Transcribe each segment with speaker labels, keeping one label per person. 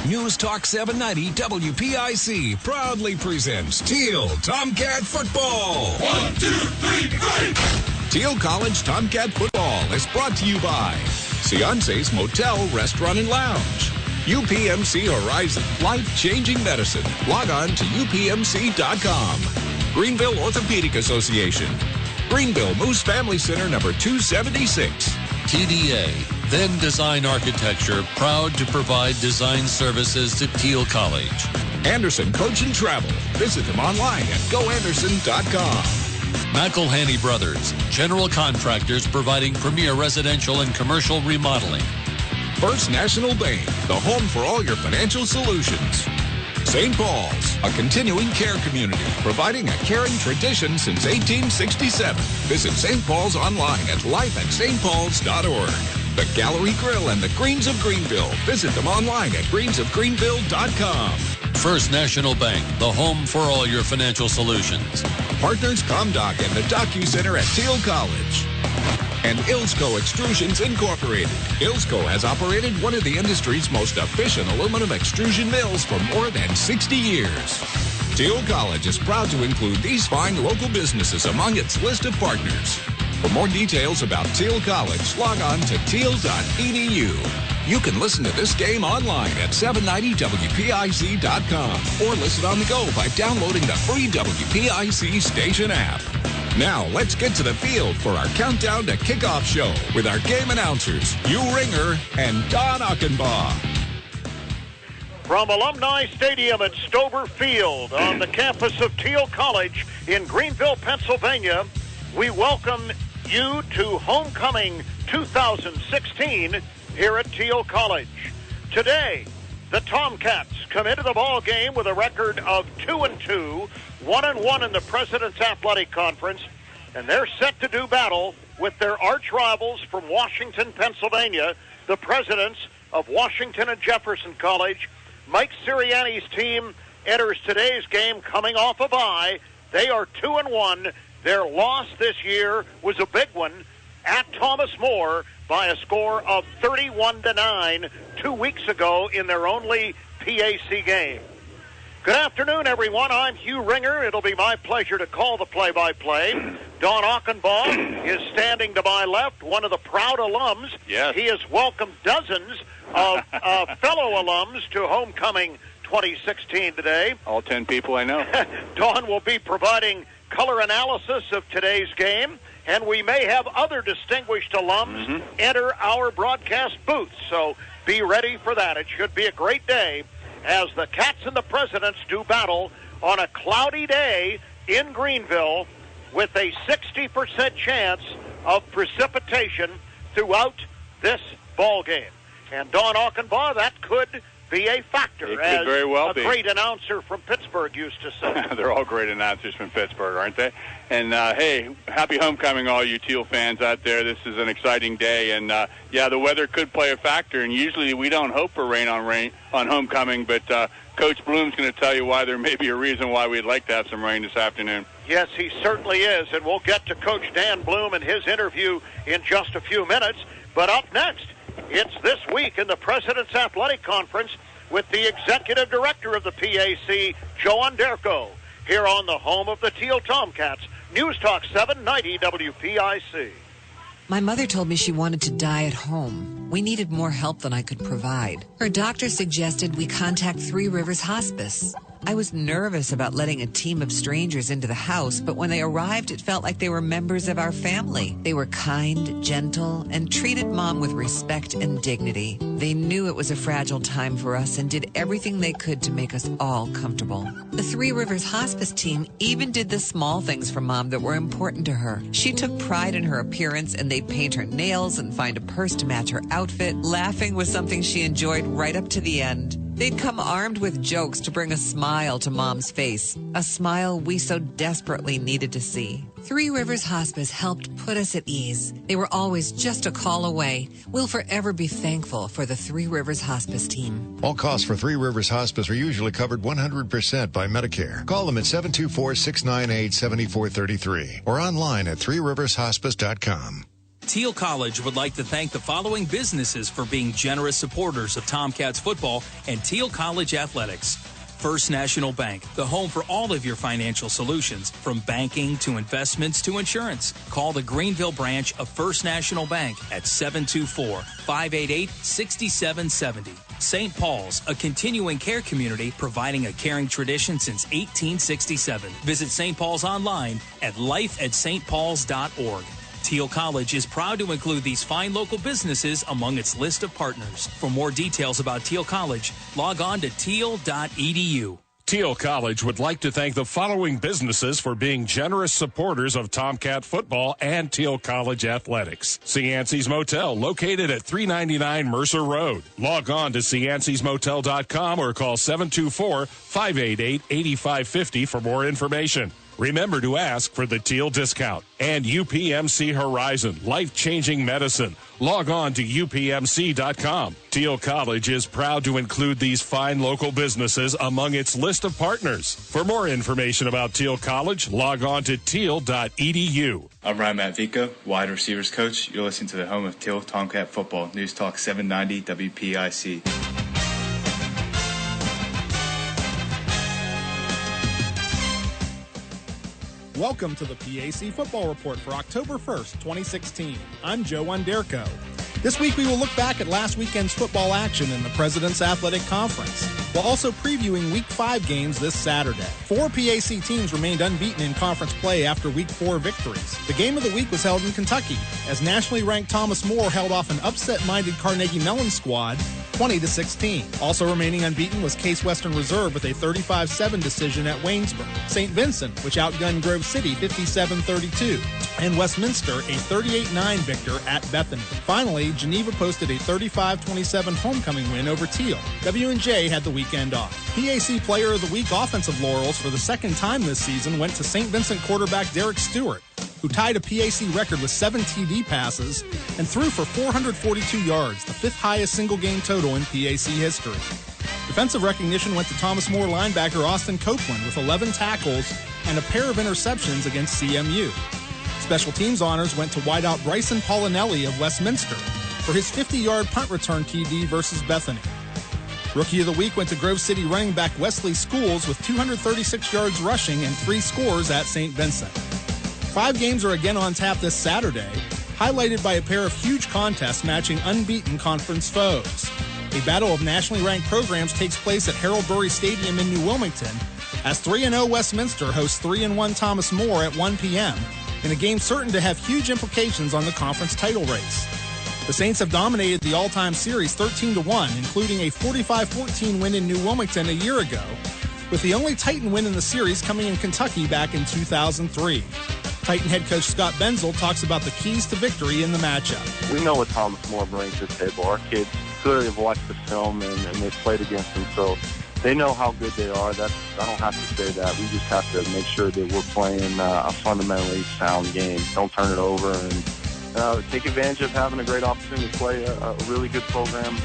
Speaker 1: News Talk 790 WPIC proudly presents Thiel Tomcat Football.
Speaker 2: 1, 2, 3, fight!
Speaker 1: Thiel College Tomcat Football is brought to you by Ciance's Motel, Restaurant, and Lounge. UPMC Horizon, life-changing medicine. Log on to upmc.com. Greenville Orthopedic Association. Greenville Moose Family Center, number 276.
Speaker 3: TDA, then Design Architecture, proud to provide design services to Thiel College.
Speaker 1: Anderson Coach and Travel. Visit them online at goanderson.com.
Speaker 3: McElhaney Brothers, general contractors providing premier residential and commercial remodeling.
Speaker 1: First National Bank, the home for all your financial solutions. St. Paul's, a continuing care community, providing a caring tradition since 1867. Visit St. Paul's online at lifeatstpauls.org. The Gallery Grill and the Greens of Greenville. Visit them online at greensofgreenville.com.
Speaker 3: First National Bank, the home for all your financial solutions.
Speaker 1: Partners ComDoc and the DocuCenter at Thiel College. And Ilsco Extrusions Incorporated. Ilsco has operated one of the industry's most efficient aluminum extrusion mills for more than 60 years. Thiel College is proud to include these fine local businesses among its list of partners. For more details about Thiel College, log on to thiel.edu. You can listen to this game online at 790WPIC.com or listen on the go by downloading the free WPIC station app. Now, let's get to the field for our countdown to kickoff show with our game announcers, Hugh Ringer and Don Achenbaugh.
Speaker 4: From Alumni Stadium at Stover Field on the campus of Thiel College in Greenville, Pennsylvania, we welcome you to Homecoming 2016 here at Thiel College. Today, the Tomcats come into the ball game with a record of 2-2, 1-1 in the President's Athletic Conference, and they're set to do battle with their arch rivals from Washington, Pennsylvania, the presidents of Washington and Jefferson College. Mike Sirianni's team enters today's game coming off a bye. They are 2-1. Their loss this year was a big one at Thomas More by a score of 31-9 2 weeks ago in their only PAC game. Good afternoon, everyone. I'm Hugh Ringer. It'll be my pleasure to call the play-by-play. Don Achenbaugh is standing to my left, one of the proud alums.
Speaker 5: Yes.
Speaker 4: He has welcomed dozens of fellow alums to Homecoming 2016 today.
Speaker 5: All 10 people I know.
Speaker 4: Don will be providing color analysis of today's game, and we may have other distinguished alums enter our broadcast booth. So be ready for that. It should be a great day as the Cats and the Presidents do battle on a cloudy day in Greenville with a 60% chance of precipitation throughout this ball game. And Don Achenbaugh, that could be a factor.
Speaker 5: It could very well be.
Speaker 4: A great announcer from Pittsburgh used to say.
Speaker 5: They're all great announcers from Pittsburgh, aren't they? And, hey, happy homecoming, all you Thiel fans out there. This is an exciting day. And, yeah, the weather could play a factor. And usually we don't hope for rain on homecoming, but Coach Bloom's going to tell you why there may be a reason why we'd like to have some rain this afternoon.
Speaker 4: Yes, he certainly is. And we'll get to Coach Dan Bloom and his interview in just a few minutes. But up next, it's This Week in the President's Athletic Conference with the Executive Director of the PAC, Joe Anderko, here on the home of the Thiel Tomcats, News Talk 790 WPIC.
Speaker 6: My mother told me she wanted to die at home. We needed more help than I could provide. Her doctor suggested we contact Three Rivers Hospice. I was nervous about letting a team of strangers into the house, but when they arrived, it felt like they were members of our family. They were kind, gentle, and treated Mom with respect and dignity. They knew it was a fragile time for us and did everything they could to make us all comfortable. The Three Rivers Hospice team even did the small things for Mom that were important to her. She took pride in her appearance, and they'd paint her nails and find a purse to match her outfit. Laughing was something she enjoyed right up to the end. They'd come armed with jokes to bring a smile to Mom's face, a smile we so desperately needed to see. Three Rivers Hospice helped put us at ease. They were always just a call away. We'll forever be thankful for the Three Rivers Hospice team.
Speaker 7: All costs for Three Rivers Hospice are usually covered 100% by Medicare. Call them at 724-698-7433 or online at threerivershospice.com.
Speaker 8: Thiel College would like to thank the following businesses for being generous supporters of Tomcats football and Thiel College athletics. First National Bank, the home for all of your financial solutions, from banking to investments to insurance. Call the Greenville branch of First National Bank at 724-588-6770. St. Paul's, a continuing care community providing a caring tradition since 1867. Visit St. Paul's online at lifeatstpauls.org. Thiel College is proud to include these fine local businesses among its list of partners. For more details about Thiel College, log on to thiel.edu.
Speaker 9: Thiel College would like to thank the following businesses for being generous supporters of Tomcat football and Thiel College athletics. Cianci's Motel, located at 399 Mercer Road. Log on to ciancysmotel.com or call 724-588-8550 for more information. Remember to ask for the Thiel discount. And UPMC Horizon, life-changing medicine. Log on to upmc.com. Thiel College is proud to include these fine local businesses among its list of partners. For more information about Thiel College, log on to thiel.edu.
Speaker 10: I'm Ryan Matvica, wide receivers coach. You're listening to the home of Thiel Tomcat football. News Talk 790 WPIC.
Speaker 11: Welcome to the PAC Football Report for October 1st, 2016. I'm Joe Wonderko. This week we will look back at last weekend's football action in the President's Athletic Conference, while also previewing Week 5 games this Saturday. 4 PAC teams remained unbeaten in conference play after Week 4 victories. The game of the week was held in Kentucky, as nationally ranked Thomas More held off an upset-minded Carnegie Mellon squad 20-16. Also remaining unbeaten was Case Western Reserve with a 35-7 decision at Waynesburg. St. Vincent, which outgunned Grove City 57-32. And Westminster, a 38-9 victor at Bethany. Finally, Geneva posted a 35-27 homecoming win over Thiel. W&J had the weekend off. PAC Player of the Week offensive laurels for the second time this season went to St. Vincent quarterback Derek Stewart, who tied a PAC record with 7 TD passes and threw for 442 yards, the 5th highest single-game total in PAC history. Defensive recognition went to Thomas More linebacker Austin Copeland with 11 tackles and a pair of interceptions against CMU. Special teams honors went to wideout Bryson Paulinelli of Westminster for his 50-yard punt return TD versus Bethany. Rookie of the Week went to Grove City running back Wesley Schools with 236 yards rushing and 3 scores at St. Vincent. 5 games are again on tap this Saturday, highlighted by a pair of huge contests matching unbeaten conference foes. A battle of nationally ranked programs takes place at Harold Burry Stadium in New Wilmington as 3-0 Westminster hosts 3-1 Thomas More at 1 p.m. in a game certain to have huge implications on the conference title race. The Saints have dominated the all-time series 13-1, including a 45-14 win in New Wilmington a year ago, with the only Titan win in the series coming in Kentucky back in 2003. Titan head coach Scott Benzel talks about the keys to victory in the matchup.
Speaker 12: We know what Thomas More brings to the table. Our kids clearly have watched the film and they've played against them, so they know how good they are. I don't have to say that. We just have to make sure that we're playing a fundamentally sound game. Don't turn it over and take advantage of having a great opportunity to play a really good program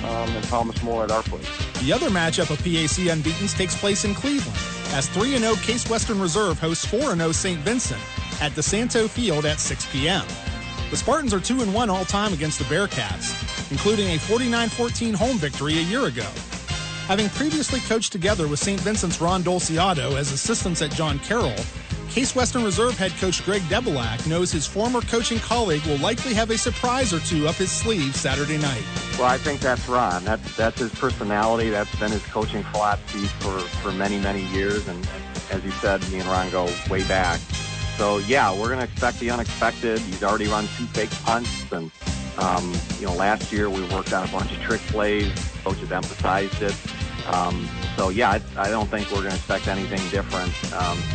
Speaker 12: and Thomas More at our place.
Speaker 11: The other matchup of PAC unbeatens takes place in Cleveland as 3-0 Case Western Reserve hosts 4-0 St. Vincent at DeSanto Field at 6 p.m. The Spartans are 2-1 all-time against the Bearcats, including a 49-14 home victory a year ago. Having previously coached together with St. Vincent's Ron Dolciato as assistants at John Carroll, Case Western Reserve head coach Greg Debelak knows his former coaching colleague will likely have a surprise or two up his sleeve Saturday night.
Speaker 13: Well, I think that's Ron. That's his personality. That's been his coaching philosophy for many, many years. And as you said, me and Ron go way back. So, yeah, we're going to expect the unexpected. He's already run 2 fake punts. And, last year we worked on a bunch of trick plays. Coaches emphasized it. So, yeah, I don't think we're going to expect anything different.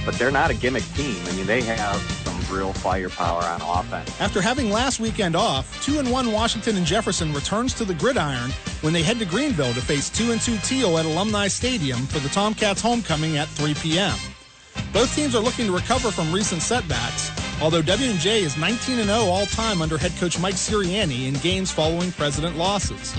Speaker 13: But they're not a gimmick team. I mean, they have some real firepower on offense.
Speaker 11: After having last weekend off, 2-1 Washington and Jefferson returns to the gridiron when they head to Greenville to face 2-2 Thiel at Alumni Stadium for the Tomcats homecoming at 3 p.m. Both teams are looking to recover from recent setbacks, although W&J is 19-0 all-time under head coach Mike Sirianni in games following President losses.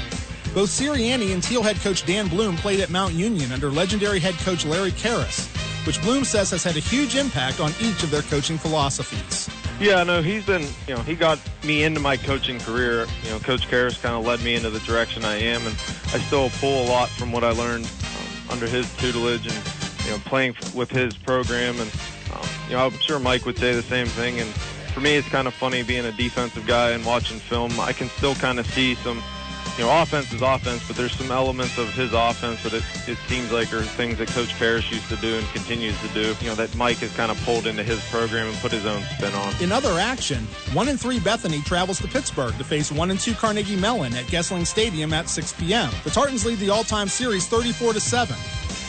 Speaker 11: Both Sirianni and Thiel head coach Dan Bloom played at Mount Union under legendary head coach Larry Karras, which Bloom says has had a huge impact on each of their coaching philosophies.
Speaker 14: Yeah, no, he's been, he got me into my coaching career. Coach Karras kind of led me into the direction I am, and I still pull a lot from what I learned under his tutelage and, playing with his program. And, I'm sure Mike would say the same thing. And for me, it's kind of funny being a defensive guy and watching film. I can still kind of see some, offense is offense, but there's some elements of his offense that it seems like are things that Coach Parrish used to do and continues to do, that Mike has kind of pulled into his program and put his own spin on.
Speaker 11: In other action, 1-3 Bethany travels to Pittsburgh to face 1-2 Carnegie Mellon at Gessling Stadium at 6 p.m. The Tartans lead the all-time series 34-7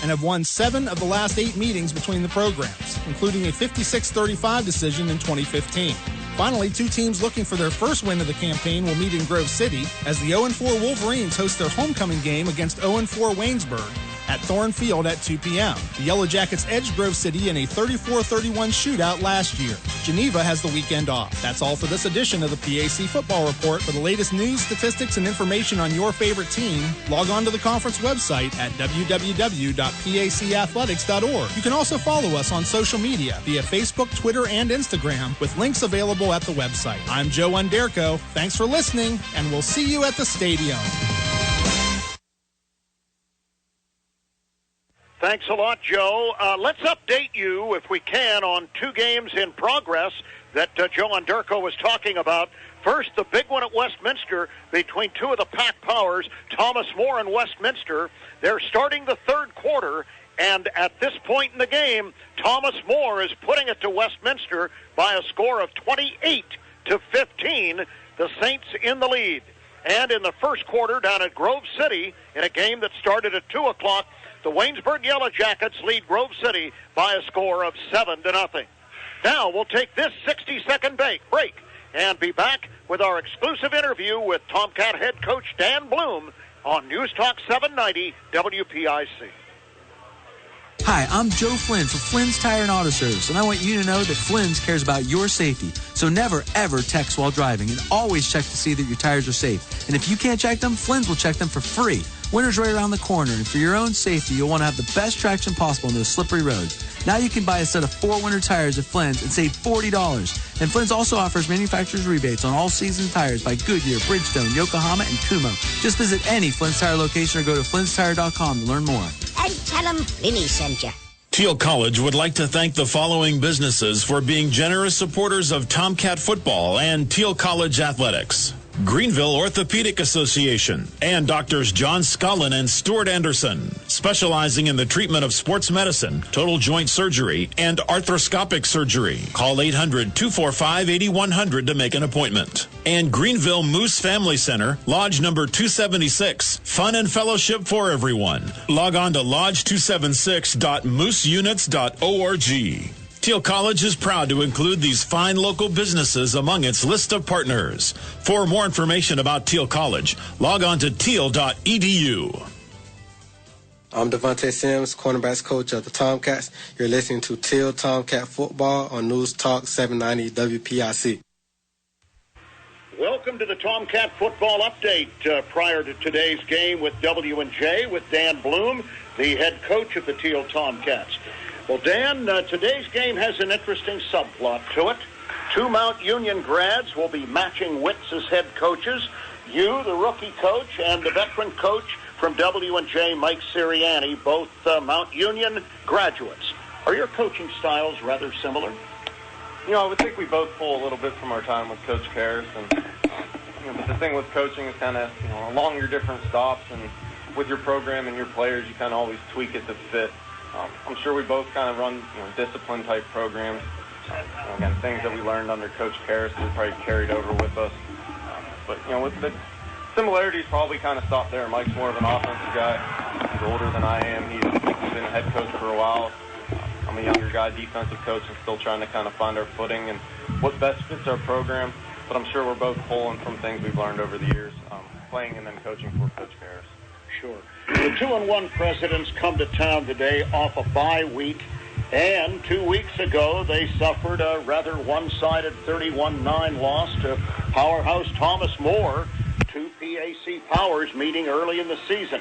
Speaker 11: and have won 7 of the last 8 meetings between the programs, including a 56-35 decision in 2015. Finally, 2 teams looking for their first win of the campaign will meet in Grove City as the 0-4 Wolverines host their homecoming game against 0-4 Waynesburg at Thorne Field at 2 p.m. The Yellow Jackets edged Grove City in a 34-31 shootout last year. Geneva has the weekend off. That's all for this edition of the PAC Football Report. For the latest news, statistics, and information on your favorite team, log on to the conference website at www.pacathletics.org. You can also follow us on social media via Facebook, Twitter, and Instagram with links available at the website. I'm Joe Underko. Thanks for listening, and we'll see you at the stadium.
Speaker 4: Thanks a lot, Joe. Let's update you, if we can, on 2 games in progress that Joe Underko was talking about. First, the big one at Westminster between 2 of the Pac powers, Thomas More and Westminster. They're starting the 3rd quarter, and at this point in the game, Thomas More is putting it to Westminster by a score of 28-15. The Saints in the lead. And in the 1st quarter down at Grove City, in a game that started at 2 o'clock, the Waynesburg Yellow Jackets lead Grove City by a score of 7-0. Now we'll take this 60-second break and be back with our exclusive interview with Tomcat head coach Dan Bloom on News Talk 790 WPIC.
Speaker 15: Hi, I'm Joe Flynn for Flynn's Tire and Auto Service, and I want you to know that Flynn's cares about your safety. So never, ever text while driving, and always check to see that your tires are safe. And if you can't check them, Flynn's will check them for free. Winter's right around the corner, and for your own safety, you'll want to have the best traction possible on those slippery roads. Now you can buy a set of 4 winter tires at Flynn's and save $40. And Flynn's also offers manufacturer's rebates on all season tires by Goodyear, Bridgestone, Yokohama, and Kumho. Just visit any Flynn's Tire location or go to flynnstire.com to learn more.
Speaker 16: And tell them Flinny sent you.
Speaker 17: Thiel College would like to thank the following businesses for being generous supporters of Tomcat football and Thiel College athletics. Greenville Orthopedic Association and Doctors John Scullin and Stuart Anderson, specializing in the treatment of sports medicine, total joint surgery, and arthroscopic surgery. Call 800-245-8100 to make an appointment. And Greenville Moose Family Center, Lodge number 276, fun and fellowship for everyone. Log on to lodge276.mooseunits.org. Thiel College is proud to include these fine local businesses among its list of partners. For more information about Thiel College, log on to thiel.edu.
Speaker 18: I'm Devontae Sims, cornerbacks coach of the Tomcats. You're listening to Thiel Tomcat Football on News Talk 790 WPIC.
Speaker 4: Welcome to the Tomcat Football Update prior to today's game with W&J with Dan Bloom, the head coach of the Thiel Tomcats. Well, Dan, today's game has an interesting subplot to it. 2 Mount Union grads will be matching wits as head coaches. You, the rookie coach, and the veteran coach from W&J, Mike Sirianni, both Mount Union graduates. Are your coaching styles rather similar?
Speaker 14: I would think we both pull a little bit from our time with Coach Karras. And, but the thing with coaching is kind of, along your different stops and with your program and your players, you kind of always tweak it to fit. I'm sure we both kind of run, discipline-type programs. Again, things that we learned under Coach Karras we probably carried over with us. But, with the similarities probably kind of stop there. Mike's more of an offensive guy. He's older than I am. He's been a head coach for a while. I'm a younger guy, defensive coach, and still trying to kind of find our footing and what best fits our program. But I'm sure we're both pulling from things we've learned over the years, playing and then coaching for Coach Karras.
Speaker 4: Sure. The 2-1 Presidents come to town today off a bye week, and 2 weeks ago they suffered a rather one-sided 31-9 loss to powerhouse Thomas More, 2 PAC powers meeting early in the season.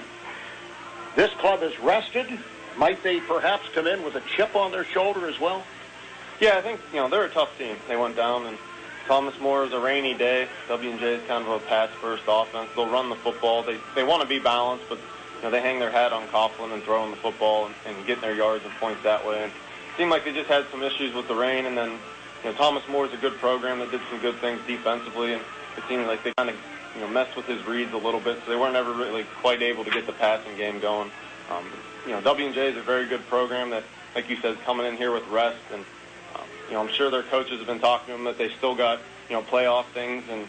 Speaker 4: This club is rested. Might they perhaps come in with a chip on their shoulder as well?
Speaker 14: Yeah, I think, they're a tough team. They went down, and Thomas More is a rainy day. W&J is kind of a pass-first offense. They'll run the football. They want to be balanced, but they hang their hat on Coughlin and throwing the football and getting their yards and points that way. And it seemed like they just had some issues with the rain, and then Thomas More is a good program that did some good things defensively, and it seemed like they kind of messed with his reads a little bit, so they weren't ever really quite able to get the passing game going. W&J is a very good program that, like you said, is coming in here with rest, and I'm sure their coaches have been talking to them that they still got playoff things and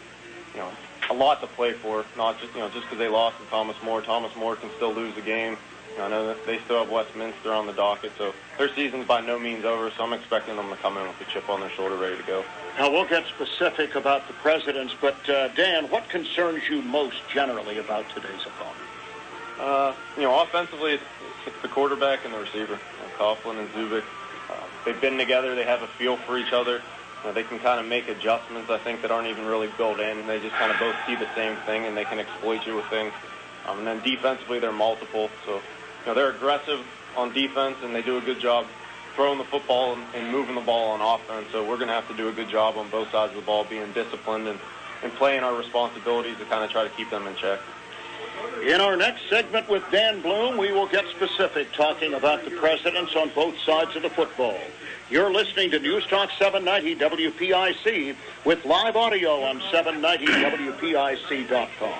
Speaker 14: a lot to play for. Not just just because they lost to Thomas More. Thomas More can still lose a game. I know that they still have Westminster on the docket, so their season's by no means over. So I'm expecting them to come in with a chip on their shoulder, ready to go.
Speaker 4: Now we'll get specific about the Presidents, but Dan, what concerns you most generally about today's opponent?
Speaker 14: Offensively, it's the quarterback and the receiver, Coughlin and Zubik. They've been together. They have a feel for each other. They can kind of make adjustments, I think, that aren't even really built in. They just kind of both see the same thing, and they can exploit you with things. And then defensively, they're multiple. So, they're aggressive on defense, and they do a good job throwing the football and moving the ball on offense. So we're going to have to do a good job on both sides of the ball, being disciplined and playing our responsibilities to kind of try to keep them in check.
Speaker 4: In our next segment with Dan Bloom, we will get specific, talking about the Presidents on both sides of the football. You're listening to News Talk 790 WPIC with live audio on 790WPIC.com.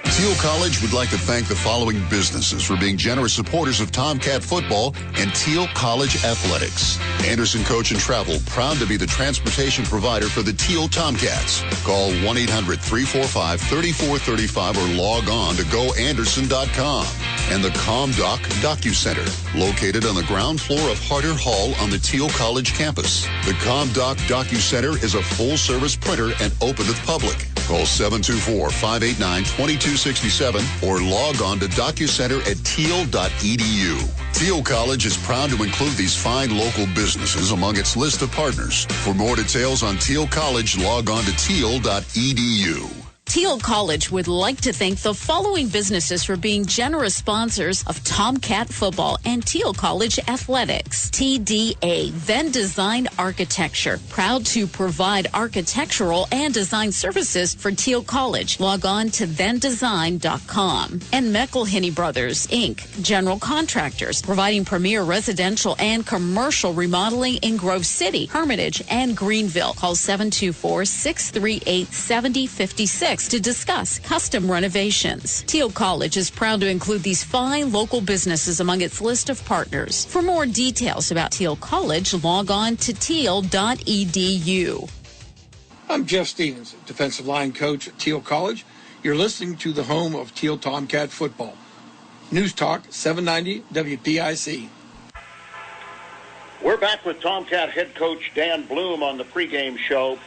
Speaker 19: Thiel College would like to thank the following businesses for being generous supporters of Tomcat football and Thiel College athletics. Anderson Coach and Travel, proud to be the transportation provider for the Thiel Tomcats. Call 1-800-345-3435 or log on to goanderson.com. And the ComDoc DocuCenter, located on the ground floor of Harder Hall on the Thiel College campus. The ComDoc DocuCenter is a full-service printer and open to the public. Call 724-589-2267 or log on to DocuCenter at Thiel.edu. Thiel College is proud to include these fine local businesses among its list of partners. For more details on Thiel College, log on to Thiel.edu.
Speaker 20: Thiel College would like to thank the following businesses for being generous sponsors of Tomcat football and Thiel College athletics. TDA, Then Design Architecture, proud to provide architectural and design services for Thiel College. Log on to thendesign.com. And McElhinney Brothers, Inc., general contractors, providing premier residential and commercial remodeling in Grove City, Hermitage, and Greenville. Call 724-638-7056. to discuss custom renovations. Thiel College is proud to include these fine local businesses among its list of partners. For more details about Thiel College, log on to Thiel.edu.
Speaker 21: I'm Jeff Stevens, defensive line coach at Thiel College. You're listening to the home of Thiel Tomcat football. News Talk 790 WPIC.
Speaker 4: We're back with Tomcat head coach Dan Bloom on the pregame show.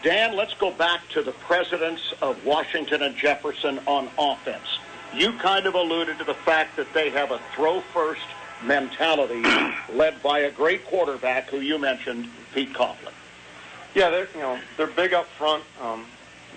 Speaker 4: Dan, let's go back to the Presidents of Washington and Jefferson on offense. You kind of alluded to the fact that they have a throw-first mentality led by a great quarterback who you mentioned, Pete Coughlin.
Speaker 14: Yeah, they're big up front.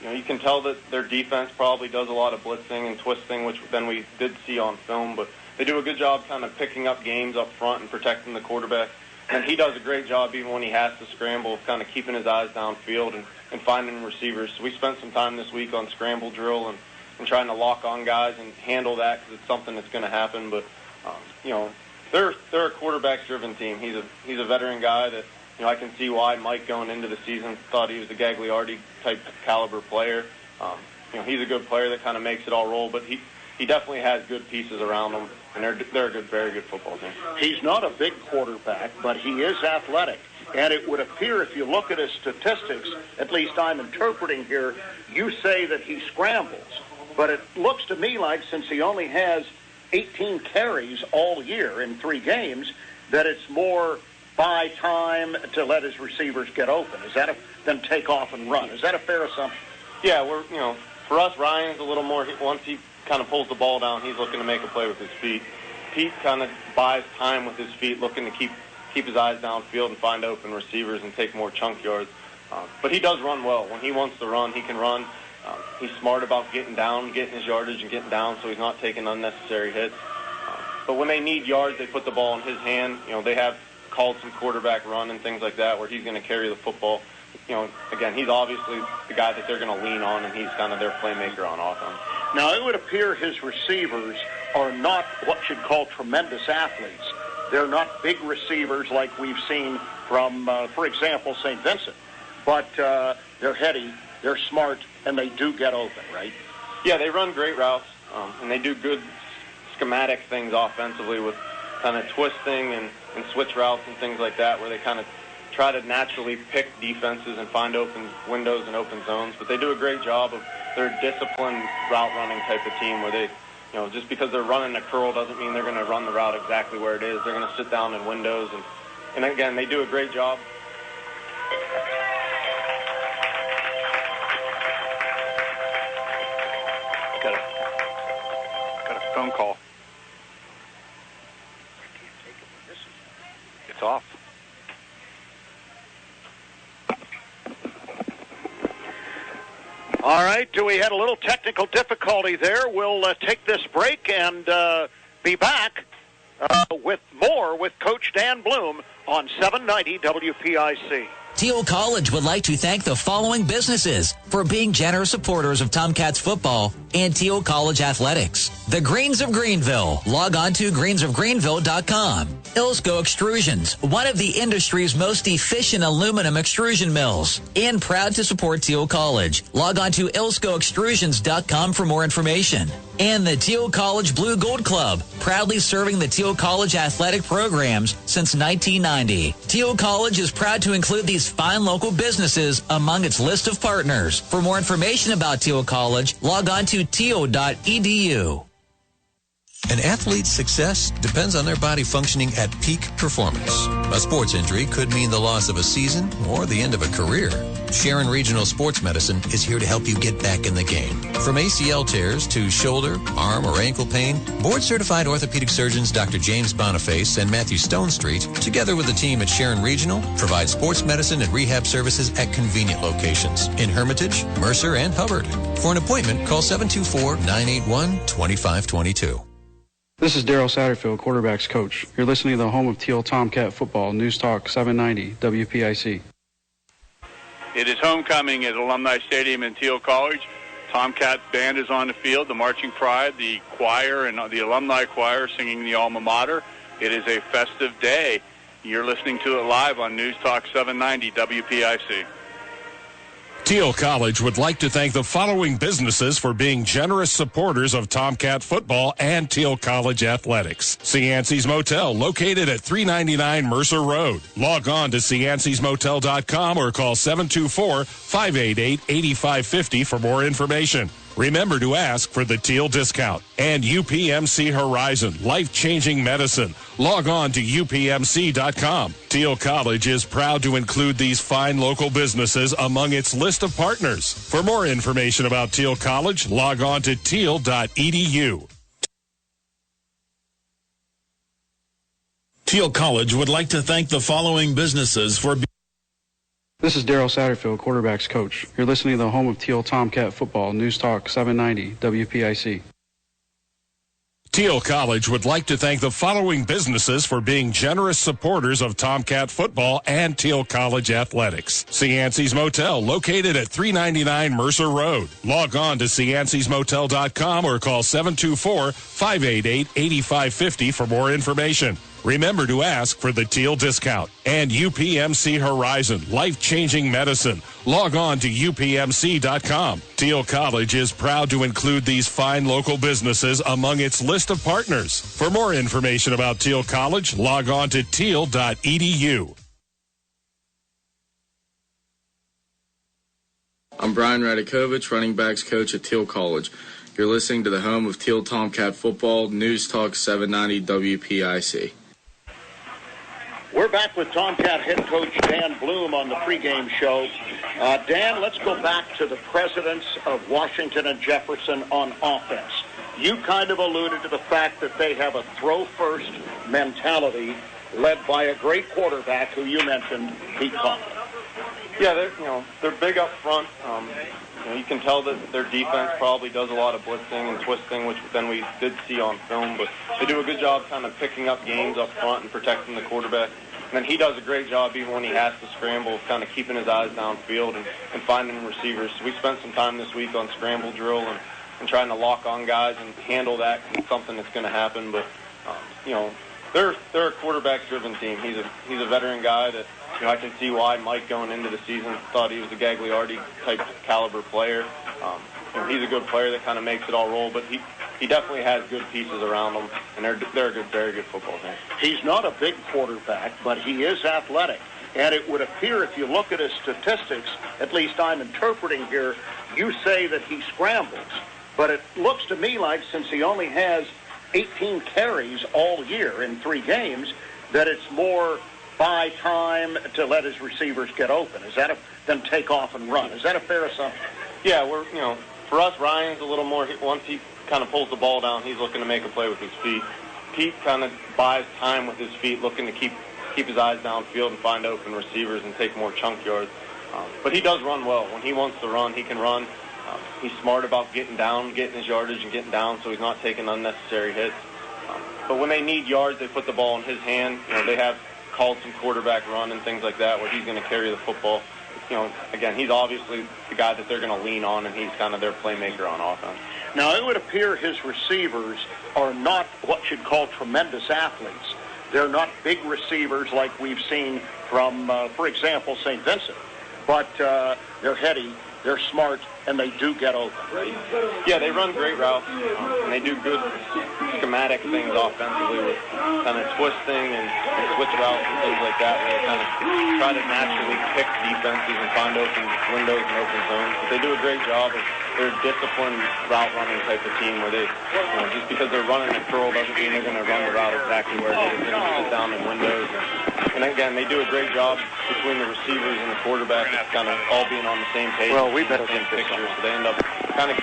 Speaker 14: You can tell that their defense probably does a lot of blitzing and twisting, which then we did see on film, but they do a good job kind of picking up games up front and protecting the quarterback. And he does a great job even when he has to scramble, kind of keeping his eyes downfield and finding receivers. So we spent some time this week on scramble drill and trying to lock on guys and handle that because it's something that's going to happen. But, they're a quarterback-driven team. He's a veteran guy that, I can see why Mike going into the season thought he was a Gagliardi-type caliber player. He's a good player that kind of makes it all roll, but he definitely has good pieces around him. And they're a good, very good football team.
Speaker 4: He's not a big quarterback, but he is athletic. And it would appear, if you look at his statistics, at least I'm interpreting here, you say that he scrambles. But it looks to me like since he only has 18 carries all year in 3 games, that it's more buy time to let his receivers get open. Is that than take off and run? Is that a fair assumption?
Speaker 14: Yeah, for us, Ryan's a little more, once he kind of pulls the ball down, he's looking to make a play with his feet. Pete kind of buys time with his feet, looking to keep his eyes downfield and find open receivers and take more chunk yards. But he does run well. When he wants to run, he can run. He's smart about getting down, getting his yardage and getting down so he's not taking unnecessary hits. But when they need yards, they put the ball in his hand. They have called some quarterback run and things like that where he's going to carry the football. Again, he's obviously the guy that they're going to lean on, and he's kind of their playmaker on offense.
Speaker 4: Now, it would appear his receivers are not what you'd call tremendous athletes. They're not big receivers like we've seen from, for example, St. Vincent. But they're heady, they're smart, and they do get open, right?
Speaker 14: Yeah, they run great routes, and they do good schematic things offensively with kind of twisting and switch routes and things like that, where they kind of try to naturally pick defenses and find open windows and open zones. But they do a great job of their disciplined route running type of team where they, just because they're running a curl doesn't mean they're going to run the route exactly where it is. They're going to sit down in windows. And again, they do a great job.
Speaker 5: Got a phone call. It's off.
Speaker 4: All right, we had a little technical difficulty there. We'll take this break and be back with more with Coach Dan Bloom on 790 WPIC.
Speaker 2: Thiel College would like to thank the following businesses for being generous supporters of Tomcats football and Thiel College athletics. The Greens of Greenville. Log on to greensofgreenville.com. Ilsco Extrusions, one of the industry's most efficient aluminum extrusion mills, and proud to support Thiel College. Log on to ilscoextrusions.com for more information. And the Thiel College Blue Gold Club, proudly serving the Thiel College athletic programs since 1990. Thiel College is proud to include these fine local businesses among its list of partners. For more information about Thiel College, log on to thiel.edu.
Speaker 22: An athlete's success depends on their body functioning at peak performance. A sports injury could mean the loss of a season or the end of a career. Sharon Regional Sports Medicine is here to help you get back in the game. From ACL tears to shoulder, arm, or ankle pain, board-certified orthopedic surgeons Dr. James Boniface and Matthew Stonestreet, together with the team at Sharon Regional, provide sports medicine and rehab services at convenient locations in Hermitage, Mercer, and Hubbard. For an appointment, call 724-981-2522.
Speaker 23: This is Daryl Satterfield, quarterback's coach. You're listening to the home of Thiel Tomcat football, News Talk 790 WPIC.
Speaker 5: It is homecoming at Alumni Stadium in Thiel College. Tomcat band is on the field, the marching pride, the choir, and the alumni choir singing the alma mater. It is a festive day. You're listening to it live on News Talk 790 WPIC.
Speaker 9: Thiel College would like to thank the following businesses for being generous supporters of Tomcat football and Thiel College athletics. Cianci's Motel, located at 399 Mercer Road. Log on to ciancysmotel.com or call 724-588-8550 for more information. Remember to ask for the Thiel discount. And UPMC Horizon, life-changing medicine. Log on to upmc.com. Thiel College is proud to include these fine local businesses among its list of partners. For more information about Thiel College, log on to thiel.edu.
Speaker 17: Thiel College would like to thank the following businesses for
Speaker 23: This is Daryl Satterfield, quarterback's coach. You're listening to the home of Thiel Tomcat football, News Talk 790 WPIC.
Speaker 9: Thiel College would like to thank the following businesses for being generous supporters of Tomcat football and Thiel College athletics. Cianci's Motel, located at 399 Mercer Road. Log on to ciancysmotel.com or call 724-588-8550 for more information. Remember to ask for the Thiel discount. And UPMC Horizon, life-changing medicine. Log on to upmc.com. Thiel College is proud to include these fine local businesses among its list of partners. For more information about Thiel College, log on to thiel.edu.
Speaker 24: I'm Brian Radikovich, running backs coach at Thiel College. You're listening to the home of Thiel Tomcat football, News Talk 790 WPIC.
Speaker 4: We're back with Tomcat head coach Dan Bloom on the pregame show. Dan, let's go back to the presidents of Washington and Jefferson on offense. You kind of alluded to the fact that they have a throw-first mentality led by a great quarterback who you mentioned, Pete Conklin.
Speaker 14: Yeah, they're big up front. You can tell that their defense probably does a lot of blitzing and twisting, which then we did see on film, but they do a good job kind of picking up games up front and protecting the quarterback. then he does a great job, even when he has to scramble, kind of keeping his eyes downfield and finding receivers. So we spent some time this week on scramble drill and trying to lock on guys and handle that. It's something that's going to happen. But, they're a quarterback-driven team. He's a veteran guy that, I can see why Mike going into the season thought he was a Gagliardi-type caliber player. He's a good player that kind of makes it all roll, but he definitely has good pieces around him, and they're a good, very good football team.
Speaker 4: He's not a big quarterback, but he is athletic. And it would appear, if you look at his statistics, at least I'm interpreting here, you say that he scrambles. But it looks to me like, since he only has 18 carries all year in 3 games, that it's more buy time to let his receivers get open. Is that than take off and run? Is that a fair assumption?
Speaker 14: Yeah, for us, Ryan's a little more, once he kind of pulls the ball down, he's looking to make a play with his feet. Pete kind of buys time with his feet, looking to keep his eyes downfield and find open receivers and take more chunk yards. But he does run well. When he wants to run, he can run. He's smart about getting down, getting his yardage and getting down, so he's not taking unnecessary hits. But when they need yards, they put the ball in his hand. They have called some quarterback run and things like that where he's going to carry the football. Again, he's obviously the guy that they're going to lean on, and he's kind of their playmaker on offense.
Speaker 4: Now, it would appear his receivers are not what you'd call tremendous athletes. They're not big receivers like we've seen from, for example, St. Vincent. But they're heady, they're smart, and they do get open.
Speaker 14: Yeah, they run great routes, and they do good schematic things offensively with kind of twisting and switch routes and things like that, where they kind of try to naturally pick defenses and find open windows and open zones. But they do a great job. They're a disciplined route running type of team where they, just because they're running a curl doesn't mean they're going to run the route exactly where they're going to sit down in windows. And again, they do a great job between the receivers and the quarterback, kind of all being on the same page.
Speaker 4: Well, we better
Speaker 14: think picture, so they end up kind of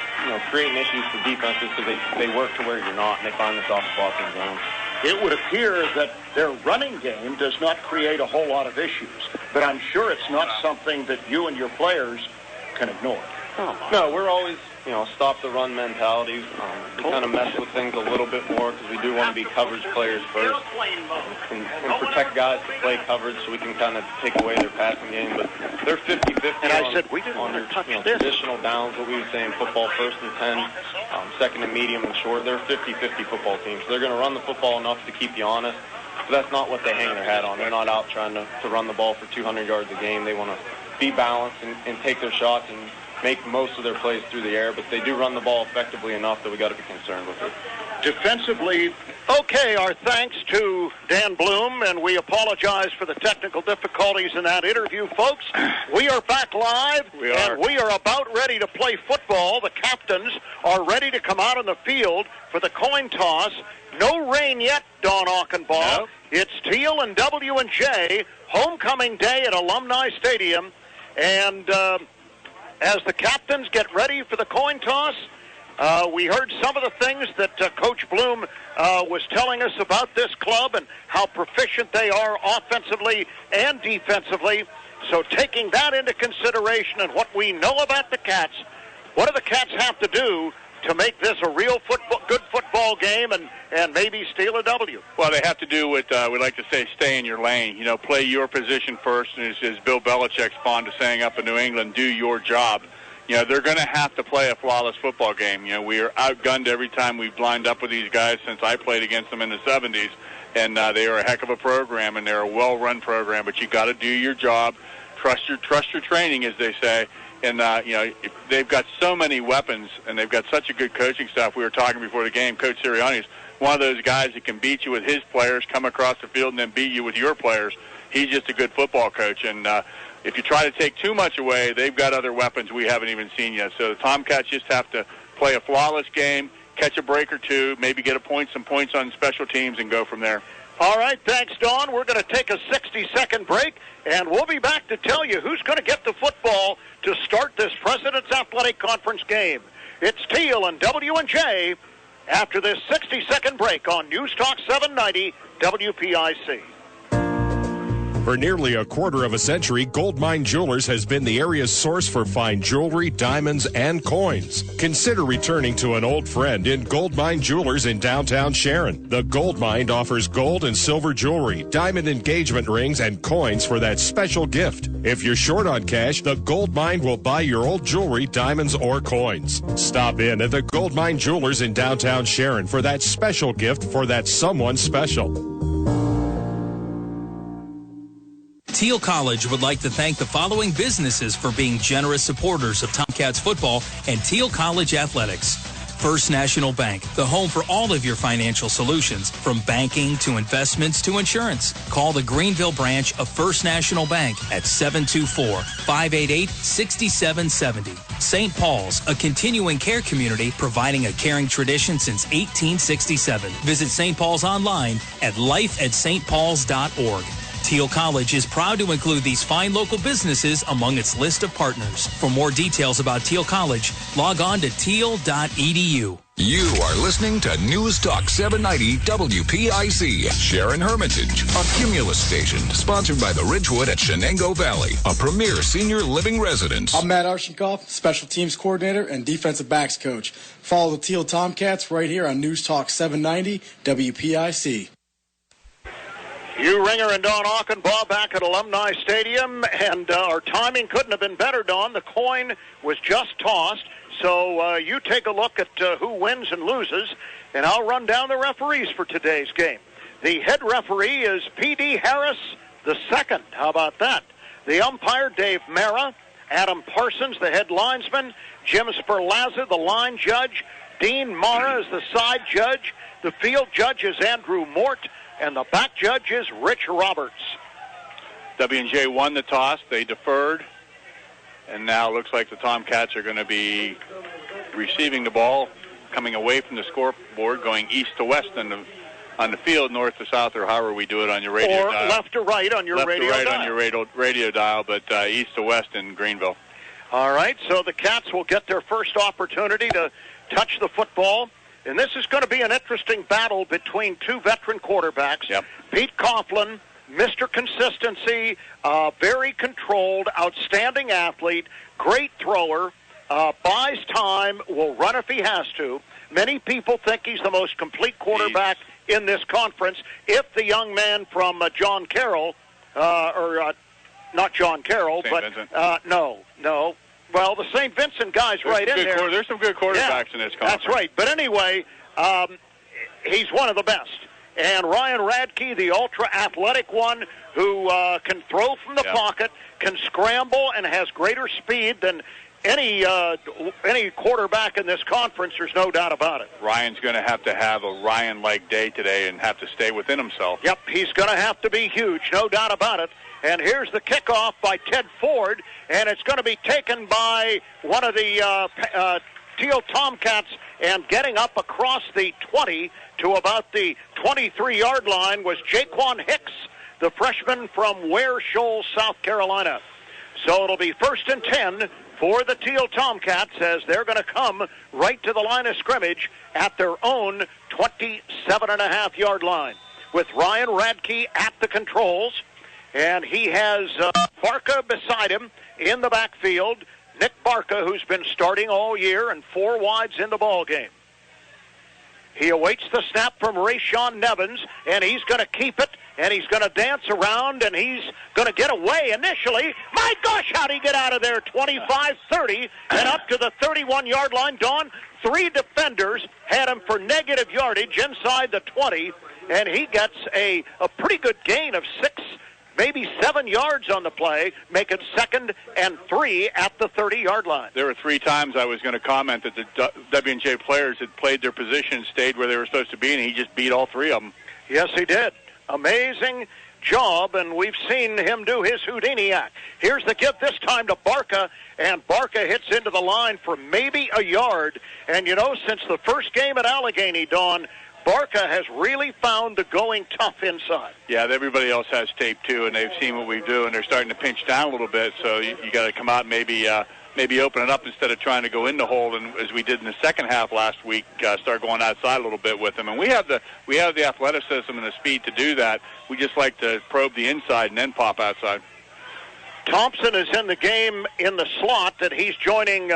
Speaker 14: creating issues for defenses because they work to where you're not, and they find the soft spots in zone.
Speaker 4: It would appear that their running game does not create a whole lot of issues, but I'm sure it's not something that you and your players can ignore.
Speaker 14: No, we're always, stop the run mentality. We kind of mess with things a little bit more because we do want to be coverage players first and protect guys to play coverage so we can kind of take away their passing game. But they're 50-50
Speaker 4: and I said, we didn't
Speaker 14: on
Speaker 4: want to touch this.
Speaker 14: Traditional downs, what we would say in football, 1st and 10, second and medium and short. They're a 50-50 football team. So they're going to run the football enough to keep you honest. But that's not what they hang their hat on. They're not out trying to run the ball for 200 yards a game. They want to be balanced and take their shots and make most of their plays through the air, but they do run the ball effectively enough that we got to be concerned with it.
Speaker 4: Defensively, okay, our thanks to Dan Bloom, and we apologize for the technical difficulties in that interview, folks. We are back live, and we are about ready to play football. The captains are ready to come out on the field for the coin toss. No rain yet, Don Auchenbaugh. Nope. It's Thiel and W&J, homecoming day at Alumni Stadium, and as the captains get ready for the coin toss, we heard some of the things that Coach Bloom was telling us about this club and how proficient they are offensively and defensively. So taking that into consideration and what we know about the Cats, what do the Cats have to do to make this a real good football game and maybe steal a W?
Speaker 5: Well, they have to do what we like to say, stay in your lane. Play your position first, and as Bill Belichick's fond of saying up in New England, do your job. They're going to have to play a flawless football game. We are outgunned every time we've lined up with these guys since I played against them in the 70s, and they are a heck of a program, and they're a well-run program, but you got to do your job. Trust your training, as they say. And, they've got so many weapons, and they've got such a good coaching staff. We were talking before the game. Coach Sirianni is one of those guys that can beat you with his players, come across the field, and then beat you with your players. He's just a good football coach. And if you try to take too much away, they've got other weapons we haven't even seen yet. So the Tomcats just have to play a flawless game, catch a break or two, maybe get some points on special teams, and go from there.
Speaker 4: All right, thanks, Don. We're going to take a 60-second break, and we'll be back to tell you who's going to get the football to start this President's Athletic Conference game. It's Thiel and W&J after this 60-second break on News Talk 790 WPIC.
Speaker 9: For nearly a quarter of a century, Goldmine Jewelers has been the area's source for fine jewelry, diamonds, and coins. Consider returning to an old friend in Goldmine Jewelers in downtown Sharon. The Goldmine offers gold and silver jewelry, diamond engagement rings, and coins for that special gift. If you're short on cash, the Goldmine will buy your old jewelry, diamonds, or coins. Stop in at the Goldmine Jewelers in downtown Sharon for that special gift for that someone special.
Speaker 8: Thiel College would like to thank the following businesses for being generous supporters of Tomcats football and Thiel College athletics. First National Bank, the home for all of your financial solutions, from banking to investments to insurance. Call the Greenville branch of First National Bank at 724-588-6770. St. Paul's, a continuing care community providing a caring tradition since 1867. Visit St. Paul's online at lifeatstpauls.org. Thiel College is proud to include these fine local businesses among its list of partners. For more details about Thiel College, log on to thiel.edu.
Speaker 1: You are listening to News Talk 790 WPIC, Sharon Hermitage, a Cumulus station sponsored by the Ridgewood at Shenango Valley, a premier senior living residence.
Speaker 3: I'm Matt Arshenkoff, special teams coordinator and defensive backs coach. Follow the Thiel Tomcats right here on News Talk 790 WPIC.
Speaker 4: Hugh Ringer and Don Aukenbaugh back at Alumni Stadium, and our timing couldn't have been better, Don. The coin was just tossed, so you take a look at who wins and loses, and I'll run down the referees for today's game. The head referee is P.D. Harris II. How about that? The umpire, Dave Mara. Adam Parsons, the head linesman. Jim Sperlazza, the line judge. Dean Mara is the side judge. The field judge is Andrew Mort. And the back judge is Rich Roberts.
Speaker 5: W&J won the toss. They deferred. And now it looks like the Tomcats are going to be receiving the ball, coming away from the scoreboard, going east to west on the field, north to south, or however we do it on your radio
Speaker 4: or
Speaker 5: dial.
Speaker 4: Or left to right on your radio dial.
Speaker 5: Left to right on your radio dial, but east to west in Greenville.
Speaker 4: All right, so the Cats will get their first opportunity to touch the football. And this is going to be an interesting battle between two veteran quarterbacks.
Speaker 5: Yep.
Speaker 4: Pete Coughlin, Mr. Consistency, very controlled, outstanding athlete, great thrower, buys time, will run if he has to. Many people think he's the most complete quarterback in this conference. If the young man from John Carroll, not John Carroll,
Speaker 5: St.
Speaker 4: but
Speaker 5: Vincent.
Speaker 4: no. Well, the St. Vincent guy's right in there.
Speaker 5: There's some good quarterbacks in this conference.
Speaker 4: That's right. But anyway, he's one of the best. And Ryan Radke, the ultra-athletic one who can throw from the pocket, can scramble, and has greater speed than any quarterback in this conference. There's no doubt about it.
Speaker 5: Ryan's going to have a Ryan-like day today and have to stay within himself.
Speaker 4: Yep, he's going to have to be huge, no doubt about it. And here's the kickoff by Ted Ford, and it's going to be taken by one of the Thiel Tomcats, and getting up across the 20 to about the 23-yard line was Jaquan Hicks, the freshman from Ware Shoals, South Carolina. So it'll be 1st and 10 for the Thiel Tomcats as they're going to come right to the line of scrimmage at their own 27.5-yard line with Ryan Radke at the controls. And he has Barca beside him in the backfield. Nick Barca, who's been starting all year, and 4 wides in the ball game. He awaits the snap from Rayshawn Nevins, and he's going to keep it, and he's going to dance around, and he's going to get away initially. My gosh, how'd he get out of there? 25-30 and up to the 31-yard line. Don, 3 defenders had him for negative yardage inside the 20, and he gets a pretty good gain of 6, maybe 7 yards on the play, make it 2nd and 3 at the 30-yard line.
Speaker 5: There were 3 times I was going to comment that the W&J players had played their position, stayed where they were supposed to be, and he just beat all 3 of them.
Speaker 4: Yes, he did. Amazing job, and we've seen him do his Houdini act. Here's the give this time to Barca, and Barca hits into the line for maybe a yard. And, you know, since the first game at Allegheny, Dawn, Barca has really found the going tough inside.
Speaker 5: Yeah, everybody else has tape, too, and they've seen what we do, and they're starting to pinch down a little bit, so you got to come out and maybe maybe open it up instead of trying to go in the hole, and as we did in the second half last week, start going outside a little bit with them. And we have the athleticism and the speed to do that. We just like to probe the inside and then pop outside.
Speaker 4: Thompson is in the game in the slot, and he's joining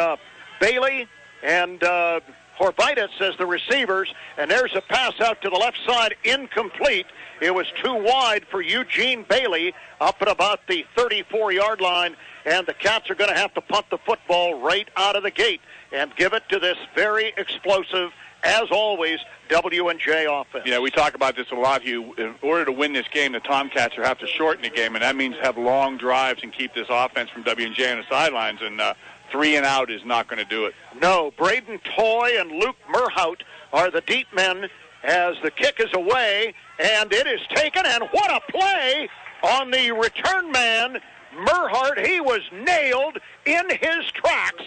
Speaker 4: Bailey and Horvitis as the receivers, and there's a pass out to the left side, incomplete. It was too wide for Eugene Bailey up at about the 34-yard line, and the Cats are going to have to punt the football right out of the gate and give it to this very explosive, as always, W&J offense.
Speaker 5: Yeah, we talk about this a lot, Hugh. In order to win this game, the Tomcats will have to shorten the game, and that means have long drives and keep this offense from W&J on the sidelines, and 3 and out is not going to do it.
Speaker 4: No, Braden Toy and Luke Merhout are the deep men as the kick is away, and it is taken, and what a play on the return man, Merhout. He was nailed in his tracks.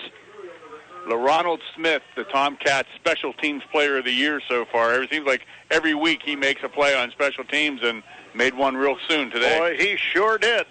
Speaker 5: LaRonald Smith, the Tomcats Special Teams Player of the Year so far. It seems like every week he makes a play on special teams, and made one real soon today.
Speaker 4: Boy, he sure did.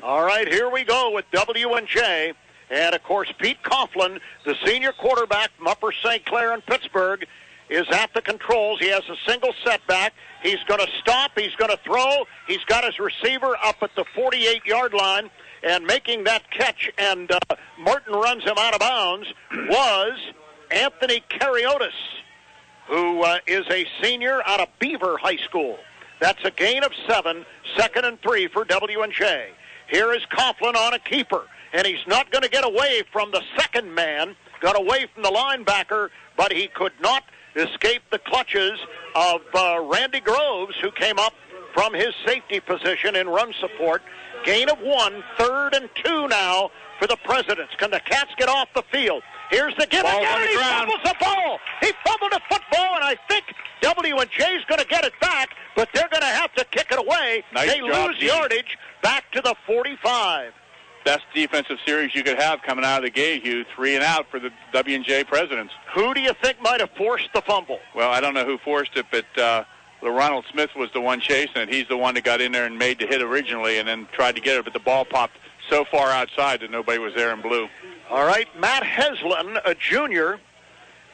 Speaker 4: All right, here we go with W&J. And, of course, Pete Coughlin, the senior quarterback from Upper St. Clair in Pittsburgh, is at the controls. He has a single setback. He's going to stop. He's going to throw. He's got his receiver up at the 48-yard line. And making that catch, and Martin runs him out of bounds, was Anthony Cariotis, who is a senior out of Beaver High School. That's a gain of 7, 2nd and 3 for W&J. Here is Coughlin on a keeper, and he's not going to get away from the second man, got away from the linebacker, but he could not escape the clutches of Randy Groves, who came up from his safety position in run support. Gain of 1, 3rd and 2 now for the Presidents. Can the Cats get off the field? Here's the give again, and he fumbles the ball. He fumbled a football, and I think W&J's going to get it back, but they're going to have to kick it away. They lose yardage back to the 45.
Speaker 5: Best defensive series you could have coming out of the gate, Hugh. 3 and out for the W&J Presidents.
Speaker 4: Who do you think might have forced the fumble?
Speaker 5: Well, I don't know who forced it, but LaRonald Smith was the one chasing it. He's the one that got in there and made the hit originally and then tried to get it, but the ball popped so far outside that nobody was there in blue.
Speaker 4: All right, Matt Heslin, a junior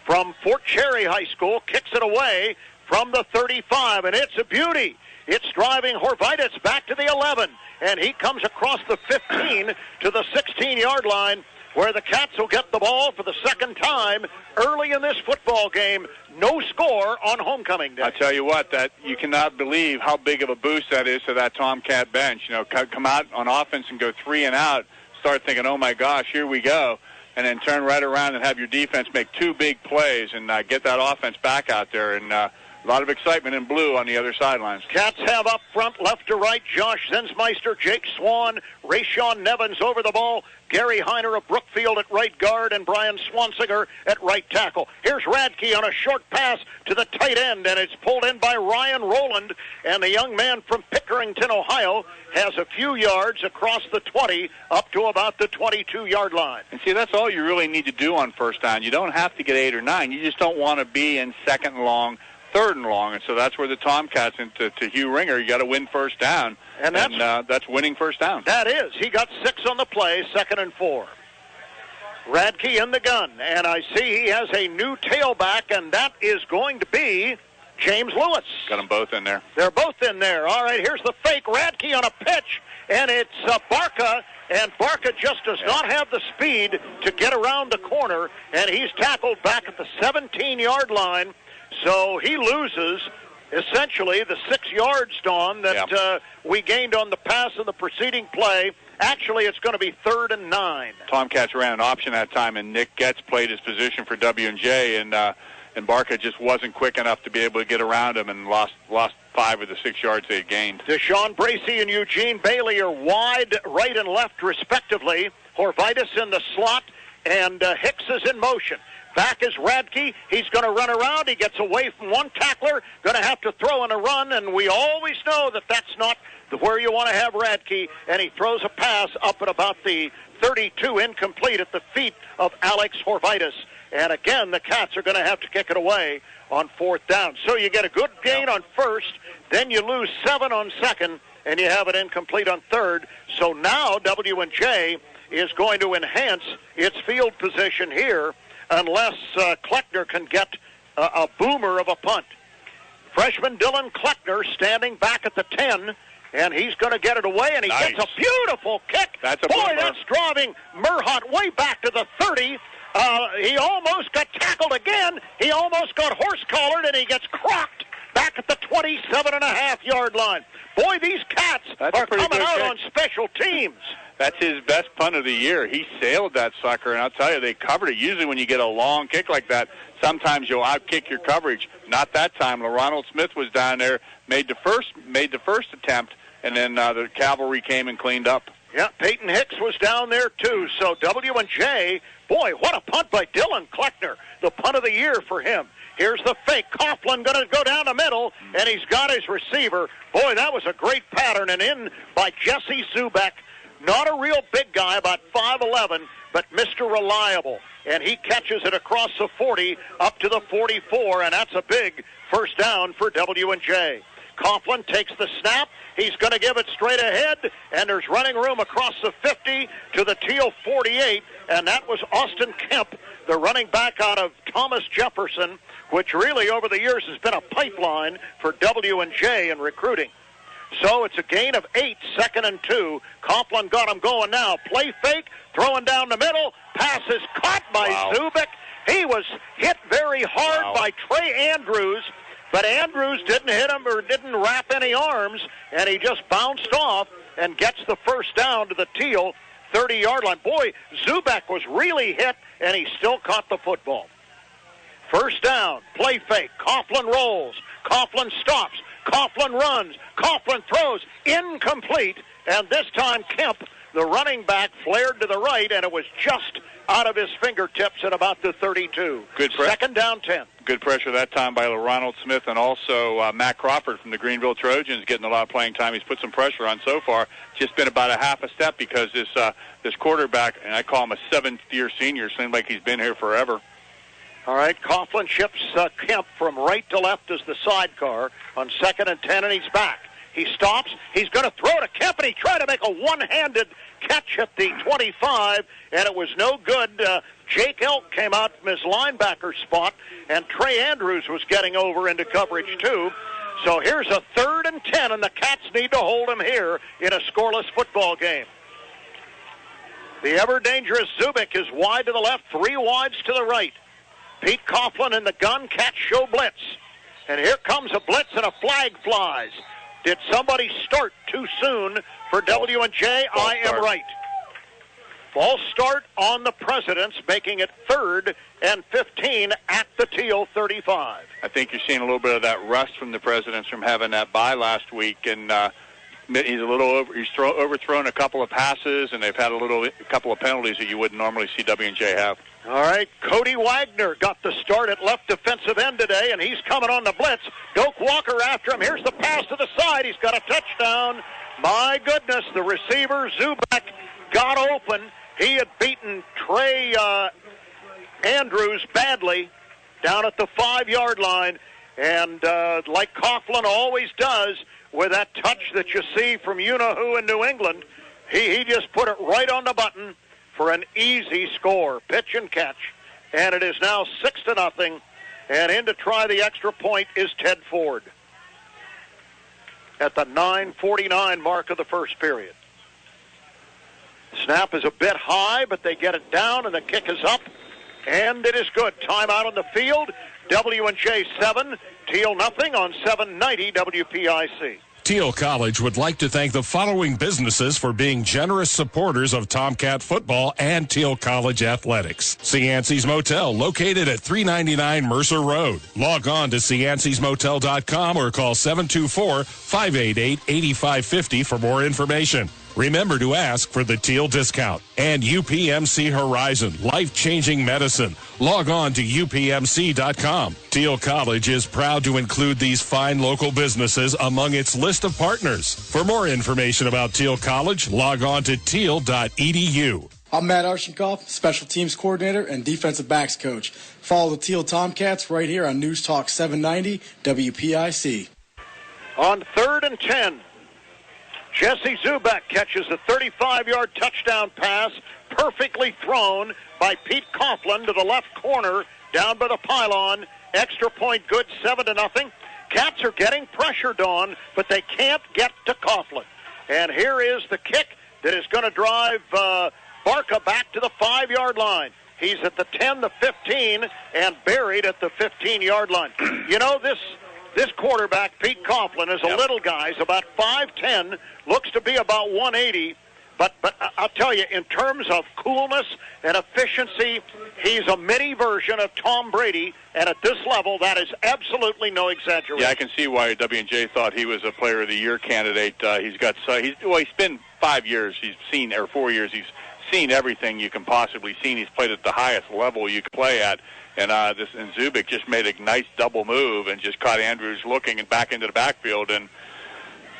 Speaker 4: from Fort Cherry High School, kicks it away from the 35, and it's a beauty. It's driving Horvitis back to the 11, and he comes across the 15 to the 16-yard line, where the Cats will get the ball for the second time early in this football game. No score on homecoming day.
Speaker 5: I tell you what, that you cannot believe how big of a boost that is to that Tomcat bench. You know, come out on offense and go 3 and out, start thinking, oh my gosh, here we go, and then turn right around and have your defense make 2 big plays and get that offense back out there. And a lot of excitement in blue on the other sidelines.
Speaker 4: Cats have up front, left to right, Josh Zinsmeister, Jake Swan, Rayshawn Nevins over the ball, Gary Heiner of Brookfield at right guard, and Brian Swansinger at right tackle. Here's Radke on a short pass to the tight end, and it's pulled in by Ryan Rowland, and the young man from Pickerington, Ohio, has a few yards across the 20 up to about the 22-yard line.
Speaker 5: And see, that's all you really need to do on first down. You don't have to get 8 or 9. You just don't want to be in second and long, third and long, and so that's where the Tomcats, into Hugh Ringer, you got to win first down, and that's winning first down.
Speaker 4: That is. He got 6 on the play, 2nd and 4. Radke in the gun, and I see he has a new tailback, and that is going to be James Lewis.
Speaker 5: Got them both in there.
Speaker 4: They're both in there. All right, here's the fake. Radke on a pitch, and it's Barca, and Barca just does not have the speed to get around the corner, and he's tackled back at the 17-yard line. So he loses essentially the 6 yards, Don, that we gained on the pass in the preceding play. Actually, it's going to be 3rd and 9.
Speaker 5: Tomcats ran an option that time, and Nick Getz played his position for W&J, and Barca just wasn't quick enough to be able to get around him and lost 5 of the 6 yards they had gained.
Speaker 4: Deshaun Bracey and Eugene Bailey are wide right and left, respectively. Horvitis in the slot, and Hicks is in motion. Back is Radke. He's going to run around. He gets away from one tackler. Going to have to throw in a run, and we always know that that's not where you want to have Radke. And he throws a pass up at about the 32, incomplete at the feet of Alex Horvitis. And again, the Cats are going to have to kick it away on 4th down. So you get a good gain on 1st, then you lose 7 on 2nd, and you have it incomplete on 3rd. So now W&J is going to enhance its field position here unless Kleckner can get a boomer of a punt. Freshman Dylan Kleckner standing back at the 10, and he's going to get it away, and he gets a beautiful kick.
Speaker 5: That's a
Speaker 4: Boy,
Speaker 5: boomer.
Speaker 4: that's driving Merhot way back to the 30. He almost got tackled again. He almost got horse-collared, and he gets crocked back at the 27.5-yard line. Boy, these cats are coming out on special teams.
Speaker 5: That's his best punt of the year. He sailed that sucker, and I'll tell you, they covered it. Usually when you get a long kick like that, sometimes you'll outkick your coverage. Not that time. LaRonald Smith was down there, made the first attempt, and then the cavalry came and cleaned up.
Speaker 4: Yeah, Peyton Hicks was down there too. So W&J, boy, what a punt by Dylan Kleckner. The punt of the year for him. Here's the fake. Coughlin going to go down the middle, and he's got his receiver. Boy, that was a great pattern, and in by Jesse Zubek. Not a real big guy, about 5'11", but Mr. Reliable. And he catches it across the 40 up to the 44, and that's a big first down for W&J. Coughlin takes the snap. He's going to give it straight ahead, and there's running room across the 50 to the Thiel 48, and that was Austin Kemp, the running back out of Thomas Jefferson, which really over the years has been a pipeline for W&J in recruiting. So it's a gain of 8, 2nd and 2. Coughlin got him going now. Play fake, throwing down the middle. Pass is caught by Zubik. He was hit very hard by Trey Andrews, but Andrews didn't hit him or didn't wrap any arms, and he just bounced off and gets the first down to the Thiel 30-yard line. Boy, Zubek was really hit, and he still caught the football. First down, play fake. Coughlin rolls. Coughlin stops. Coughlin runs. Coughlin throws. Incomplete. And this time Kemp, the running back, flared to the right, and it was just out of his fingertips at about the 32. Second down 10.
Speaker 5: Good pressure that time by Ronald Smith, and also Matt Crawford from the Greenville Trojans getting a lot of playing time. He's put some pressure on so far. Just been about a half a step because this quarterback, and I call him a seventh-year senior, seems like he's been here forever.
Speaker 4: All right, Coughlin ships Kemp from right to left as the sidecar on 2nd and 10, and he's back. He stops. He's going to throw to Kemp, and he tried to make a one-handed catch at the 25, and it was no good. Jake Elk came out from his linebacker spot, and Trey Andrews was getting over into coverage too. So here's a 3rd and 10, and the Cats need to hold him here in a scoreless football game. The ever-dangerous Zubik is wide to the left, 3 wides to the right. Pete Coughlin in the gun, Cats show blitz. And here comes a blitz, and a flag flies. Did somebody start too soon for W&J? I am right. False start on the Presidents, making it 3rd and 15 at the Thiel 35.
Speaker 5: I think you're seeing a little bit of that rust from the Presidents from having that bye last week, and he's a little overthrown a couple of passes, and they've had a couple of penalties that you wouldn't normally see W&J have.
Speaker 4: All right, Cody Wagner got the start at left defensive end today, and he's coming on the blitz. Doak Walker after him. Here's the pass to the side. He's got a touchdown. My goodness, the receiver, Zubek, got open. He had beaten Trey Andrews badly down at the 5-yard line, and like Coughlin always does with that touch that you see from you-know-who in New England, he just put it right on the button for an easy score, pitch and catch. And it is now 6-0, and in to try the extra point is Ted Ford at the 9:49 mark of the first period. Snap is a bit high, but they get it down, and the kick is up, and it is good. Timeout on the field. W&J 7, Thiel nothing on 790 WPIC.
Speaker 9: Thiel College would like to thank the following businesses for being generous supporters of Tomcat football and Thiel College athletics. Cianci's Motel, located at 399 Mercer Road. Log on to ciancysmotel.com or call 724-588-8550 for more information. Remember to ask for the Thiel discount. And UPMC Horizon, life-changing medicine. Log on to upmc.com. Thiel College is proud to include these fine local businesses among its list of partners. For more information about Thiel College, log on to thiel.edu.
Speaker 3: I'm Matt Arshenkoff, Special Teams Coordinator and Defensive Backs Coach. Follow the Thiel Tomcats right here on News Talk 790 WPIC.
Speaker 4: On 3rd and 10. Jesse Zubek catches a 35-yard touchdown pass, perfectly thrown by Pete Coughlin to the left corner, down by the pylon. Extra point good, 7-0. Cats are getting pressured on, but they can't get to Coughlin. And here is the kick that is going to drive Barca back to the 5-yard line. He's at the 10, the 15, and buried at the 15-yard line. You know, this quarterback, Pete Coughlin, is a little guy. He's about 5'10", looks to be about 180. But I'll tell you, in terms of coolness and efficiency, he's a mini version of Tom Brady. And at this level, that is absolutely no exaggeration.
Speaker 5: Yeah, I can see why W&J thought he was a Player of the Year candidate. He's been 5 years. He's seen, or 4 years. He's seen everything you can possibly see. He's played at the highest level you can play at. And Zubik just made a nice double move and just caught Andrews looking and back into the backfield. And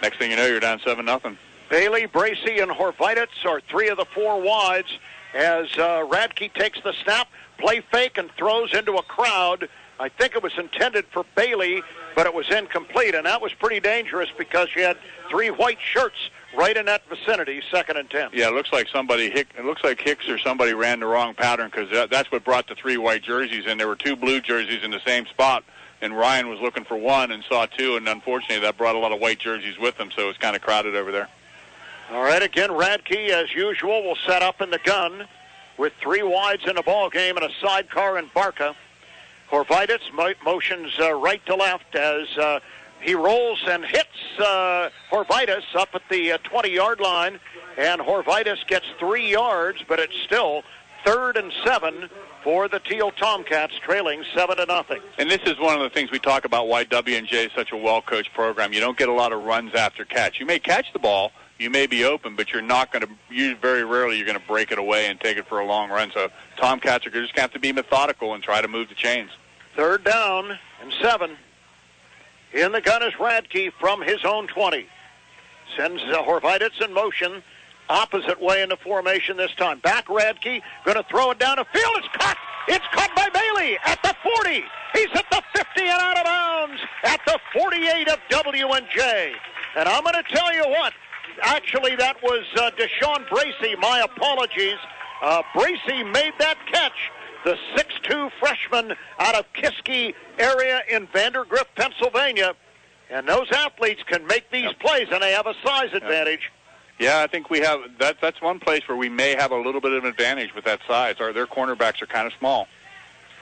Speaker 5: next thing you know, you're down 7-0.
Speaker 4: Bailey, Bracey, and Horvititz are 3 of the 4 wides as Radke takes the snap, play fake, and throws into a crowd. I think it was intended for Bailey, but it was incomplete, and that was pretty dangerous because you had 3 white shirts right in that vicinity, 2nd and 10.
Speaker 5: Yeah, it looks like Hicks or somebody ran the wrong pattern because that's what brought the 3 white jerseys in. There were 2 blue jerseys in the same spot, and Ryan was looking for 1 and saw 2, and unfortunately that brought a lot of white jerseys with them, so it was kind of crowded over there.
Speaker 4: All right, again, Radke, as usual, will set up in the gun with 3 wides in the ball game and a sidecar in Barca. Horvititz motions right to left as he rolls and hits Horvititz up at the 20-yard line, and Horvititz gets 3 yards, but it's still 3rd and 7 for the Thiel Tomcats, trailing 7-0.
Speaker 5: And this is one of the things we talk about why W&J is such a well-coached program. You don't get a lot of runs after catch. You may catch the ball, you may be open, but you're not going to, very rarely you're going to break it away and take it for a long run. So Tomcats are just going to have to be methodical and try to move the chains.
Speaker 4: 3rd down and 7. In the gun is Radke from his own 20. Sends Horvititz in motion, opposite way into formation this time. Back Radke, going to throw it down the field. It's caught. It's caught by Bailey at the 40. He's at the 50 and out of bounds at the 48 of W&J. And I'm going to tell you what. Actually, that was Deshaun Bracey. My apologies. Bracey made that catch. The 6'2 freshman out of Kiski area in Vandergrift, Pennsylvania. And those athletes can make these plays, and they have a size advantage.
Speaker 5: Yeah, I think we have that's one place where we may have a little bit of an advantage with that size. Their cornerbacks are kind of small.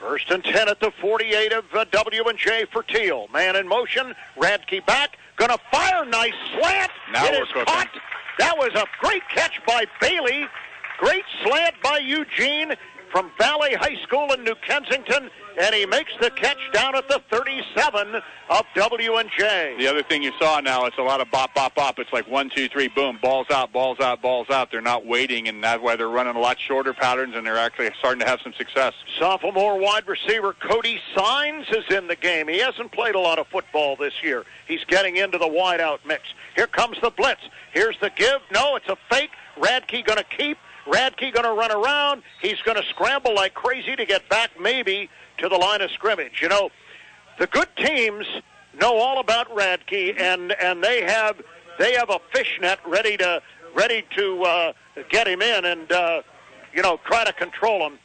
Speaker 4: 1st and 10 at the 48 of W&J for Thiel. Man in motion. Radke back. Going to fire. Nice slant.
Speaker 5: Now
Speaker 4: it
Speaker 5: we're
Speaker 4: is
Speaker 5: cooking.
Speaker 4: Caught. That was a great catch by Bailey. Great slant by Eugene from Valley High School in New Kensington, and he makes the catch down at the 37 of W&J.
Speaker 5: The other thing you saw now, it's a lot of bop, bop, bop. It's like 1, 2, 3, boom, balls out, balls out, balls out. They're not waiting, and that's why they're running a lot shorter patterns, and they're actually starting to have some success.
Speaker 4: Sophomore wide receiver Cody Sines is in the game. He hasn't played a lot of football this year. He's getting into the wide-out mix. Here comes the blitz. Here's the give. No, it's a fake. Radke going to keep. Radke going to run around. He's going to scramble like crazy to get back maybe to the line of scrimmage. You know, the good teams know all about Radke, and they have a fishnet ready to get him in and try to control him.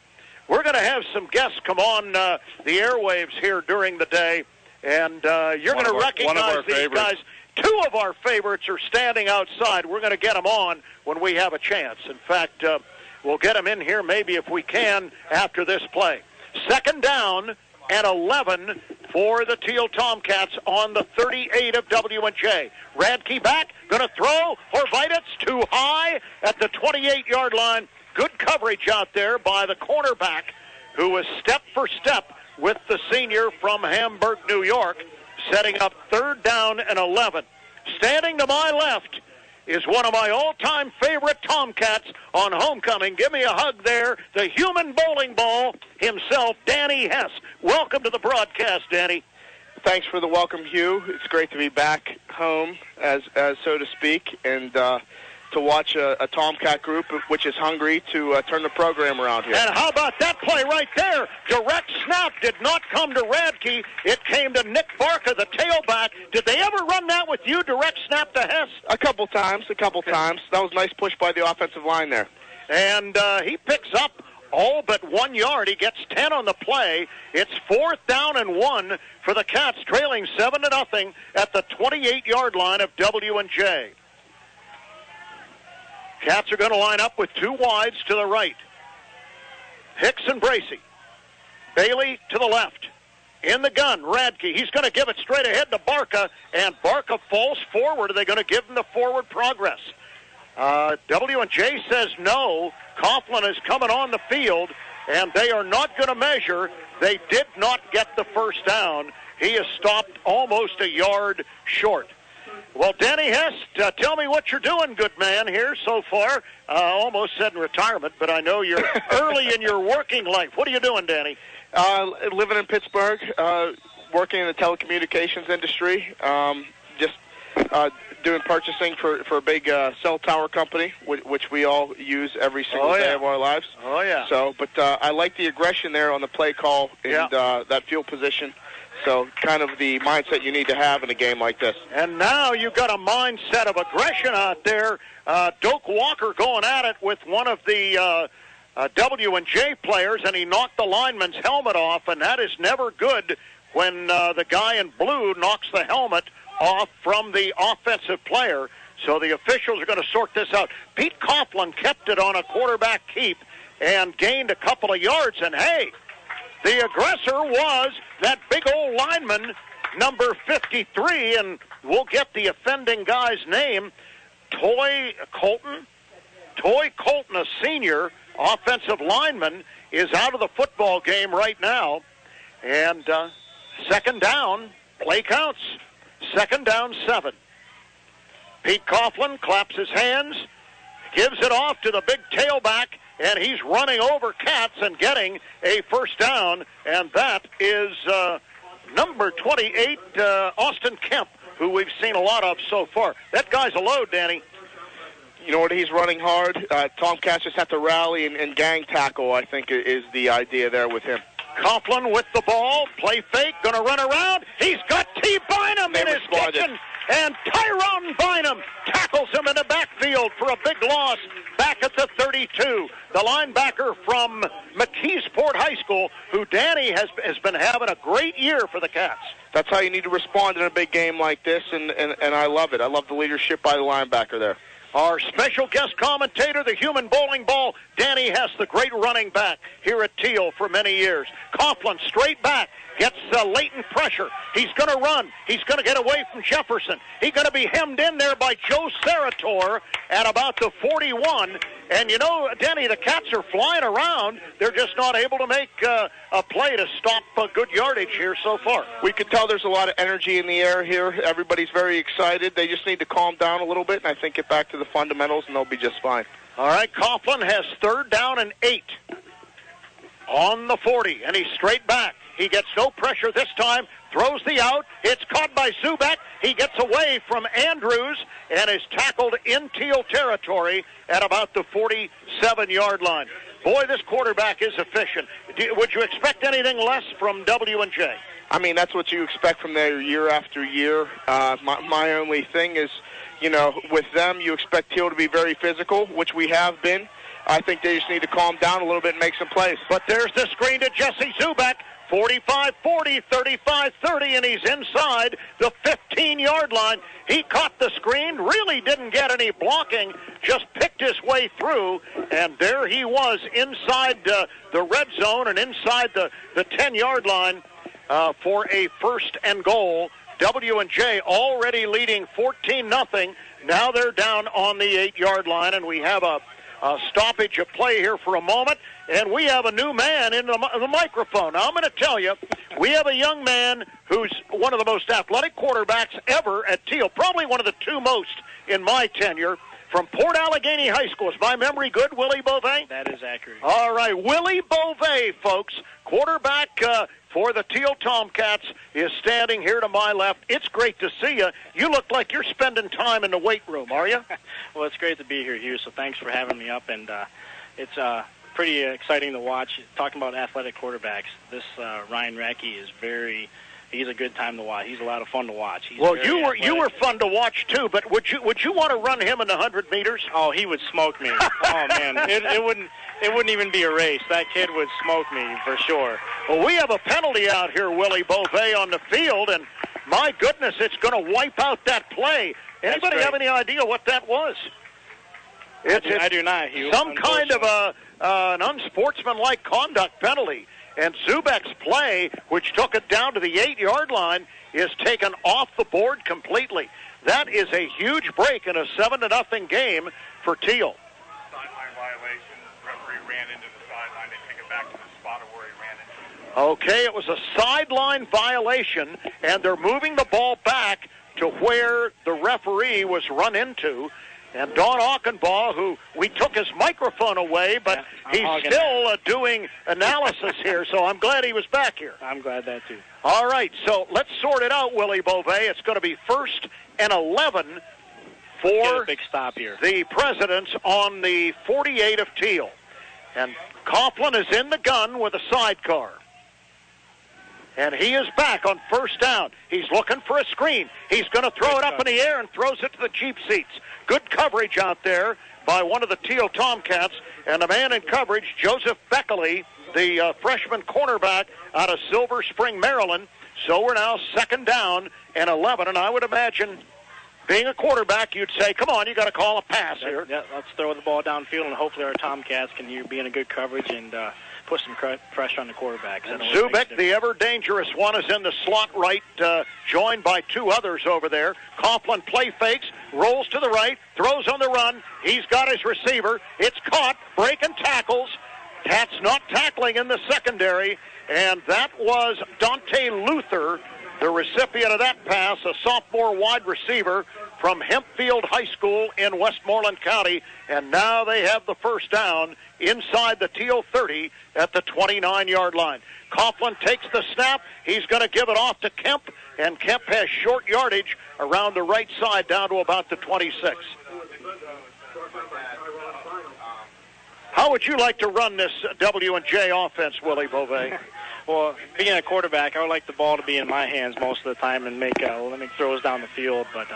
Speaker 4: We're going to have some guests come on the airwaves here during the day, and you're going to recognize these guys. 2 of our favorites are standing outside. We're going to get them on when we have a chance. In fact, we'll get them in here maybe if we can after this play. 2nd down and 11 for the Thiel Tomcats on the 38 of W&J. Radke back, going to throw. Horvititz too high at the 28-yard line. Good coverage out there by the cornerback, who was step for step with the senior from Hamburg, New York, setting up 3rd down and 11. Standing to my left is one of my all-time favorite Tomcats on homecoming. Give me a hug there. The human bowling ball himself, Danny Hess. Welcome to the broadcast, Danny.
Speaker 6: Thanks for the welcome, Hugh. It's great to be back home, as so to speak. And to watch a Tomcat group which is hungry to turn the program around here.
Speaker 4: And how about that play right there? Direct snap did not come to Radke. It came to Nick Barca, the tailback. Did they ever run that with you, direct snap to Hess?
Speaker 6: A couple times. That was a nice push by the offensive line there.
Speaker 4: And he picks up all but 1 yard. He gets 10 on the play. It's 4th down and 1 for the Cats, trailing 7-0 at the 28-yard line of W&J. Cats are going to line up with 2 wides to the right. Hicks and Bracey. Bailey to the left. In the gun, Radke. He's going to give it straight ahead to Barca, and Barca falls forward. Are they going to give him the forward progress? W&J says no. Coughlin is coming on the field, and they are not going to measure. They did not get the first down. He is stopped almost a yard short. Well, Danny Hess, tell me what you're doing, good man, here so far. Almost said in retirement, but I know you're early in your working life. What are you doing, Danny?
Speaker 6: Living in Pittsburgh, working in the telecommunications industry, just doing purchasing for a big cell tower company, which we all use every single day of our lives.
Speaker 4: Oh, yeah.
Speaker 6: So, but I like the aggression there on the play call and that field position. So kind of the mindset you need to have in a game like this.
Speaker 4: And now you've got a mindset of aggression out there. Doak Walker going at it with one of the W&J players, and he knocked the lineman's helmet off, and that is never good when the guy in blue knocks the helmet off from the offensive player. So the officials are going to sort this out. Pete Coughlin kept it on a quarterback keep and gained a couple of yards, and hey, the aggressor was that big old lineman, number 53, and we'll get the offending guy's name, Toy Colton, a senior offensive lineman, is out of the football game right now. And second down, play counts. Second down, 7. Pete Coughlin claps his hands, gives it off to the big tailback, and he's running over Cats and getting a first down, and that is number 28, Austin Kemp, who we've seen a lot of so far. That guy's a load, Danny.
Speaker 6: You know what? He's running hard. Tomcats just have to rally and gang tackle, I think, is the idea there with him.
Speaker 4: Coughlin with the ball, play fake, going to run around. He's got T. Bynum in his kitchen, and Tyrone Bynum tackles him in the backfield for a big loss back at the 32. The linebacker from McKeesport High School, who Danny has been having a great year for the Cats.
Speaker 6: That's how you need to respond in a big game like this, and I love it. I love the leadership by the linebacker there.
Speaker 4: Our special guest commentator, the human bowling ball, Danny Hess, the great running back here at Thiel for many years. Coughlin straight back, gets latent pressure. He's going to run. He's going to get away from Jefferson. He's going to be hemmed in there by Joe Sarator at about the 41. And, you know, Denny, the Cats are flying around. They're just not able to make a play to stop good yardage here so far.
Speaker 6: We could tell there's a lot of energy in the air here. Everybody's very excited. They just need to calm down a little bit, and I think get back to the fundamentals, and they'll be just fine.
Speaker 4: All right, Coughlin has 3rd down and 8 on the 40, and he's straight back. He gets no pressure this time, throws the out. It's caught by Zubek. He gets away from Andrews and is tackled in Thiel territory at about the 47-yard line. Boy, this quarterback is efficient. Would you expect anything less from W&J?
Speaker 6: I mean, that's what you expect from there year after year. My only thing is, you know, with them, you expect Thiel to be very physical, which we have been. I think they just need to calm down a little bit and make some plays.
Speaker 4: But there's the screen to Jesse Zubek. 45-40, 35-30, and he's inside the 15-yard line. He caught the screen, really didn't get any blocking, just picked his way through, and there he was inside the red zone and inside the 10-yard line for a first and goal. W&J already leading 14-0. Now they're down on the 8-yard line, and we have a stoppage of play here for a moment, and we have a new man in the microphone. Now, I'm going to tell you, we have a young man who's one of the most athletic quarterbacks ever at Thiel, probably one of the 2 most in my tenure. from Port Allegheny High School. Is my memory good, Willie Beauvais?
Speaker 7: That is accurate.
Speaker 4: All right, Willie Beauvais, folks, quarterback for the Thiel Tomcats, is standing here to my left. It's great to see you. You look like you're spending time in the weight room, are you?
Speaker 7: Well, it's great to be here, Hugh, so thanks for having me up. And it's pretty exciting to watch. Talking about athletic quarterbacks, this Ryan Racky is he's a good time to watch. He's a lot of fun to watch. He's
Speaker 4: you were fun to watch too, but would you want to run him in the 100 meters?
Speaker 7: Oh, he would smoke me. Oh man, it wouldn't even be a race. That kid would smoke me for sure.
Speaker 4: Well, we have a penalty out here, Willie Beauvais, on the field, and my goodness, it's going to wipe out that play. Anybody have any idea what that was?
Speaker 7: I do not, Hugh.
Speaker 4: Some kind of an unsportsmanlike conduct penalty. And Zubek's play, which took it down to the 8-yard line, is taken off the board completely. That is a huge break in a 7-0 game for Thiel.
Speaker 5: Sideline violation. Referee ran into the sideline. They take it back to the spot of where he ran into.
Speaker 4: Okay, it was a sideline violation, and they're moving the ball back to where the referee was run into. And Don Auchenbaugh, who we took his microphone away, but he's still doing analysis here, so I'm glad he was back here.
Speaker 7: I'm glad that too.
Speaker 4: All right, so let's sort it out, Willie Beauvais. It's going to be 1st and 11 for
Speaker 7: a big stop here.
Speaker 4: The Presidents on the 48 of Thiel. And Coughlin is in the gun with a sidecar. And he is back on 1st down. He's looking for a screen. He's going to throw it up in the air and throws it to the cheap seats. Good coverage out there by one of the Thiel Tomcats. And the man in coverage, Joseph Beckley, the freshman cornerback out of Silver Spring, Maryland. So we're now 2nd down and 11. And I would imagine, being a quarterback, you'd say, come on, you got to call a pass here.
Speaker 7: Yeah, let's throw the ball downfield, and hopefully our Tomcats can be in a good coverage and put some pressure on the quarterback.
Speaker 4: And Zubek, the ever-dangerous one, is in the slot right, joined by 2 others over there. Coughlin play fakes, rolls to the right, throws on the run. He's got his receiver. It's caught, breaking tackles. Cats not tackling in the secondary, and that was Dante Luther, the recipient of that pass, a sophomore wide receiver from Hempfield High School in Westmoreland County. And now they have the 1st down inside the Thiel 30 at the 29-yard line. Coughlin takes the snap. He's going to give it off to Kemp, and Kemp has short yardage around the right side down to about the 26. How would you like to run this W&J offense, Willie Beauvais?
Speaker 7: Well, being a quarterback, I would like the ball to be in my hands most of the time and make throws down the field, but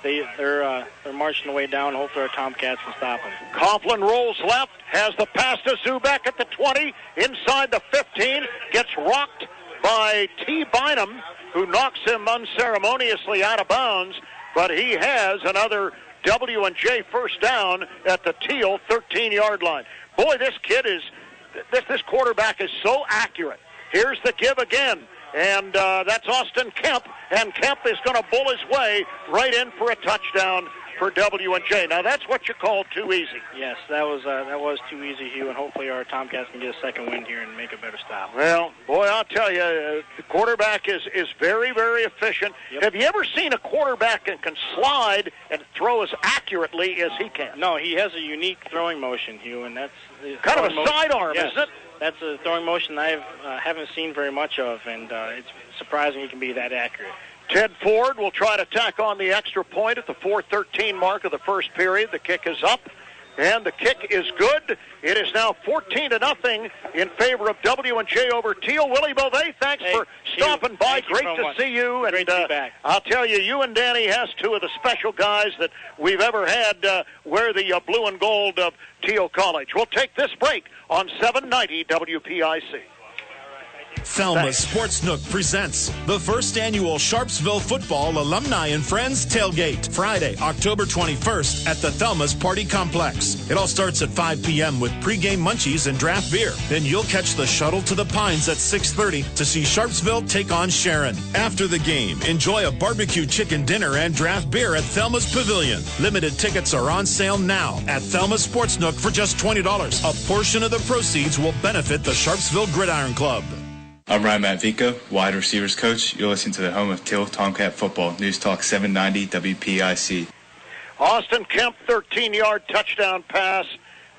Speaker 7: they're marching the way down. Hopefully our Tomcats can stop them.
Speaker 4: Coughlin rolls left, has the pass to Zubek at the 20, inside the 15, gets rocked by T. Bynum, who knocks him unceremoniously out of bounds, but he has another W&J 1st down at the Thiel 13-yard line. Boy, this quarterback is so accurate. Here's the give again, and that's Austin Kemp, and Kemp is going to bull his way right in for a touchdown for W&J. Now, that's what you call too easy.
Speaker 7: Yes, that was too easy, Hugh, and hopefully our Tomcats can get a second win here and make a better stop.
Speaker 4: Well, boy, I'll tell you, the quarterback is very, very efficient. Yep. Have you ever seen a quarterback that can slide and throw as accurately as he can?
Speaker 7: No, he has a unique throwing motion, Hugh, and that's
Speaker 4: kind of a sidearm,
Speaker 7: yes.
Speaker 4: Isn't it?
Speaker 7: That's a throwing motion I haven't seen very much of, and it's surprising he can be that accurate.
Speaker 4: Ted Ford will try to tack on the extra point at the 4:13 mark of the 1st period. The kick is up, and the kick is good. It is now 14-0 in favor of W&J over Thiel. Willie Beauvais, thanks for stopping by. Great to see you. And
Speaker 7: great to be back.
Speaker 4: I'll tell you, you and Danny Hess, 2 of the special guys that we've ever had wear the blue and gold of Thiel College. We'll take this break on 790 WPIC.
Speaker 17: Thelma Sports Nook presents the 1st annual Sharpsville Football Alumni and Friends Tailgate, Friday, October 21st at the Thelma's Party Complex. It all starts at 5 p.m. with pregame munchies and draft beer. Then you'll catch the shuttle to the Pines at 6:30 to see Sharpsville take on Sharon. After the game, enjoy a barbecue chicken dinner and draft beer at Thelma's Pavilion. Limited tickets are on sale now at Thelma Sports Nook for just $20. A portion of the proceeds will benefit the Sharpsville Gridiron Club.
Speaker 10: I'm Ryan Matvico, wide receivers coach. You're listening to the home of Thiel Tomcat Football, News Talk 790 WPIC.
Speaker 4: Austin Kemp, 13-yard touchdown pass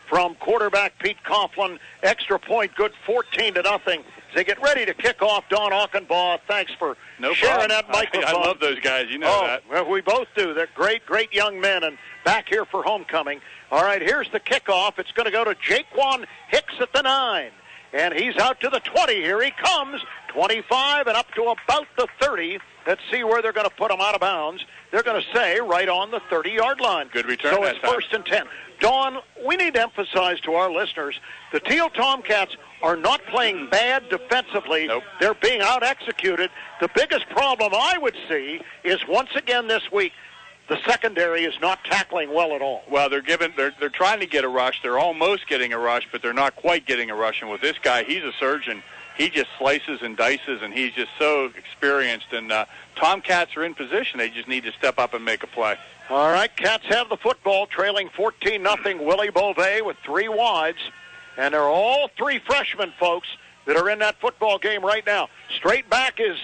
Speaker 4: from quarterback Pete Coughlin. Extra point good, 14-0. As they get ready to kick off, Don Auchenbaugh, thanks for sharing that microphone.
Speaker 5: I love those guys. You know that.
Speaker 4: Well, we both do. They're great, great young men, and back here for homecoming. All right, here's the kickoff. It's going to go to Jaquan Hicks at the 9. And he's out to the 20. Here he comes. 25 and up to about the 30. Let's see where they're going to put him out of bounds. They're going to say right on the 30-yard line.
Speaker 5: Good return
Speaker 4: So
Speaker 5: that
Speaker 4: it's
Speaker 5: time.
Speaker 4: 1st and 10. Dawn, we need to emphasize to our listeners, the Thiel Tomcats are not playing bad defensively.
Speaker 5: Nope.
Speaker 4: They're being out-executed. The biggest problem I would see is once again this week, the secondary is not tackling well at all.
Speaker 5: Well, they're trying to get a rush. They're almost getting a rush, but they're not quite getting a rush. And with this guy, he's a surgeon. He just slices and dices, and he's just so experienced. And Tomcats are in position. They just need to step up and make a play.
Speaker 4: All right, Cats have the football, trailing 14-0. Willie Beauvais with 3 wides. And they're all 3 freshmen, folks, that are in that football game right now. Straight back is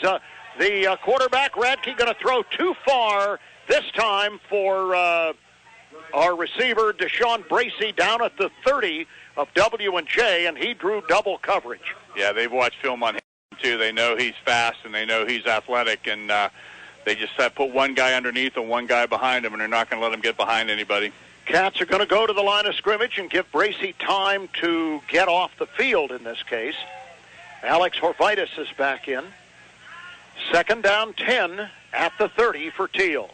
Speaker 4: the quarterback, Radke, going to throw too far this time for our receiver, Deshaun Bracey, down at the 30 of W&J, and he drew double coverage.
Speaker 5: Yeah, they've watched film on him, too. They know he's fast, and they know he's athletic, and they just put one guy underneath and one guy behind him, and they're not going to let him get behind anybody.
Speaker 4: Cats are going to go to the line of scrimmage and give Bracey time to get off the field in this case. Alex Horvitis is back in. 2nd down 10 at the 30 for Thiel.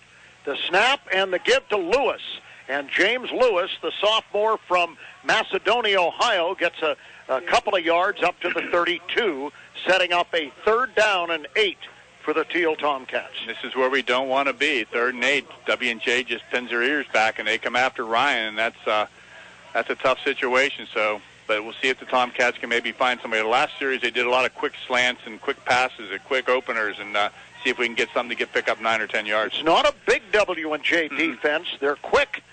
Speaker 4: The snap and the give to Lewis. And James Lewis, the sophomore from Macedonia, Ohio, gets a couple of yards up to the 32, setting up a 3rd down and 8 for the Thiel Tomcats.
Speaker 5: This is where we don't want to be. 3rd and 8. W&J just pins their ears back, and they come after Ryan, and that's a tough situation. So, but we'll see if the Tomcats can maybe find somebody. The last series, they did a lot of quick slants and quick passes and quick openers, and see if we can get something to pick up 9 or 10 yards.
Speaker 4: It's not a big W&J defense. They're quick.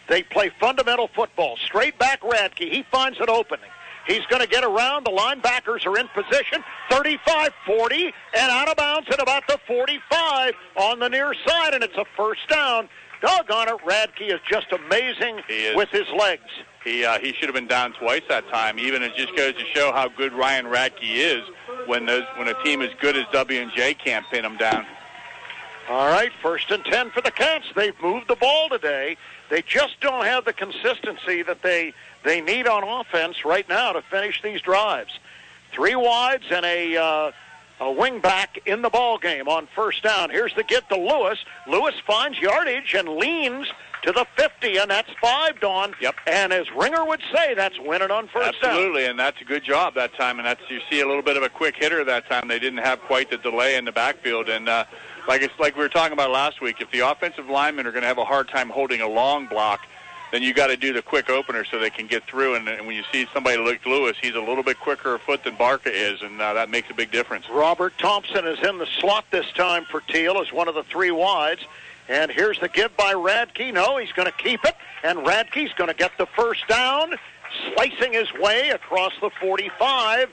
Speaker 4: They play fundamental football. Straight back Radke. He finds an opening. He's going to get around. The linebackers are in position. 35-40 and out of bounds at about the 45 on the near side, and it's a 1st down. Doggone it, Radke is just amazing with his legs.
Speaker 5: He should have been down twice that time. Even it just goes to show how good Ryan Radke is when a team as good as W&J can't pin him down.
Speaker 4: All right, 1st and 10 for the Cats. They've moved the ball today. They just don't have the consistency that they need on offense right now to finish these drives. 3 wides and a wing back in the ball game on 1st down. Here's the get to Lewis. Lewis finds yardage and leans to the 50, and that's 5, Dawn.
Speaker 5: Yep.
Speaker 4: And as Ringer would say, that's winning on 1st down.
Speaker 5: Absolutely, and that's a good job that time. And you see a little bit of a quick hitter that time. They didn't have quite the delay in the backfield, and like we were talking about last week, if the offensive linemen are going to have a hard time holding a long block, then you got to do the quick opener so they can get through. And when you see somebody like Lewis, he's a little bit quicker of foot than Barca is, and that makes a big difference.
Speaker 4: Robert Thompson is in the slot this time for Thiel as one of the 3 wides. And here's the give by Radke. No, he's going to keep it, and Radke's going to get the 1st down, slicing his way across the 45.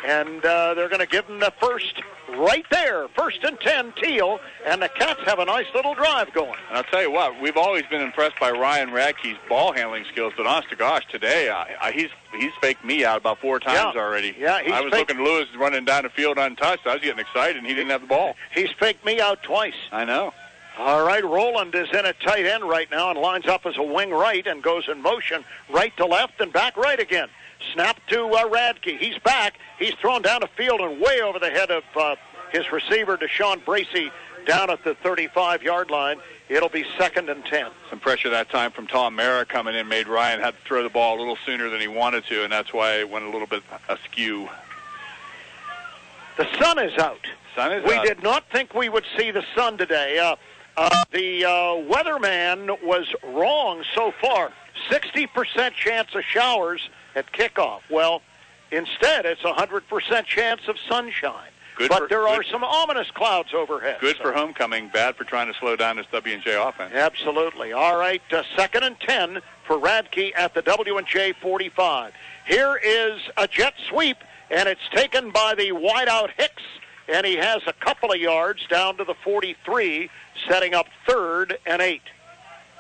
Speaker 4: And they're going to give him the 1st right there. 1st and 10, Thiel, and the Cats have a nice little drive going.
Speaker 5: And I'll tell you what, we've always been impressed by Ryan Radke's ball handling skills, but honest to gosh, today he's faked me out about 4 times already.
Speaker 4: Yeah,
Speaker 5: I was looking at Lewis running down the field untouched. I was getting excited, and he didn't have the ball.
Speaker 4: He's faked me out twice.
Speaker 5: I know.
Speaker 4: All right, Roland is in at tight end right now and lines up as a wing right and goes in motion right to left and back right again. Snap to Radke. He's back. He's thrown down the field and way over the head of his receiver, Deshaun Bracey, down at the 35-yard line. It'll be 2nd and 10.
Speaker 5: Some pressure that time from Tom Mara coming in made Ryan have to throw the ball a little sooner than he wanted to, and that's why it went a little bit askew.
Speaker 4: The sun is out. We
Speaker 5: out.
Speaker 4: did not think we would see the sun today. The weatherman was wrong so far. 60% chance of showers at kickoff. Well, instead, it's 100% chance of sunshine. But there are some ominous clouds overhead.
Speaker 5: Good for homecoming, bad for trying to slow down this W&J offense.
Speaker 4: Absolutely. All right, 2nd and 10 for Radke at the W&J 45. Here is a jet sweep, and it's taken by the wideout Hicks, and he has a couple of yards down to the 43, setting up 3rd and 8.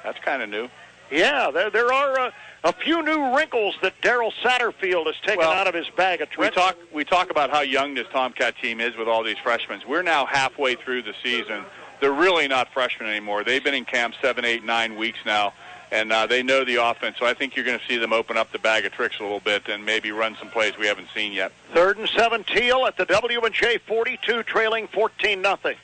Speaker 5: That's kind of new.
Speaker 4: Yeah, there are a few new wrinkles that Daryl Satterfield has taken out of his bag of tricks.
Speaker 5: We talk about how young this Tomcat team is with all these freshmen. We're now halfway through the season. They're really not freshmen anymore. They've been in camp 7, 8, 9 weeks now, and they know the offense. So I think you're going to see them open up the bag of tricks a little bit and maybe run some plays we haven't seen yet.
Speaker 4: 3rd and 7, Thiel at the W&J 42, trailing 14-0.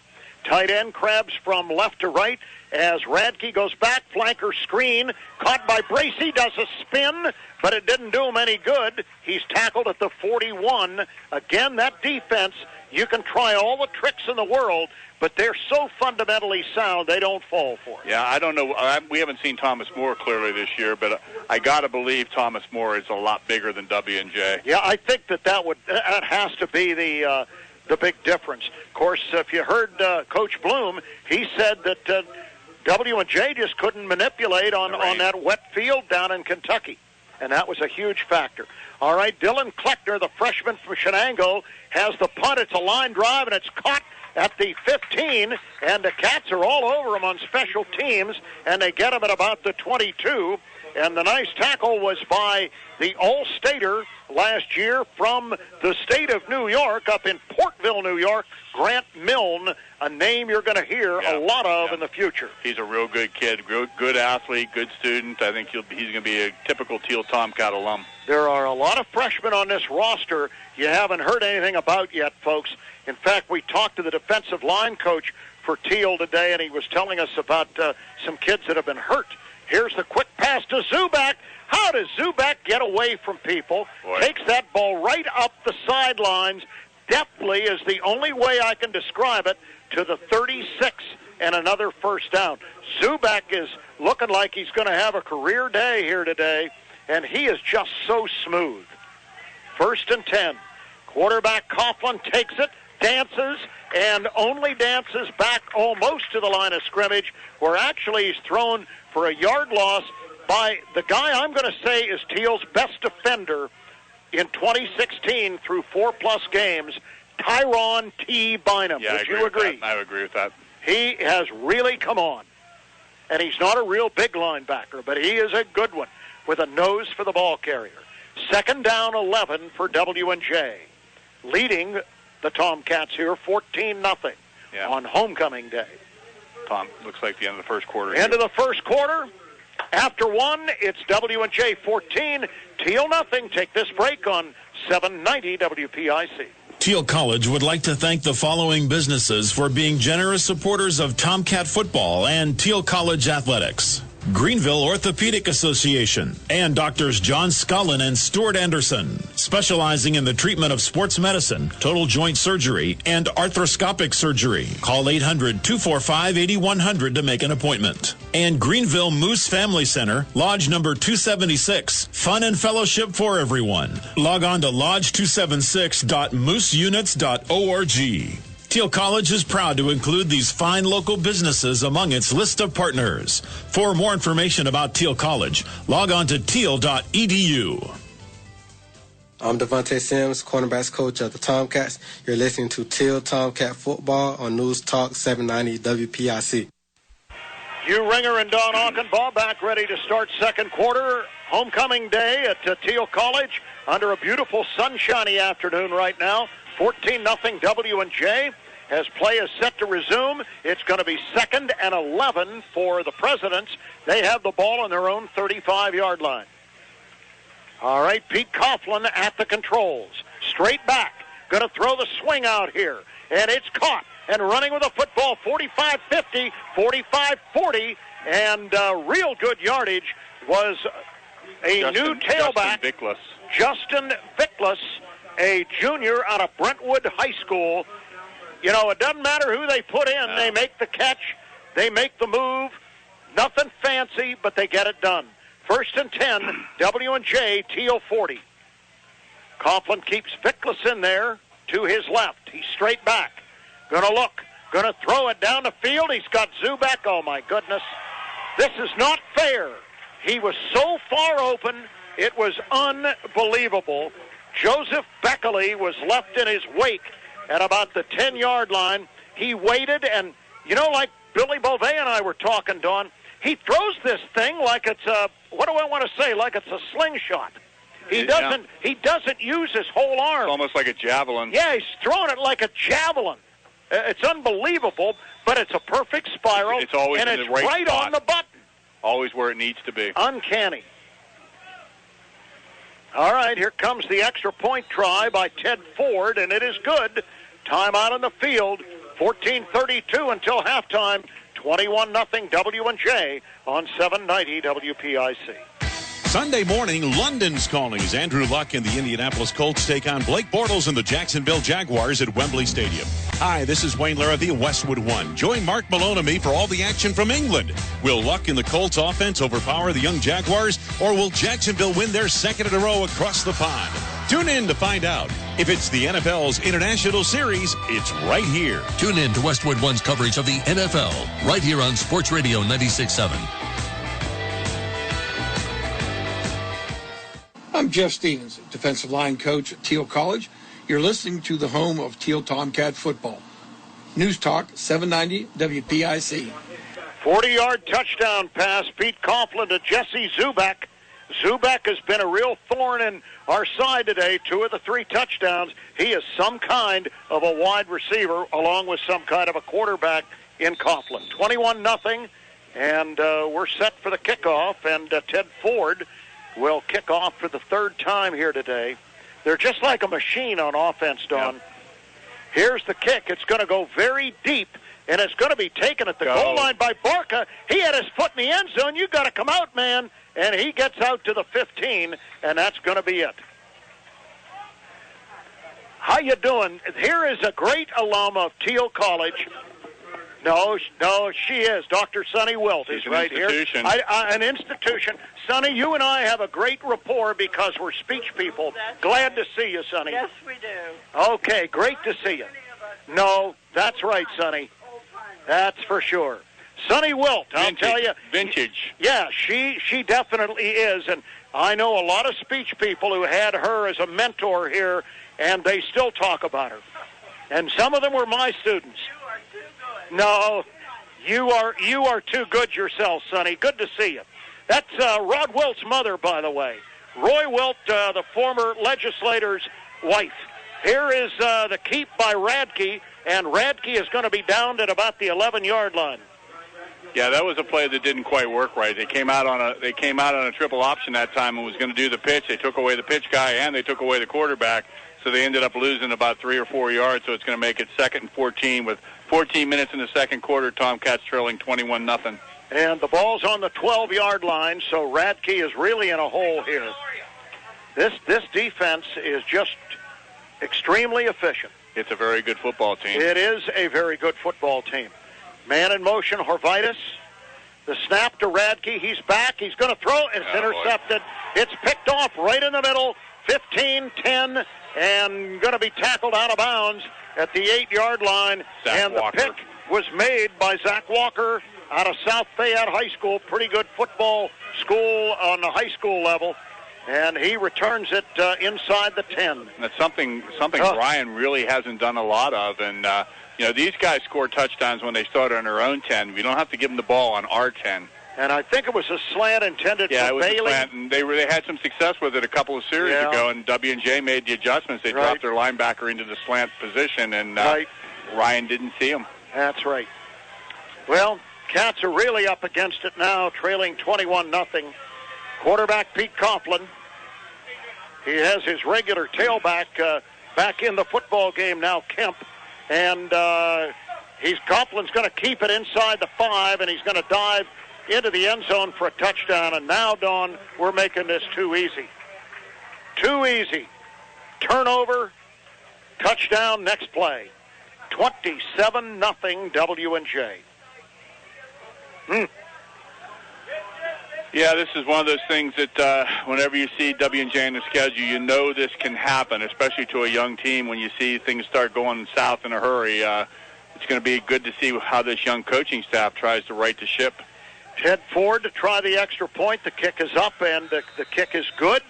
Speaker 4: Tight end Krebs from left to right as Radke goes back, flanker screen, caught by Bracey, does a spin, but it didn't do him any good. He's tackled at the 41. Again, that defense, you can try all the tricks in the world, but they're so fundamentally sound, they don't fall for it.
Speaker 5: Yeah, I don't know. We haven't seen Thomas More clearly this year, but I got to believe Thomas More is a lot bigger than W&J.
Speaker 4: Yeah, I think that has to be the big difference. Of course, if you heard Coach Bloom, he said that W&J just couldn't manipulate on that wet field down in Kentucky, and that was a huge factor. All right, Dylan Kleckner, the freshman from Shenango, has the punt. It's a line drive, and it's caught at the 15, and the Cats are all over him on special teams, and they get him at about the 22. And the nice tackle was by the All-Stater last year from the state of New York, up in Portville, New York, Grant Milne, a name you're going to hear a lot of in the future.
Speaker 5: He's a real good kid, good athlete, good student. I think he's going to be a typical Thiel Tomcat alum.
Speaker 4: There are a lot of freshmen on this roster you haven't heard anything about yet, folks. In fact, we talked to the defensive line coach for Thiel today, and he was telling us about some kids that have been hurt. Here's the quick pass to Zubak. How does Zubak get away from people?
Speaker 5: Boy.
Speaker 4: Takes that ball right up the sidelines. Deftly is the only way I can describe it, to the 36 and another first down. Zubak is looking like he's going to have a career day here today, and he is just so smooth. 1st and 10. Quarterback Coughlin takes it, dances, and only dances back almost to the line of scrimmage, where actually he's thrown for a yard loss by the guy I'm going to say is Thiel's best defender in 2016 through 4+ games, Tyron T. Bynum.
Speaker 5: Yeah,
Speaker 4: Would you agree?
Speaker 5: I would agree with that.
Speaker 4: He has really come on. And he's not a real big linebacker, but he is a good one with a nose for the ball carrier. 2nd down, 11 for W&J. Leading the Tomcats here 14-0 on homecoming day.
Speaker 5: Tom, looks like the end of the first quarter.
Speaker 4: End of the first quarter. After one, it's W&J 14, Thiel nothing. Take this break on 790 WPIC.
Speaker 17: Thiel College would like to thank the following businesses for being generous supporters of Tomcat football and Thiel College athletics. Greenville Orthopedic Association and Doctors John Scullin and Stuart Anderson, specializing in the treatment of sports medicine, total joint surgery, and arthroscopic surgery. Call 800-245-8100 to make an appointment. And Greenville Moose Family Center, Lodge number 276. Fun and fellowship for everyone. Log on to lodge276.mooseunits.org. Thiel College is proud to include these fine local businesses among its list of partners. For more information about Thiel College, log on to thiel.edu.
Speaker 18: I'm Devontae Sims, cornerbacks coach of the Tomcats. You're listening to Thiel Tomcat Football on News Talk 790 WPIC.
Speaker 4: Hugh Ringer and Don Aukenbaugh back ready to start second quarter. Homecoming day at Thiel College under a beautiful sunshiny afternoon right now. 14-0 W&J as play is set to resume. It's going to be 2nd and 11 for the Presidents. They have the ball on their own 35-yard line. All right, Pete Coughlin at the controls. Straight back. Going to throw the swing out here. And it's caught. And running with a football, 45-50, 45-40. And real good yardage was a new tailback. Justin Vicklas, a junior out of Brentwood High School. You know, it doesn't matter who they put in. They make the catch. They make the move. Nothing fancy, but they get it done. 1st and 10, W&J, Thiel 40. Coughlin keeps Vicklas in there to his left. He's straight back. Gonna look. Gonna throw it down the field. He's got Zubak. Oh, my goodness. This is not fair. He was so far open. It was unbelievable. Joseph Beckley was left in his wake at about the 10-yard line. He waited, and, you know, like Billy Beauvais and I were talking, Don, he throws this thing like it's a, what do I want to say, like it's a slingshot. He doesn't use his whole arm.
Speaker 5: It's almost like a javelin.
Speaker 4: Yeah, he's throwing it like a javelin. It's unbelievable, but it's a perfect spiral.
Speaker 5: It's always
Speaker 4: and
Speaker 5: in
Speaker 4: it's
Speaker 5: the right spot.
Speaker 4: on the button.
Speaker 5: Always where it needs to be.
Speaker 4: Uncanny. All right, here comes the extra point try by Ted Ford, and it is good. Timeout on the field. 14:32 until halftime. 21-0 W&J on 790 WPIC.
Speaker 11: Sunday morning, London's calling as Andrew Luck and the Indianapolis Colts take on Blake Bortles and the Jacksonville Jaguars at Wembley Stadium. Hi, this is Wayne Larrabee of Westwood One. Join Mark Malone and me for all the action from England. Will Luck and the Colts offense overpower the young Jaguars, or will Jacksonville win their second in a row across the pond? Tune in to find out. If it's the NFL's International Series, it's right here.
Speaker 12: Tune in to Westwood One's coverage of the NFL, right here on Sports Radio 96.7.
Speaker 21: I'm Jeff Stevens, defensive line coach at Thiel College. You're listening to the home of Thiel Tomcat football. News Talk 790 WPIC.
Speaker 4: 40-yard touchdown pass, Pete Coughlin to Jesse Zubak. Zubak has been a real thorn in our side today. 2 of the 3 touchdowns. He is some kind of a wide receiver along with some kind of a quarterback in Coughlin. 21-0, and we're set for the kickoff, and Ted Ford will kick off for the 3rd time here today. They're just like a machine on offense, Don. Yep. Here's the kick. It's going to go very deep, and it's going to be taken at the goal line by Barca. He had his foot in the end zone. You got to come out, man. And he gets out to the 15, and that's going to be it. How you doing? Here is a great alum of Thiel College. No, she is. Dr. Sonny Wilt is right here. An institution. Sonny, you and I have a great rapport because we're speech people. Glad to see you, Sonny.
Speaker 13: Yes, we do.
Speaker 4: Okay, great to see you. No, that's right, Sonny. That's for sure. Sonny Wilt, I'll tell you.
Speaker 5: Vintage.
Speaker 4: Yeah, she definitely is. And I know a lot of speech people who had her as a mentor here, and they still talk about her. And some of them were my students. No, you are too good yourself, Sonny. Good to see you. That's Rod Wilt's mother, by the way. Roy Wilt, the former legislator's wife. Here is the keep by Radke, and Radke is going to be downed at about the 11-yard line.
Speaker 5: Yeah, that was a play that didn't quite work right. They came out on a triple option that time and was going to do the pitch. They took away the pitch guy and they took away the quarterback, so they ended up losing about 3 or 4 yards. So it's going to make it 2nd and 14 with 14 minutes in the second quarter. Tomcats trailing 21-0.
Speaker 4: And the ball's on the 12-yard line, so Radke is really in a hole here. This defense is just extremely efficient.
Speaker 5: It's a very good football team.
Speaker 4: It is a very good football team. Man in motion, Horvitis. The snap to Radke. He's back. He's going to throw. It's intercepted. Boy. It's picked off right in the middle. 15-10, and going to be tackled out of bounds at the 8-yard line.
Speaker 5: Zach Walker.
Speaker 4: The pick was made by Zach Walker out of South Fayette High School. Pretty good football school on the high school level. And he returns it inside the 10.
Speaker 5: That's something Ryan really hasn't done a lot of. And, these guys score touchdowns when they start on their own 10. We don't have to give them the ball on our 10.
Speaker 4: And I think it was a slant intended for Bailey.
Speaker 5: Yeah, it was a slant, and they had some success with it a couple of series ago, and W&J made the adjustments. They dropped their linebacker into the slant position, and Ryan didn't see him.
Speaker 4: That's right. Well, Cats are really up against it now, trailing 21-0. Quarterback Pete Coughlin. He has his regular tailback back in the football game now, Kemp. And Coughlin's going to keep it inside the 5, and he's going to dive into the end zone for a touchdown. And now, Dawn, we're making this too easy. Too easy. Turnover, touchdown, next play. 27-0 W&J.
Speaker 5: Yeah, this is one of those things that whenever you see W&J in the schedule, you know this can happen, especially to a young team when you see things start going south in a hurry. It's going to be good to see how this young coaching staff tries to right the ship.
Speaker 4: Ted Ford to try the extra point. The kick is up, and the kick is good.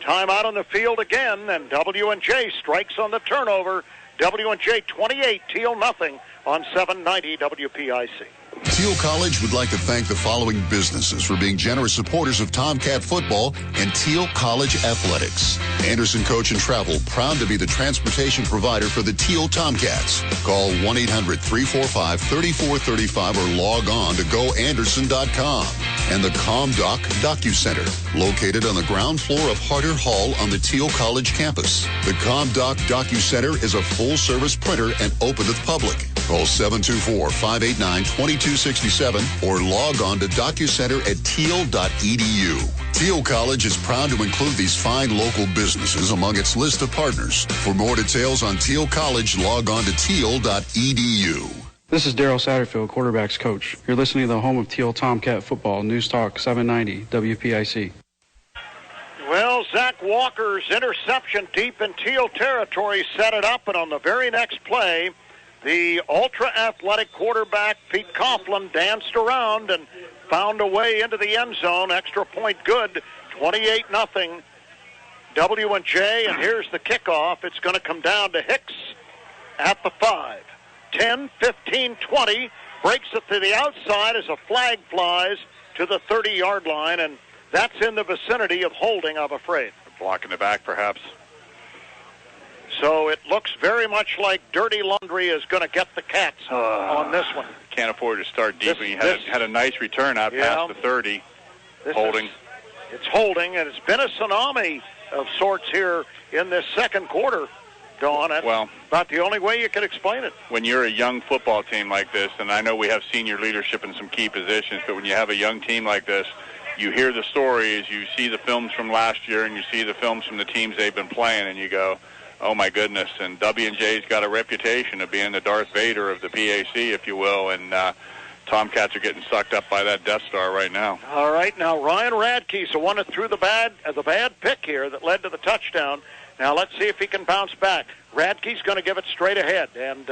Speaker 4: Time out on the field again, and W&J strikes on the turnover. W&J 28, Thiel nothing on 790 WPIC.
Speaker 13: Thiel College would like to thank the following businesses for being generous supporters of Tomcat football and Thiel College athletics. Anderson Coach and Travel, proud to be the transportation provider for the Thiel Tomcats. Call 1-800-345-3435 or log on to goanderson.com. And the ComDoc DocuCenter, located on the ground floor of Harder Hall on the Thiel College campus. The ComDoc DocuCenter is a full-service printer and open to the public. Call 724-589-2267 or log on to DocuCenter at Thiel.edu. Thiel College is proud to include these fine local businesses among its list of partners. For more details on Thiel College, log on to Thiel.edu.
Speaker 23: This is Daryl Satterfield, quarterback's coach. You're listening to the home of Thiel Tomcat football, News Talk 790 WPIC.
Speaker 4: Well, Zach Walker's interception deep in Thiel territory set it up, and on the very next play, the ultra-athletic quarterback, Pete Coughlin, danced around and found a way into the end zone. Extra point good, 28-0 W&J, and here's the kickoff. It's going to come down to Hicks at the 5. 10, 15, 20, breaks it to the outside as a flag flies to the 30-yard line, and that's in the vicinity of holding, I'm afraid.
Speaker 5: Blocking the back, perhaps.
Speaker 4: So it looks very much like Dirty Laundry is going to get the Cats on this one.
Speaker 5: Can't afford to start deep. He had a nice return out past the 30. Holding.
Speaker 4: It's holding, and it's been a tsunami of sorts here in this second quarter, Dawn. That's about the only way you can explain it.
Speaker 5: When you're a young football team like this, and I know we have senior leadership in some key positions, but when you have a young team like this, you hear the stories, you see the films from last year, and you see the films from the teams they've been playing, and you go, oh, my goodness. And W&J's got a reputation of being the Darth Vader of the PAC, if you will, and Tomcats are getting sucked up by that Death Star right now.
Speaker 4: All right, now Ryan Radke's the one that threw the bad pick here that led to the touchdown. Now let's see if he can bounce back. Radke's going to give it straight ahead, and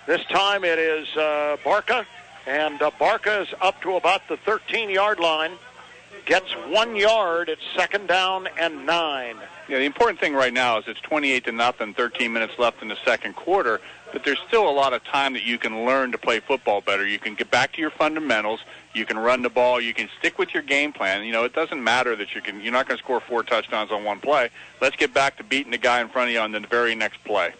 Speaker 4: this time it is Barca, and Barca is up to about the 13-yard line. Gets 1 yard. It's second down and 9.
Speaker 5: Yeah, the important thing right now is it's 28-0, 13 minutes left in the second quarter, but there's still a lot of time that you can learn to play football better. You can get back to your fundamentals. You can run the ball. You can stick with your game plan. You know, it doesn't matter that you're not going to score 4 touchdowns on one play. Let's get back to beating the guy in front of you on the very next play.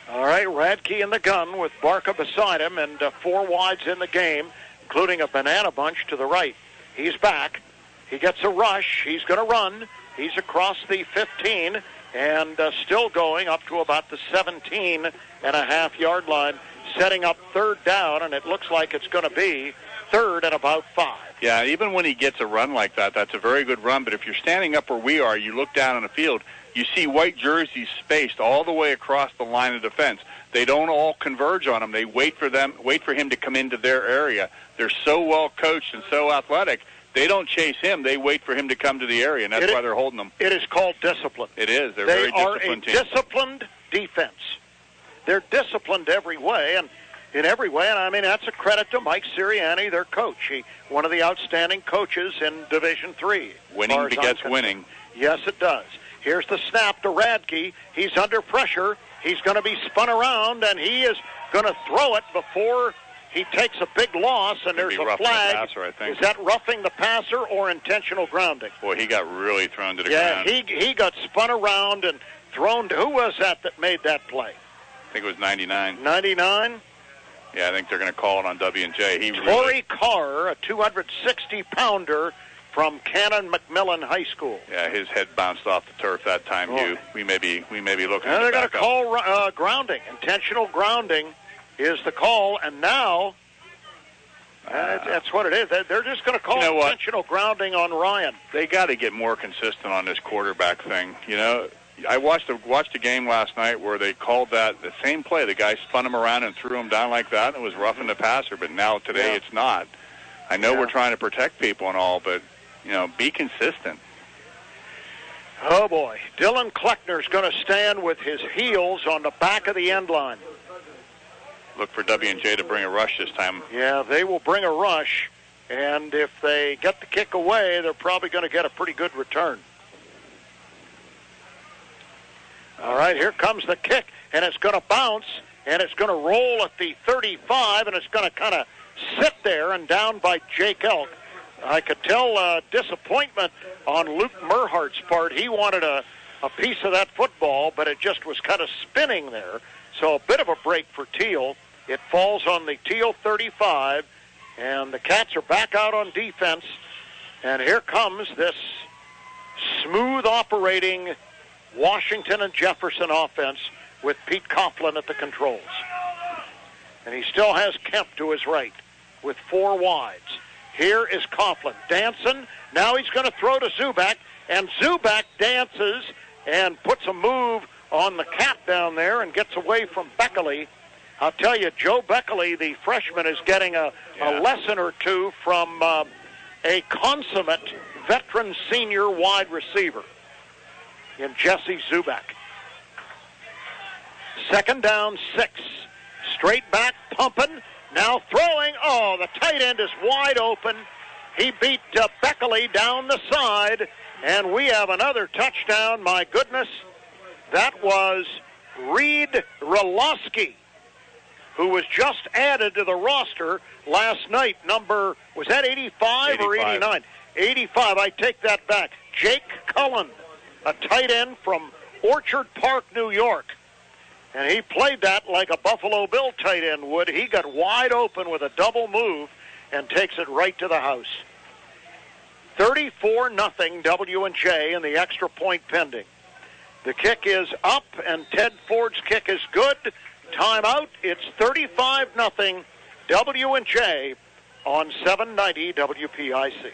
Speaker 4: All right, Radke in the gun with Barca beside him, and 4 wides in the game, including a banana bunch to the right. He's back. He gets a rush. He's going to run. He's across the 15 and still going up to about the 17.5-yard line, setting up third down, and it looks like it's going to be third and about 5.
Speaker 5: Yeah, even when he gets a run like that, that's a very good run. But if you're standing up where we are, you look down on the field, you see white jerseys spaced all the way across the line of defense. They don't all converge on him. They wait for him to come into their area. They're so well coached and so athletic. They don't chase him. They wait for him to come to the area, and that's why they're holding him.
Speaker 4: It is called discipline.
Speaker 5: It is. They're very disciplined team.
Speaker 4: They are a disciplined defense. They're disciplined every way, and in every way, and I mean, that's a credit to Mike Sirianni, their coach. One of the outstanding coaches in Division III.
Speaker 5: Winning begets winning.
Speaker 4: Yes, it does. Here's the snap to Radke. He's under pressure. He's going to be spun around, and he is going to throw it before he takes a big loss, and there's a flag.
Speaker 5: Passer, I think.
Speaker 4: Is that roughing the passer or intentional grounding?
Speaker 5: Boy, he got really thrown to the ground.
Speaker 4: Yeah, he got spun around and thrown to, who was that made that play?
Speaker 5: I think it was 99.
Speaker 4: 99?
Speaker 5: Yeah, I think they're going to call it on W&J.
Speaker 4: Torrey Carr, a 260-pounder from Cannon McMillan High School.
Speaker 5: Yeah, his head bounced off the turf that time. We may be looking.
Speaker 4: And they're
Speaker 5: going
Speaker 4: to call grounding. Intentional grounding is the call, and now that's what it is. They're just going to call intentional grounding on Ryan.
Speaker 5: They got to get more consistent on this quarterback thing. You know, I watched a game last night where they called the same play. The guy spun him around and threw him down like that, and it was roughing the passer. But now today it's not. I know we're trying to protect people and all, but be consistent.
Speaker 4: Oh boy, Dylan Kleckner's going to stand with his heels on the back of the end line.
Speaker 5: Look for W&J to bring a rush this time.
Speaker 4: Yeah, they will bring a rush, and if they get the kick away, they're probably going to get a pretty good return. All right, here comes the kick, and it's going to bounce, and it's going to roll at the 35, and it's going to kind of sit there and down by Jake Elk. I could tell disappointment on Luke Merhart's part. He wanted a piece of that football, but it just was kind of spinning there. So a bit of a break for Thiel. It falls on the Thiel 35, and the Cats are back out on defense. And here comes this smooth operating Washington and Jefferson offense with Pete Coughlin at the controls. And he still has Kemp to his right with 4 wides. Here is Coughlin dancing. Now he's going to throw to Zubak, and Zubak dances and puts a move on the Cat down there and gets away from Beckley. I'll tell you, Joe Beckley, the freshman, is getting a lesson or two from a consummate veteran senior wide receiver in Jesse Zubak. 2nd down, 6. Straight back, pumping. Now throwing. Oh, the tight end is wide open. He beat Beckley down the side, and we have another touchdown. My goodness, that was Reed Roloski, who was just added to the roster last night. Number, was that 85 or 89? 85, I take that back. Jake Cullen, a tight end from Orchard Park, New York. And he played that like a Buffalo Bill tight end would. He got wide open with a double move and takes it right to the house. 34-0 W&J, and the extra point pending. The kick is up, and Ted Ford's kick is good. Timeout. It's 35-0 W&J on 790 WPIC.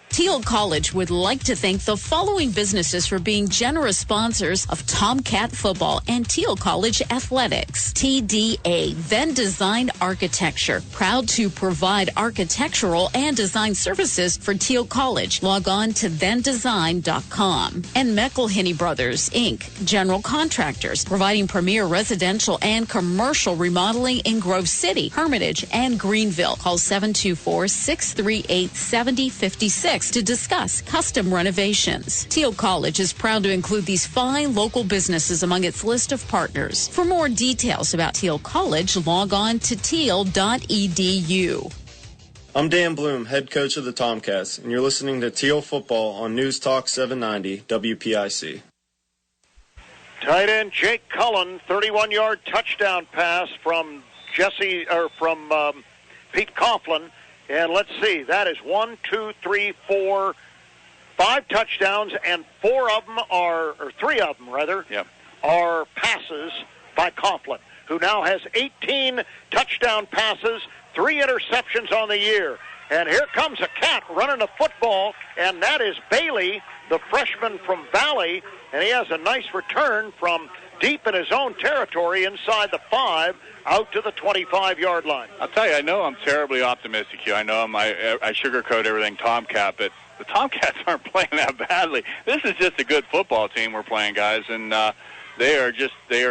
Speaker 15: Thiel College would like to thank the following businesses for being generous sponsors of Tomcat football and Thiel College athletics. TDA, Then Design Architecture, proud to provide architectural and design services for Thiel College. Log on to thendesign.com. And McElhinney Brothers, Inc., general contractors, providing premier residential and commercial remodeling in Grove City, Hermitage, and Greenville. Call 724-638-7056. To discuss custom renovations. Thiel College is proud to include these fine local businesses among its list of partners. For more details about Thiel College, log on to thiel.edu.
Speaker 16: I'm Dan Bloom, head coach of the Tomcats, and you're listening to Thiel Football on News Talk 790 WPIC.
Speaker 4: Tight end Jake Cullen, 31-yard touchdown pass from Pete Coughlin. And let's see, that is 5 touchdowns, and 3 of them are passes by Coughlin, who now has 18 touchdown passes, 3 interceptions on the year. And here comes a Cat running the football, and that is Bailey, the freshman from Valley, and he has a nice return from deep in his own territory inside the 5 out to the 25-yard line.
Speaker 5: I'll tell you, I know I'm terribly optimistic here. I know I sugarcoat everything Tomcat, but the Tomcats aren't playing that badly. This is just a good football team we're playing, guys, and they are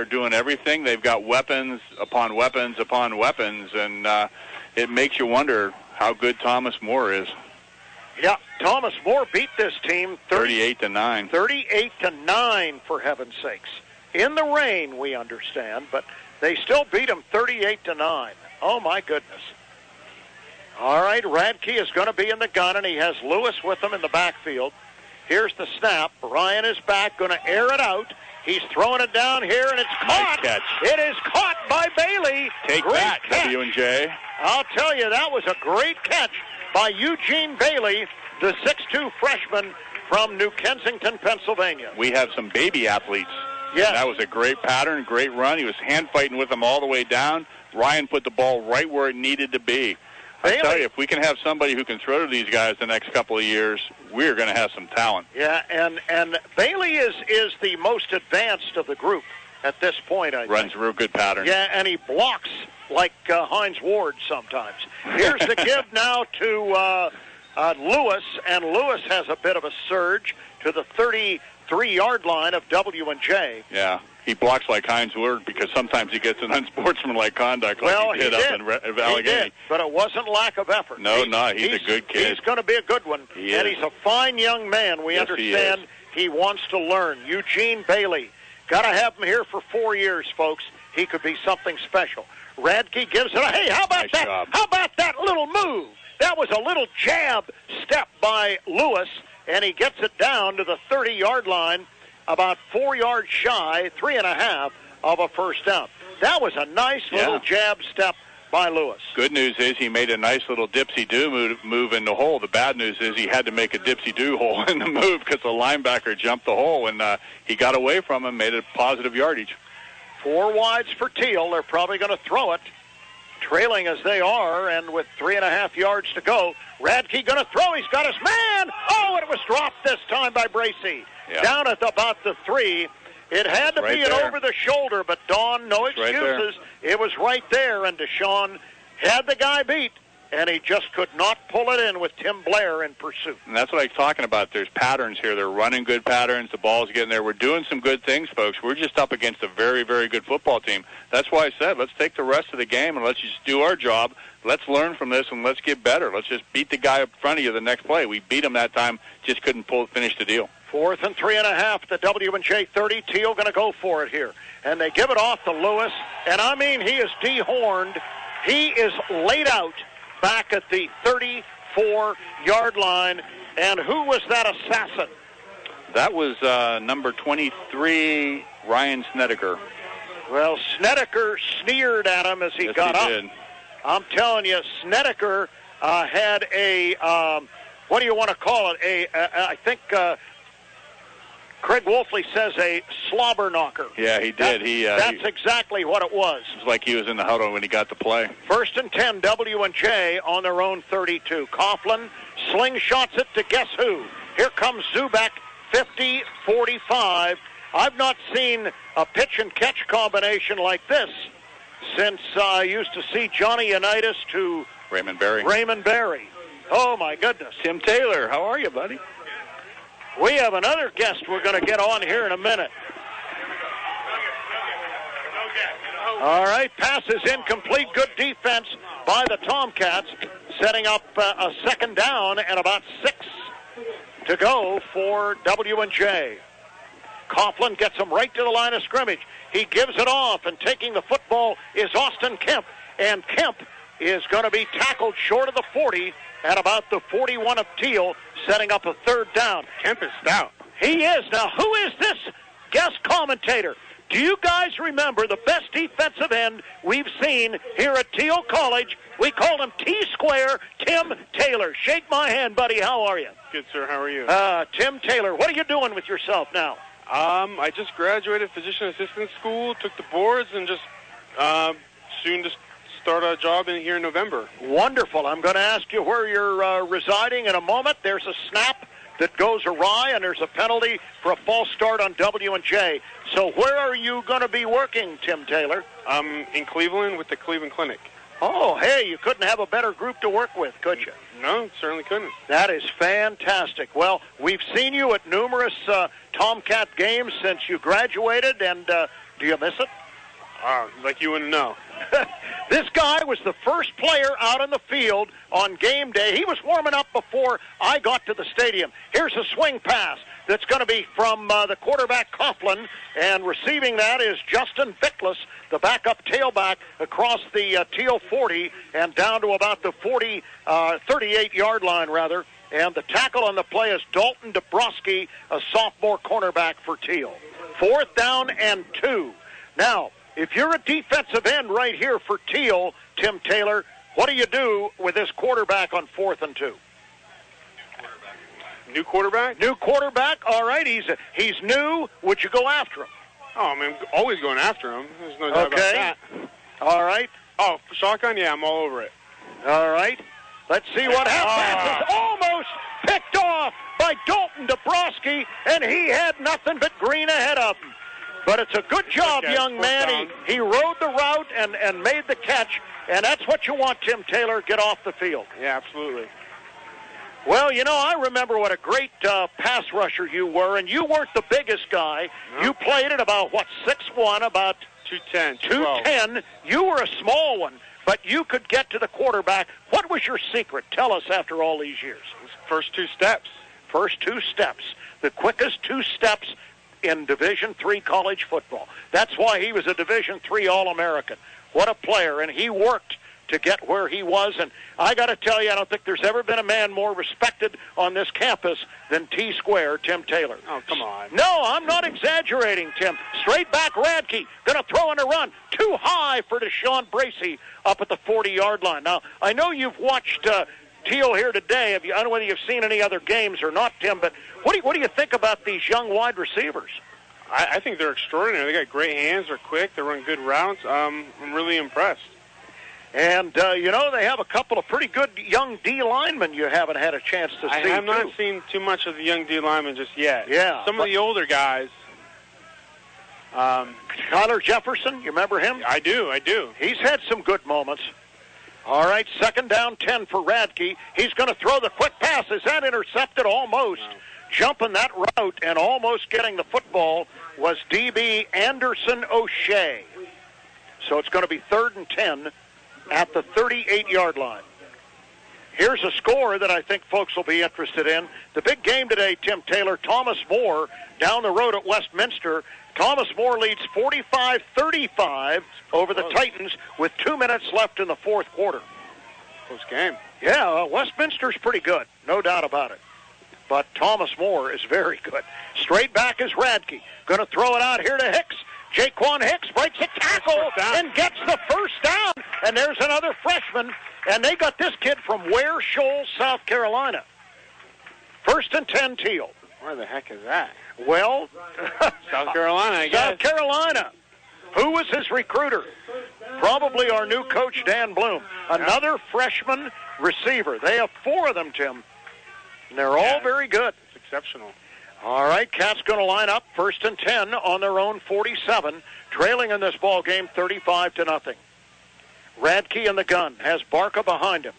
Speaker 5: doing everything. They've got weapons upon weapons upon weapons, and it makes you wonder how good Thomas More is.
Speaker 4: Yeah, Thomas More beat this team
Speaker 5: 38-9.
Speaker 4: 38-9, for heaven's sakes. In the rain, we understand, but they still beat him 38-9. Oh, my goodness. All right, Radke is going to be in the gun, and he has Lewis with him in the backfield. Here's the snap. Ryan is back, going to air it out. He's throwing it down here, and it's caught.
Speaker 5: Nice catch.
Speaker 4: It is caught by Bailey.
Speaker 5: Take
Speaker 4: great
Speaker 5: that,
Speaker 4: catch.
Speaker 5: W&J.
Speaker 4: I'll tell you, that was a great catch by Eugene Bailey, the 6'2 freshman from New Kensington, Pennsylvania.
Speaker 5: We have some baby athletes.
Speaker 4: Yes.
Speaker 5: That was a great pattern, great run. He was hand-fighting with them all the way down. Ryan put the ball right where it needed to be. I tell you, if we can have somebody who can throw to these guys the next couple of years, we're going to have some talent.
Speaker 4: Yeah, and Bailey is the most advanced of the group at this point, I think.
Speaker 5: Runs a real good pattern.
Speaker 4: Yeah, and he blocks like Hines Ward sometimes. Here's the give now to Lewis, and Lewis has a bit of a surge to the 33-yard line of W&J.
Speaker 5: Yeah, he blocks like Hines Ward because sometimes he gets an unsportsmanlike conduct like he did up in Allegheny.
Speaker 4: He did, but it wasn't lack of effort.
Speaker 5: No, he's a good kid.
Speaker 4: He's going to be a good one, and he's a fine young man. We understand he wants to learn. Eugene Bailey. Got to have him here for 4 years, folks. he could be something special. Radke gives it. Hey, how about that?
Speaker 5: Job.
Speaker 4: How about that little move? That was a little jab step by Lewis, and he gets it down to the 30-yard line, about 4 yards shy, 3.5 of a first down. That was a nice little jab step by Lewis.
Speaker 5: Good news is he made a nice little dipsy-do move in the hole. The bad news is he had to make a dipsy-do hole in the move because the linebacker jumped the hole, and he got away from him, made a positive yardage.
Speaker 4: 4 wides for Thiel. They're probably going to throw it, trailing as they are, and with 3.5 yards to go. Radke going to throw. He's got his man. Oh, it was dropped this time by Bracey.
Speaker 5: Yeah.
Speaker 4: Down at about the 3. It had to be an over-the-shoulder, but Don, no excuses. It was right there, and Deshaun had the guy beat, and he just could not pull it in with Tim Blair in pursuit.
Speaker 5: And that's what I'm talking about. There's patterns here. They're running good patterns. The ball's getting there. We're doing some good things, folks. We're just up against a very, very good football team. That's why I said let's take the rest of the game and let's just do our job. Let's learn from this and let's get better. Let's just beat the guy up in front of you the next play. We beat him that time, just couldn't finish the deal. 4th and 3.5, the W&J 30. Thiel going to go for it here. And they give it off to Lewis. And I mean, he is dehorned. He is laid out back at the 34-yard line. And who was that assassin? That was number 23, Ryan Snedeker.
Speaker 4: Well, Snedeker sneered at him as he got up.
Speaker 5: Did.
Speaker 4: I'm telling you, Snedeker had a, what do you want to call it? I think Craig Wolfley says a slobber knocker.
Speaker 5: Yeah, he did.
Speaker 4: That's exactly what it was.
Speaker 5: It was like he was in the huddle when he got the play.
Speaker 4: 1st and 10, W&J on their own 32. Coughlin slingshots it to guess who? Here comes Zubek, 50-45. I've not seen a pitch-and-catch combination like this since I used to see Johnny Unitas to
Speaker 5: Raymond Berry.
Speaker 4: Oh, my goodness.
Speaker 5: Tim Taylor, how are you, buddy?
Speaker 4: We have another guest we're going to get on here in a minute. All right, pass is incomplete. Good defense by the Tomcats, setting up a second down and about 6 to go for W&J. Coughlin gets him right to the line of scrimmage. He gives it off, and taking the football is Austin Kemp. And Kemp is going to be tackled short of the 40 at about the 41 of Thiel, setting up a third down.
Speaker 5: Kemp is stout.
Speaker 4: He is. Now, who is this guest commentator? Do you guys remember the best defensive end we've seen here at Thiel College? We called him T-Square, Tim Taylor. Shake my hand, buddy. How are you?
Speaker 2: Good, sir. How are you?
Speaker 4: Tim Taylor. What are you doing with yourself now?
Speaker 2: I just graduated physician assistant school, took the boards, and just soon to start a job here in November.
Speaker 4: Wonderful. I'm going to ask you where you're residing in a moment. There's a snap that goes awry, and there's a penalty for a false start on W&J. So where are you going to be working, Tim Taylor?
Speaker 2: In Cleveland with the Cleveland Clinic.
Speaker 4: Oh, hey, you couldn't have a better group to work with, could you?
Speaker 2: No, certainly couldn't.
Speaker 4: That is fantastic. Well, we've seen you at numerous Tomcat games since you graduated, and do you miss it?
Speaker 2: Like you wouldn't know.
Speaker 4: This guy was the first player out on the field on game day. He was warming up before I got to the stadium. Here's a swing pass that's going to be from the quarterback Coughlin, and receiving that is Justin Bickless, the backup tailback, across the Thiel 40 and down to about the 38-yard line, rather. And the tackle on the play is Dalton Dabrowski, a sophomore cornerback for Thiel. 4th down and 2. Now, if you're a defensive end right here for Thiel, Tim Taylor, what do you do with this quarterback on 4th and 2?
Speaker 2: New quarterback?
Speaker 4: New quarterback. All right, he's new. Would you go after him?
Speaker 2: Oh, I mean, always going after him. There's no doubt about that.
Speaker 4: All right.
Speaker 2: Oh, shotgun? Yeah, I'm all over it.
Speaker 4: All right. Let's see what happens. It's almost picked off by Dalton Dabrowski, and he had nothing but green ahead of him. But it's a good job, young man. He rode the route and made the catch, and that's what you want, Tim Taylor, get off the field.
Speaker 2: Yeah, absolutely.
Speaker 4: Well, you know, I remember what a great pass rusher you were, and you weren't the biggest guy. No. You played at about, 6'1", about
Speaker 2: 210.
Speaker 4: 210. You were a small one, but you could get to the quarterback. What was your secret? Tell us after all these years.
Speaker 2: First 2 steps.
Speaker 4: First 2 steps. The quickest 2 steps in Division III college football. That's why he was a Division III All-American. What a player, and he worked to get where he was. And I got to tell you, I don't think there's ever been a man more respected on this campus than T-Square, Tim Taylor.
Speaker 2: Oh, come on.
Speaker 4: No, I'm not exaggerating, Tim. Straight back, Radke, going to throw in a run. Too high for Deshaun Bracey up at the 40-yard line. Now, I know you've watched Thiel here today. I don't know whether you've seen any other games or not, Tim, but what do you think about these young wide receivers?
Speaker 2: I think they're extraordinary. They got great hands. They're quick. They run good routes. I'm really impressed.
Speaker 4: And, they have a couple of pretty good young D linemen you haven't had a chance to see.
Speaker 2: I have not seen too much of the young D linemen just yet.
Speaker 4: Yeah.
Speaker 2: Some of the older guys.
Speaker 4: Tyler Jefferson, you remember him?
Speaker 2: I do.
Speaker 4: He's had some good moments. All right, 2nd down, 10 for Radke. He's going to throw the quick pass. Is that intercepted? Almost. No. Jumping that route and almost getting the football was DB Anderson O'Shea. So it's going to be 3rd and 10 at the 38-yard line. Here's a score that I think folks will be interested in. The big game today, Tim Taylor, Thomas More down the road at Westminster. Thomas More leads 45-35 over the Titans with 2 minutes left in the fourth quarter.
Speaker 2: Close game.
Speaker 4: Yeah, Westminster's pretty good, no doubt about it. But Thomas More is very good. Straight back is Radke. Going to throw it out here to Hicks. Jaquan Hicks breaks a tackle and gets the first down. And there's another freshman. And they got this kid from Ware Shoals, South Carolina. 1st and 10, Thiel.
Speaker 2: Where the heck is that?
Speaker 4: Well,
Speaker 2: South Carolina, I guess.
Speaker 4: South Carolina. Who was his recruiter? Probably our new coach, Dan Bloom. Another freshman receiver. They have 4 of them, Tim. And they're all very good.
Speaker 2: It's exceptional.
Speaker 4: All right, Cats going to line up 1st and 10 on their own 47, trailing in this ball game 35-0. Radke in the gun, has Barca behind him.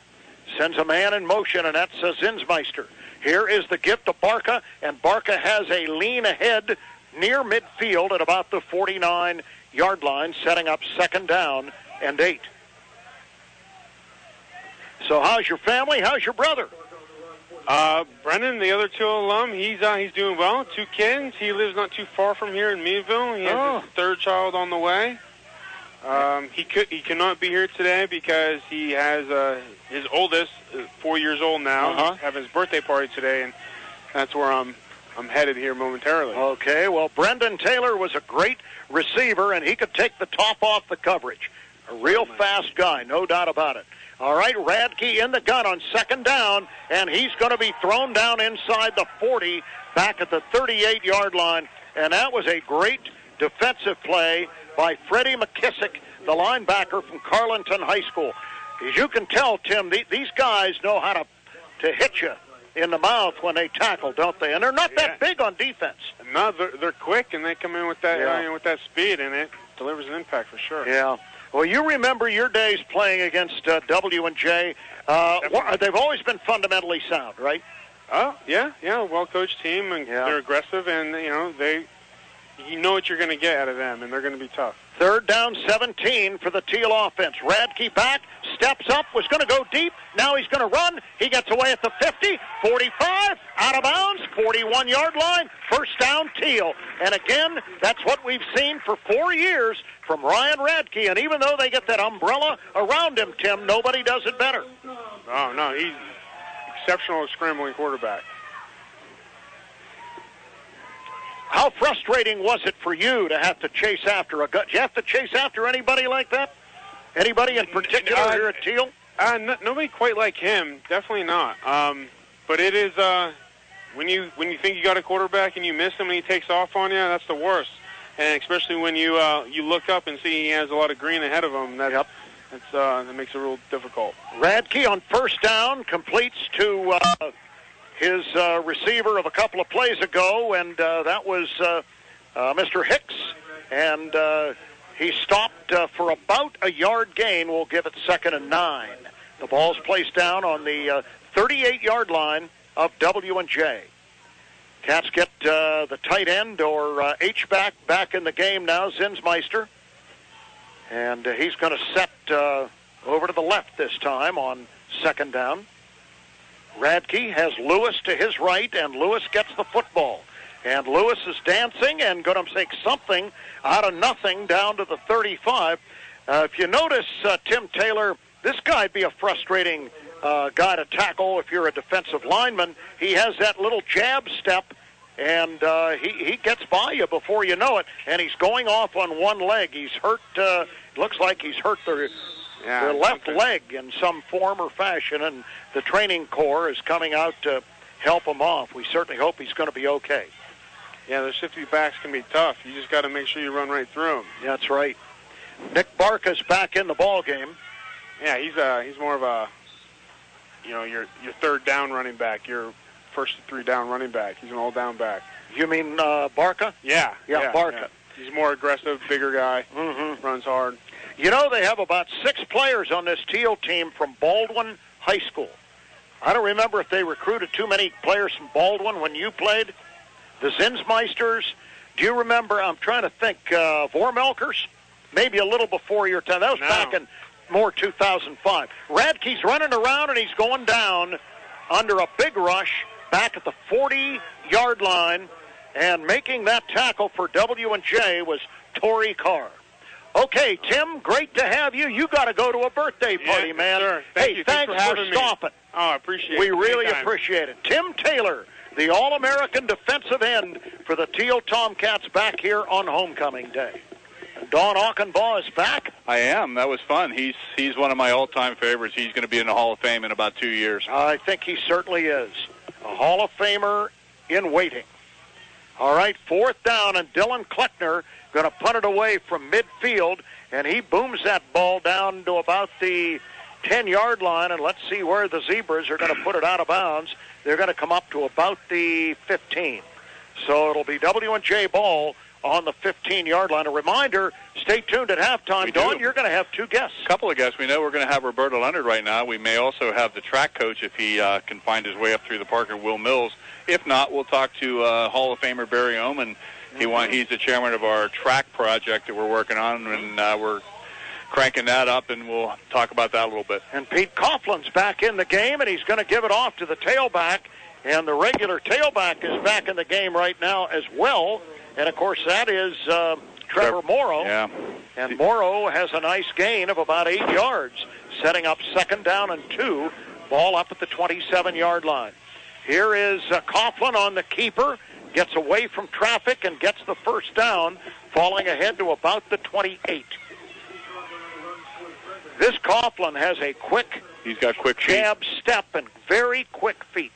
Speaker 4: Sends a man in motion, and that's Zinsmeister. Here is the gift to Barca, and Barca has a lean ahead near midfield at about the 49-yard line, setting up 2nd down and 8. So how's your family? How's your brother?
Speaker 2: Brendan, the other Thiel alum, he's doing well. 2 kids. He lives not too far from here in Meadville. He has his 3rd child on the way. He cannot be here today because he has his oldest, 4 years old now. He's having his birthday party today, and that's where I'm headed here momentarily.
Speaker 4: Okay, well, Brendan Taylor was a great receiver, and he could take the top off the coverage. A real fast guy, no doubt about it. All right, Radke in the gun on 2nd down, and he's going to be thrown down inside the 40, back at the 38-yard line. And that was a great defensive play by Freddie McKissick, the linebacker from Carleton High School. As you can tell, Tim, these guys know how to hit you in the mouth when they tackle, don't they? And they're not that big on defense.
Speaker 2: No, they're quick, and they come in with that with that speed, and it delivers an impact for sure.
Speaker 4: Yeah. Well, you remember your days playing against W&J. They've always been fundamentally sound, right?
Speaker 2: Oh, yeah, well-coached team, and they're aggressive, and, you know what you're going to get out of them, and they're going to be tough.
Speaker 4: 3rd down, 17 for the Thiel offense. Radke back, steps up, was going to go deep. Now he's going to run. He gets away at the 50, 45, out of bounds, 41-yard line. 1st down, Thiel. And again, that's what we've seen for 4 years from Ryan Radke. And even though they get that umbrella around him, Tim, nobody does it better.
Speaker 2: Oh, no, he's exceptional scrambling quarterback.
Speaker 4: How frustrating was it for you to have to chase after a gut? Did you have to chase after anybody like that? Anybody in particular here at Thiel?
Speaker 2: Nobody quite like him. Definitely not. But it is when you think you got a quarterback and you miss him and he takes off on you, that's the worst. And especially when you look up and see he has a lot of green ahead of him, that makes it real difficult.
Speaker 4: Radke on 1st down completes to his receiver of a couple of plays ago, and that was Mr. Hicks, and he stopped for about a yard gain. We'll give it 2nd and 9. The ball's placed down on the 38-yard line of W&J. Cats get the tight end or H-back back in the game now, Zinsmeister, and he's going to set over to the left this time on 2nd down. Radke has Lewis to his right, and Lewis gets the football. And Lewis is dancing and going to take something out of nothing down to the 35. If you notice, Tim Taylor, this guy'd be a frustrating guy to tackle if you're a defensive lineman. He has that little jab step, and he gets by you before you know it, and he's going off on one leg. He's hurt, looks like he's hurt the left leg in some form or fashion, and the training corps is coming out to help him off. We certainly hope he's going to be okay.
Speaker 2: Yeah, the shifty backs can be tough. You just got to make sure you run right through them.
Speaker 4: That's right. Nick Barca's back in the ball game.
Speaker 2: Yeah, he's more of a, your third down running back, your first to three down running back. He's an all down back.
Speaker 4: You mean Barca?
Speaker 2: Yeah,
Speaker 4: Barca.
Speaker 2: Yeah. He's more aggressive, bigger guy, runs hard.
Speaker 4: You know, they have about 6 players on this Thiel team from Baldwin High School. I don't remember if they recruited too many players from Baldwin when you played. The Zinsmeisters. Do you remember, I'm trying to think, Vormelkers? Maybe a little before your time. That was back in more 2005. Radke's running around, and he's going down under a big rush back at the 40-yard line, and making that tackle for W&J was Torrey Carr. Okay, Tim, great to have you. You got to go to a birthday party, man.
Speaker 2: Sure.
Speaker 4: Hey, thanks for stopping.
Speaker 2: Oh, I appreciate it.
Speaker 4: We really appreciate it. Tim Taylor, the All-American defensive end for the Thiel Tomcats, back here on homecoming day. Don Auchenbaugh is back.
Speaker 5: I am. That was fun. He's one of my all-time favorites. He's going to be in the Hall of Fame in about 2 years.
Speaker 4: I think he certainly is. A Hall of Famer in waiting. All right, 4th down, and Dylan Kleckner going to punt it away from midfield, and he booms that ball down to about the 10-yard line, and let's see where the Zebras are going to put it out of bounds. They're going to come up to about the 15. So it'll be W&J ball on the 15-yard line. A reminder, stay tuned at halftime. Dawn, you're going to have 2 guests.
Speaker 5: A couple of guests. We know we're going to have Roberto Leonard right now. We may also have the track coach if he can find his way up through the park, or Will Mills. If not, we'll talk to Hall of Famer Barry Oman. He's the chairman of our track project that we're working on, and we're cranking that up, and we'll talk about that a little bit.
Speaker 4: And Pete Coughlin's back in the game, and he's going to give it off to the tailback, and the regular tailback is back in the game right now as well. And, of course, that is Trevor Morrow.
Speaker 5: Yeah.
Speaker 4: And Morrow has a nice gain of about 8 yards, setting up 2nd down and 2, ball up at the 27-yard line. Here is Coughlin on the keeper, gets away from traffic and gets the 1st down, falling ahead to about the 28. This Coughlin has a
Speaker 5: He's got quick
Speaker 4: jab step and very quick feet.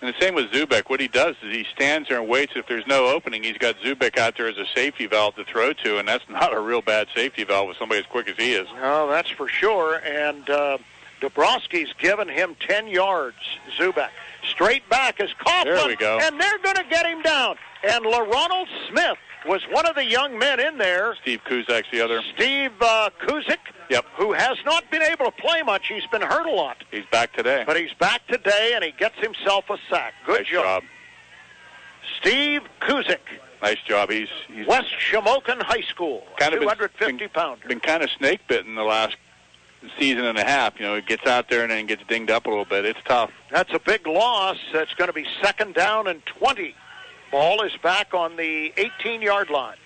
Speaker 5: And the same with Zubek. What he does is he stands there and waits. If there's no opening, he's got Zubek out there as a safety valve to throw to, and that's not a real bad safety valve with somebody as quick as he is.
Speaker 4: No, that's for sure. And Dabrowski's given him 10 yards, Zubek. Straight back is Coughlin.
Speaker 5: There we go.
Speaker 4: And they're going to get him down. And LaRonald Smith was one of the young men in there.
Speaker 5: Steve Kuzak's the other.
Speaker 4: Steve Kuzik, who has not been able to play much. He's been hurt a lot.
Speaker 5: He's back today.
Speaker 4: But he's back today, and he gets himself a sack. Good
Speaker 5: nice job.
Speaker 4: Steve Kuzik.
Speaker 5: Nice job. He's
Speaker 4: West Shamokin High School, 250-pounder.
Speaker 5: Been kind of snake-bitten the last season and a half. You know, he gets out there and then gets dinged up a little bit. It's tough.
Speaker 4: That's a big loss. That's going to be 2nd down and 20. Ball is back on the 18-yard line.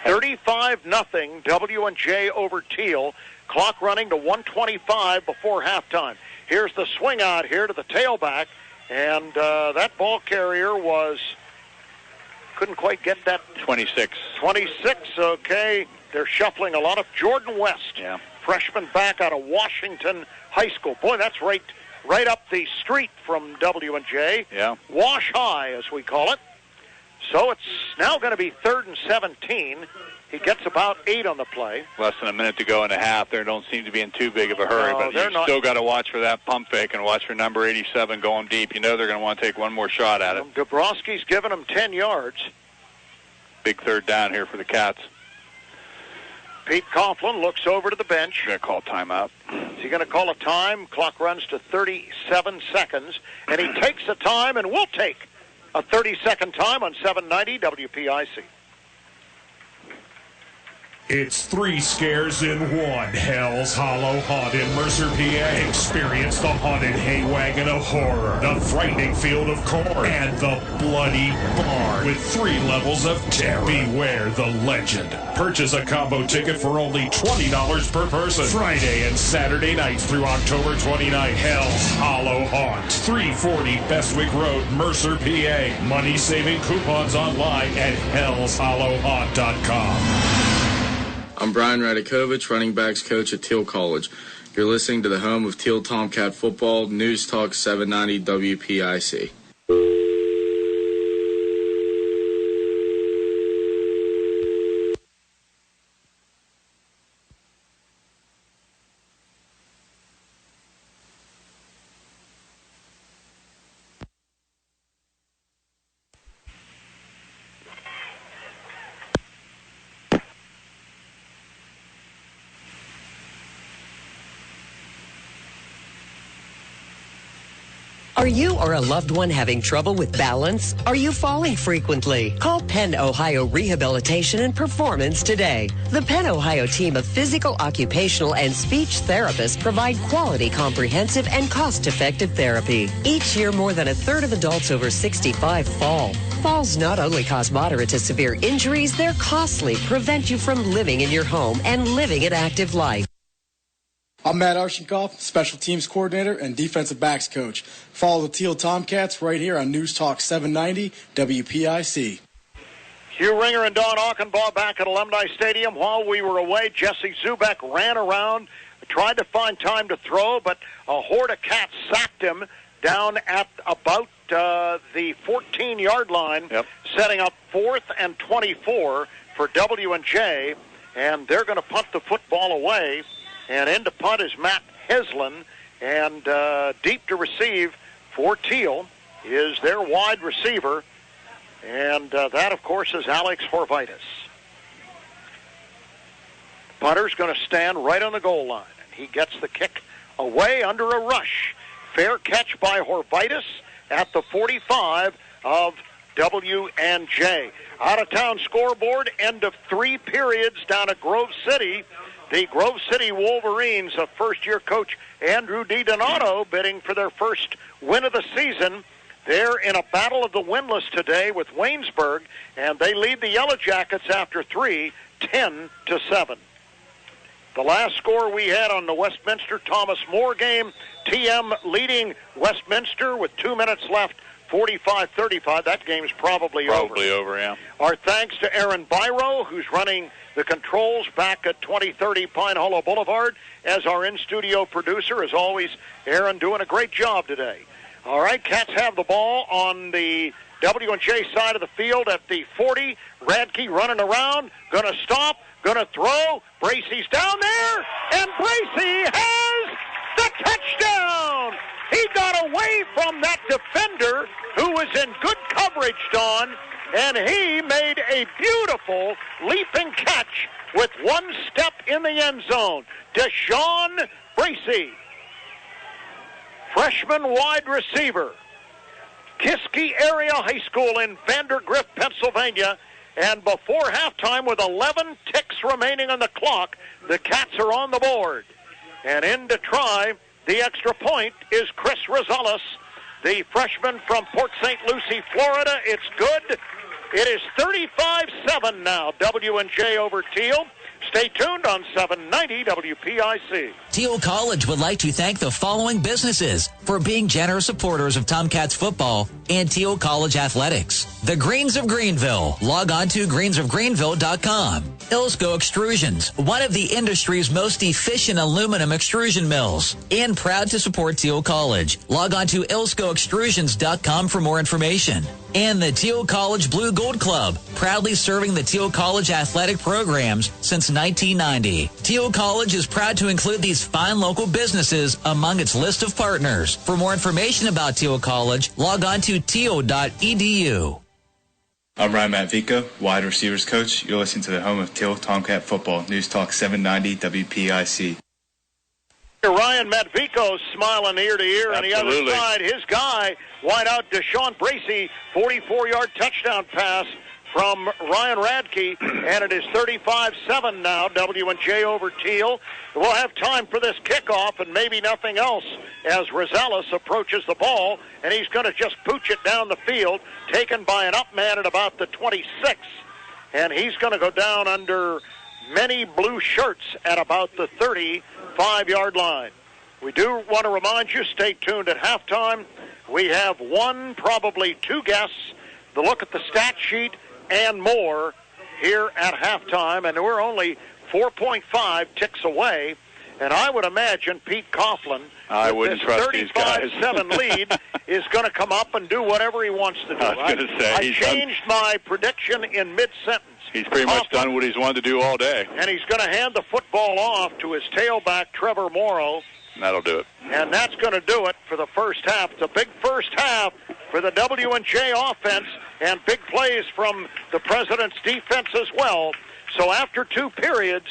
Speaker 4: 35-0 W&J over Thiel. Clock running to 1:25 before halftime. Here's the swing out here to the tailback, and that ball carrier couldn't quite get that.
Speaker 5: 26.
Speaker 4: 26, okay. They're shuffling a lot of Jordan West, freshman back out of Washington High School. Boy, that's right up the street from W&J.
Speaker 5: Yeah.
Speaker 4: Wash High, as we call it. So it's now going to be 3rd and 17. He gets about 8 on the play.
Speaker 5: Less than a minute to go and a half. They don't seem to be in too big of a hurry, but you still got to watch for that pump fake and watch for number 87 going deep. You know they're going to want to take one more shot at it.
Speaker 4: Dabrowski's given him 10 yards.
Speaker 5: Big 3rd down here for the Cats.
Speaker 4: Pete Coughlin looks over to the bench.
Speaker 5: Going to call timeout.
Speaker 4: Is he going to call a time? Clock runs to 37 seconds, and he takes a time and will take a 30-second time on 790 WPIC.
Speaker 9: It's 3 scares in 1. Hell's Hollow Haunt in Mercer, PA. Experience the haunted hay wagon of horror, the frightening field of corn, and the bloody barn with 3 levels of terror. Beware the legend. Purchase a combo ticket for only $20 per person. Friday and Saturday nights through October 29th. Hell's Hollow Haunt. 340 Bestwick Road, Mercer, PA. Money-saving coupons online at hellshollowhaunt.com.
Speaker 19: I'm Brian Radikovich, running backs coach at Thiel College. You're listening to the home of Thiel Tomcat football, News Talk 790 WPIC.
Speaker 20: Are you or a loved one having trouble with balance? Are you falling frequently? Call Penn Ohio Rehabilitation and Performance today. The Penn Ohio team of physical, occupational, and speech therapists provide quality, comprehensive, and cost-effective therapy. Each year, more than a third of adults over 65 fall. Falls not only cause moderate to severe injuries, they're costly, prevent you from living in your home and living an active life.
Speaker 3: I'm Matt Arshenkoff, Special Teams Coordinator and Defensive Backs Coach. Follow the Thiel Tomcats right here on News Talk 790 WPIC.
Speaker 4: Hugh Ringer and Don Auchenbaugh back at Alumni Stadium. While we were away, Jesse Zubek ran around, tried to find time to throw, but a horde of cats sacked him down at about the 14-yard line, setting up 4th and 24 for W&J, and they're going to punt the football away. And in to punt is Matt Heslin, and deep to receive for Thiel is their wide receiver, and that, of course, is Alex Horvitis. Punter's going to stand right on the goal line, and he gets the kick away under a rush. Fair catch by Horvitis at the 45 of W&J. Out-of-town scoreboard, end of 3 periods down at Grove City. The Grove City Wolverines of first-year coach Andrew DiDonato bidding for their first win of the season. They're in a battle of the winless today with Waynesburg, and they lead the Yellow Jackets after 3, 10-7. The last score we had on the Westminster Thomas More game, TM leading Westminster with 2 minutes left, 45-35. That game's probably over.
Speaker 5: Probably over, yeah.
Speaker 4: Our thanks to Aaron Byro, who's running the controls back at 2030 Pine Hollow Boulevard, as our in-studio producer. As always, Aaron doing a great job today. All right, Cats have the ball on the W&J side of the field at the 40. Radke running around, going to stop, going to throw. Bracey's down there, and Bracey has the touchdown! He got away from that defender who was in good coverage, Don, and he made a beautiful leaping catch with one step in the end zone. Deshaun Bracey, freshman wide receiver, Kiski Area High School in Vandergrift, Pennsylvania. And before halftime, with 11 ticks remaining on the clock, the Cats are on the board. And in to try the extra point is Chris Rosales, the freshman from Port St. Lucie, Florida. It's good. It is 35-7 now, W&J over Thiel. Stay tuned on 790 WPIC.
Speaker 22: Thiel College would like to thank the following businesses for being generous supporters of Tomcats football and Thiel College athletics. The Greens of Greenville. Log on to greensofgreenville.com. Ilsco Extrusions, one of the industry's most efficient aluminum extrusion mills, and proud to support Thiel College. Log on to ilscoextrusions.com for more information. And the Thiel College Blue Gold Club, proudly serving the Thiel College athletic programs since 1990. Thiel College is proud to include these fine local businesses among its list of partners. For more information about Thiel College, log on to thiel.edu.
Speaker 10: I'm Ryan Matvico, wide receivers coach. You're listening to the home of Thiel Tomcat football, News Talk 790 WPIC.
Speaker 4: Ryan Matvico smiling ear to ear.
Speaker 5: Absolutely.
Speaker 4: On the other side, his guy, wide out Deshaun Bracey, 44-yard touchdown pass from Ryan Radke, and it is 35-7 now, W&J over Thiel. We'll have time for this kickoff and maybe nothing else as Rosales approaches the ball, and he's going to just pooch it down the field, taken by an up man at about the 26, and he's going to go down under many blue shirts at about the 35-yard line. We do want to remind you, stay tuned at halftime. We have one, probably two guests, the look at the stat sheet, and more here at halftime, and we're only 4.5 ticks away, and I would imagine Pete Coughlin,
Speaker 5: I wouldn't trust these guys.
Speaker 4: 35-7 lead, is going to come up and do whatever he wants to do.
Speaker 5: I was going to say,
Speaker 4: I changed my prediction in mid-sentence.
Speaker 5: He's pretty much done what he's wanted to do all day.
Speaker 4: And he's going to hand the football off to his tailback, Trevor Morrow.
Speaker 5: That'll do it.
Speaker 4: And that's going to do it for the first half. It's a big first half for the W&J offense, and big plays from the President's defense as well. So after two periods,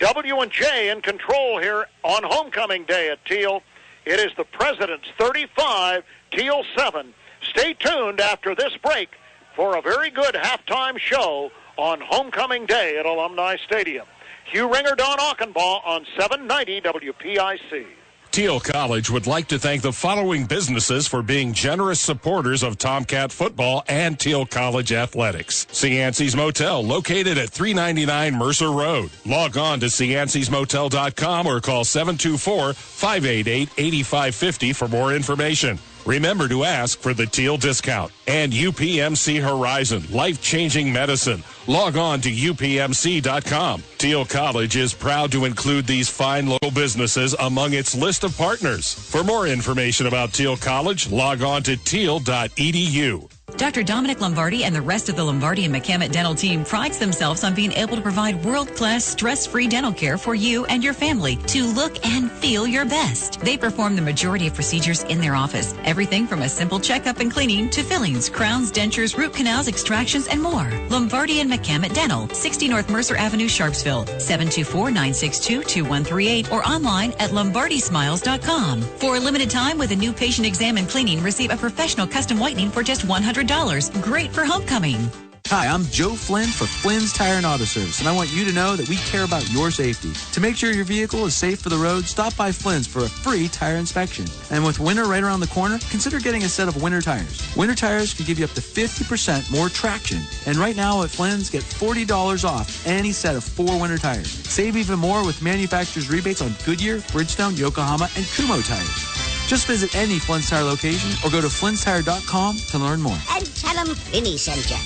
Speaker 4: W&J in control here on homecoming day at Thiel. It is the President's 35, Thiel 7. Stay tuned after this break for a very good halftime show on homecoming day at Alumni Stadium. Hugh Ringer, Don Achenbaugh on 790 WPIC.
Speaker 9: Thiel College would like to thank the following businesses for being generous supporters of Tomcat football and Thiel College athletics. Cianci's Motel, located at 399 Mercer Road. Log on to ciancysmotel.com or call 724-588-8550 for more information. Remember to ask for the Thiel discount. And UPMC Horizon, life-changing medicine. Log on to upmc.com. Thiel College is proud to include these fine local businesses among its list of partners. For more information about Thiel College, log on to thiel.edu.
Speaker 1: Dr. Dominic Lombardi and the rest of the Lombardi and McCammett dental team prides themselves on being able to provide world-class, stress-free dental care for you and your family to look and feel your best. They perform the majority of procedures in their office. Everything from a simple checkup and cleaning to fillings, crowns, dentures, root canals, extractions, and more. Lombardi and McCammett Dental, 60 North Mercer Avenue, Sharpsville, 724-962-2138 or online at lombardismiles.com. For a limited time with a new patient exam and cleaning, receive a professional custom whitening for just $100. Great for homecoming.
Speaker 8: Hi, I'm Joe Flynn for Flynn's Tire and Auto Service, and I want you to know that we care about your safety. To make sure your vehicle is safe for the road, stop by Flynn's for a free tire inspection. And with winter right around the corner, consider getting a set of winter tires. Winter tires can give you up to 50% more traction. And right now at Flynn's, get $40 off any set of 4 winter tires. Save even more with manufacturer's rebates on Goodyear, Bridgestone, Yokohama, and Kumho tires. Just visit any Flynn's Tire location or go to flynnstire.com to learn more.
Speaker 14: And tell them Finney sent you.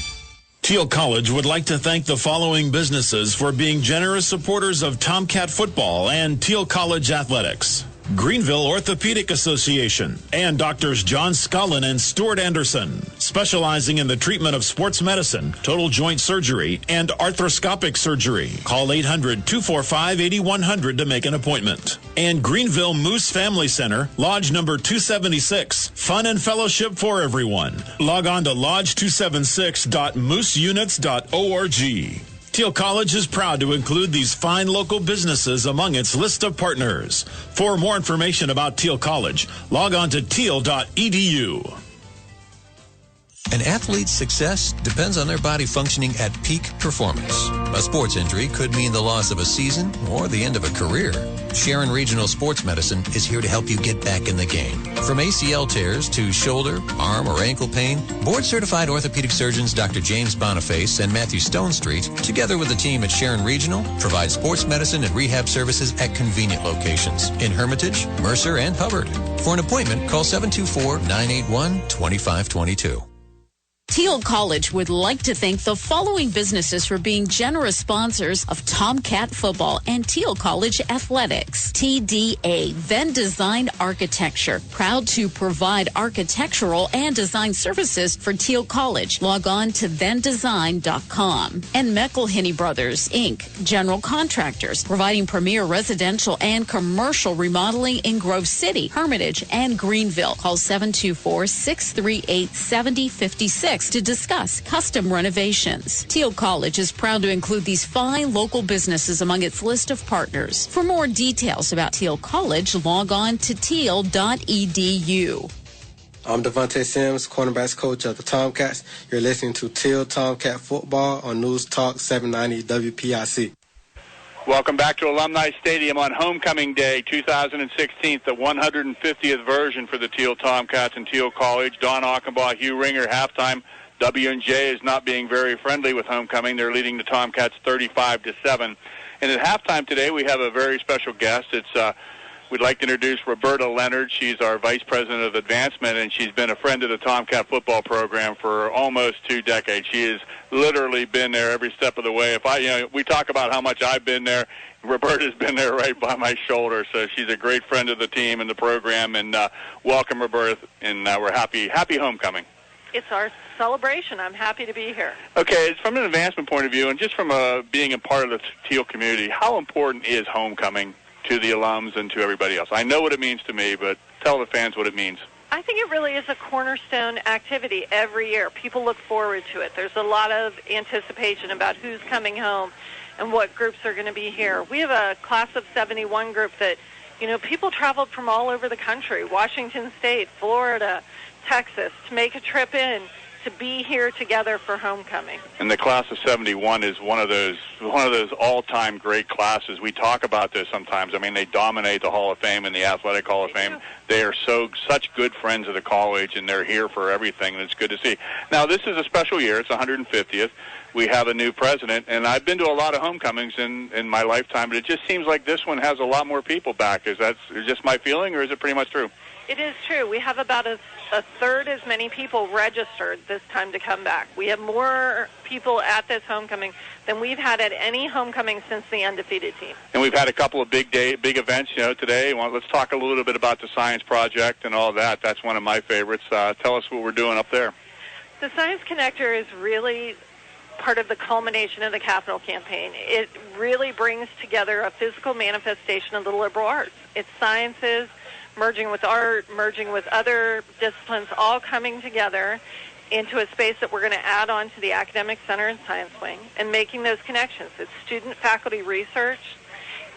Speaker 17: Thiel College would like to thank the following businesses for being generous supporters of Tomcat football and Thiel College athletics. Greenville Orthopedic Association and Doctors John Scullin and Stuart Anderson, specializing in the treatment of sports medicine, total joint surgery, and arthroscopic surgery. Call 800-245-8100 to make an appointment. And Greenville Moose Family Center, Lodge number 276. Fun and fellowship for everyone. Log on to lodge276.mooseunits.org. Thiel College is proud to include these fine local businesses among its list of partners. For more information about Thiel College, log on to thiel.edu.
Speaker 24: An athlete's success depends on their body functioning at peak performance. A sports injury could mean the loss of a season or the end of a career. Sharon Regional Sports Medicine is here to help you get back in the game. From ACL tears to shoulder, arm, or ankle pain, board-certified orthopedic surgeons Dr. James Boniface and Matthew Stonestreet, together with the team at Sharon Regional, provide sports medicine and rehab services at convenient locations in Hermitage, Mercer, and Hubbard. For an appointment, call 724-981-2522.
Speaker 15: Thiel College would like to thank the following businesses for being generous sponsors of Tomcat football and Thiel College athletics. TDA, Venn Design Architecture, proud to provide architectural and design services for Thiel College. Log on to vendesign.com. And McElhinney Brothers, Inc., general contractors, providing premier residential and commercial remodeling in Grove City, Hermitage, and Greenville. Call 724-638-7056. To discuss custom renovations. Thiel College is proud to include these fine local businesses among its list of partners. For more details about Thiel College, log on to thiel.edu.
Speaker 6: I'm Devontae Sims, cornerbacks coach of the Tomcats. You're listening to Thiel Tomcat Football on News Talk 790 WPIC.
Speaker 5: Welcome back to Alumni Stadium on Homecoming Day 2016, the 150th version for the Thiel Tomcats and Thiel College. Don Achenbaugh, Hugh Ringer, halftime. W&J is not being very friendly with homecoming. They're leading the Tomcats 35-7. And at halftime today, we have a very special guest. We'd like to introduce Roberta Leonard. She's our Vice President of Advancement, and she's been a friend of the Tomcat football program for almost 2 decades. She has literally been there every step of the way. We talk about how much I've been there. Roberta's been there right by my shoulder, so she's a great friend of the team and the program. And welcome, Roberta, and we're happy homecoming.
Speaker 7: It's our celebration. I'm happy to be here.
Speaker 5: Okay, from an advancement point of view, and just from being a part of the Thiel community, how important is homecoming to the alums and to everybody else? I know what it means to me, but tell the fans what it means.
Speaker 7: I think it really is a cornerstone activity every year. People look forward to it. There's a lot of anticipation about who's coming home and what groups are going to be here. We have a class of 71 group that, people traveled from all over the country, Washington State, Florida, Texas, to make a trip in to be here together for homecoming.
Speaker 5: And the class of 71 is one of those all-time great classes. We talk about this sometimes. I mean, they dominate the Hall of Fame and the Athletic Hall of Fame. They are such good friends of the college, and they're here for everything, and it's good to see. Now, this is a special year. It's 150th. We have a new president, and I've been to a lot of homecomings in my lifetime, but it just seems like this one has a lot more people back. Is that just my feeling, or is it pretty much true?
Speaker 7: It is true. We have about a third as many people registered this time to come back. We have more people at this homecoming than we've had at any homecoming since the undefeated team.
Speaker 5: And we've had a couple of big events, today. Let's talk a little bit about the science project and all that. That's one of my favorites. Tell us what we're doing up there.
Speaker 7: The Science Connector is really part of the culmination of the Capital Campaign. It really brings together a physical manifestation of the liberal arts. It's sciences merging with art, merging with other disciplines, all coming together into a space that we're going to add on to the Academic Center and Science Wing and making those connections. It's student-faculty research.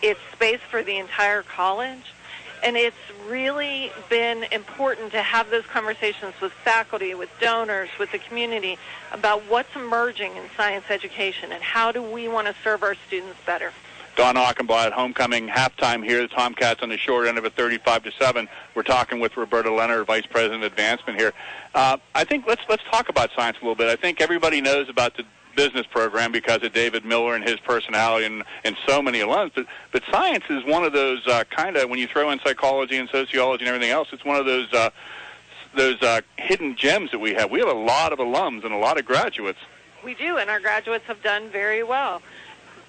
Speaker 7: It's space for the entire college. And it's really been important to have those conversations with faculty, with donors, with the community about what's emerging in science education and how do we want to serve our students better.
Speaker 5: Don Achenbaugh at homecoming halftime here. The Tomcats on the short end of a 35-7. We're talking with Roberta Leonard, Vice President of Advancement here. I think let's talk about science a little bit. I think everybody knows about the business program because of David Miller and his personality and so many alums. But science is one of those kind of, when you throw in psychology and sociology and everything else, it's one of those hidden gems that we have. We have a lot of alums and a lot of graduates.
Speaker 7: We do, and our graduates have done very well.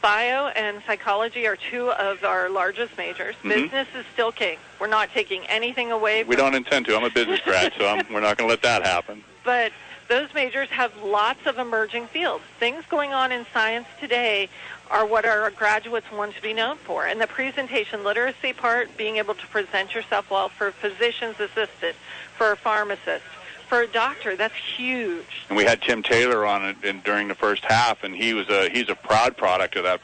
Speaker 7: Bio and psychology are two of our largest majors. Mm-hmm. Business is still king. We're not taking anything away from...
Speaker 5: We don't intend to. I'm a business grad, so we're not going to let that happen.
Speaker 7: But those majors have lots of emerging fields. Things going on in science today are what our graduates want to be known for. And the presentation literacy part, being able to present yourself well for a physician's assistant, for a pharmacist, for a doctor, that's huge.
Speaker 5: And we had Tim Taylor on it during the first half, and he's a proud product of that.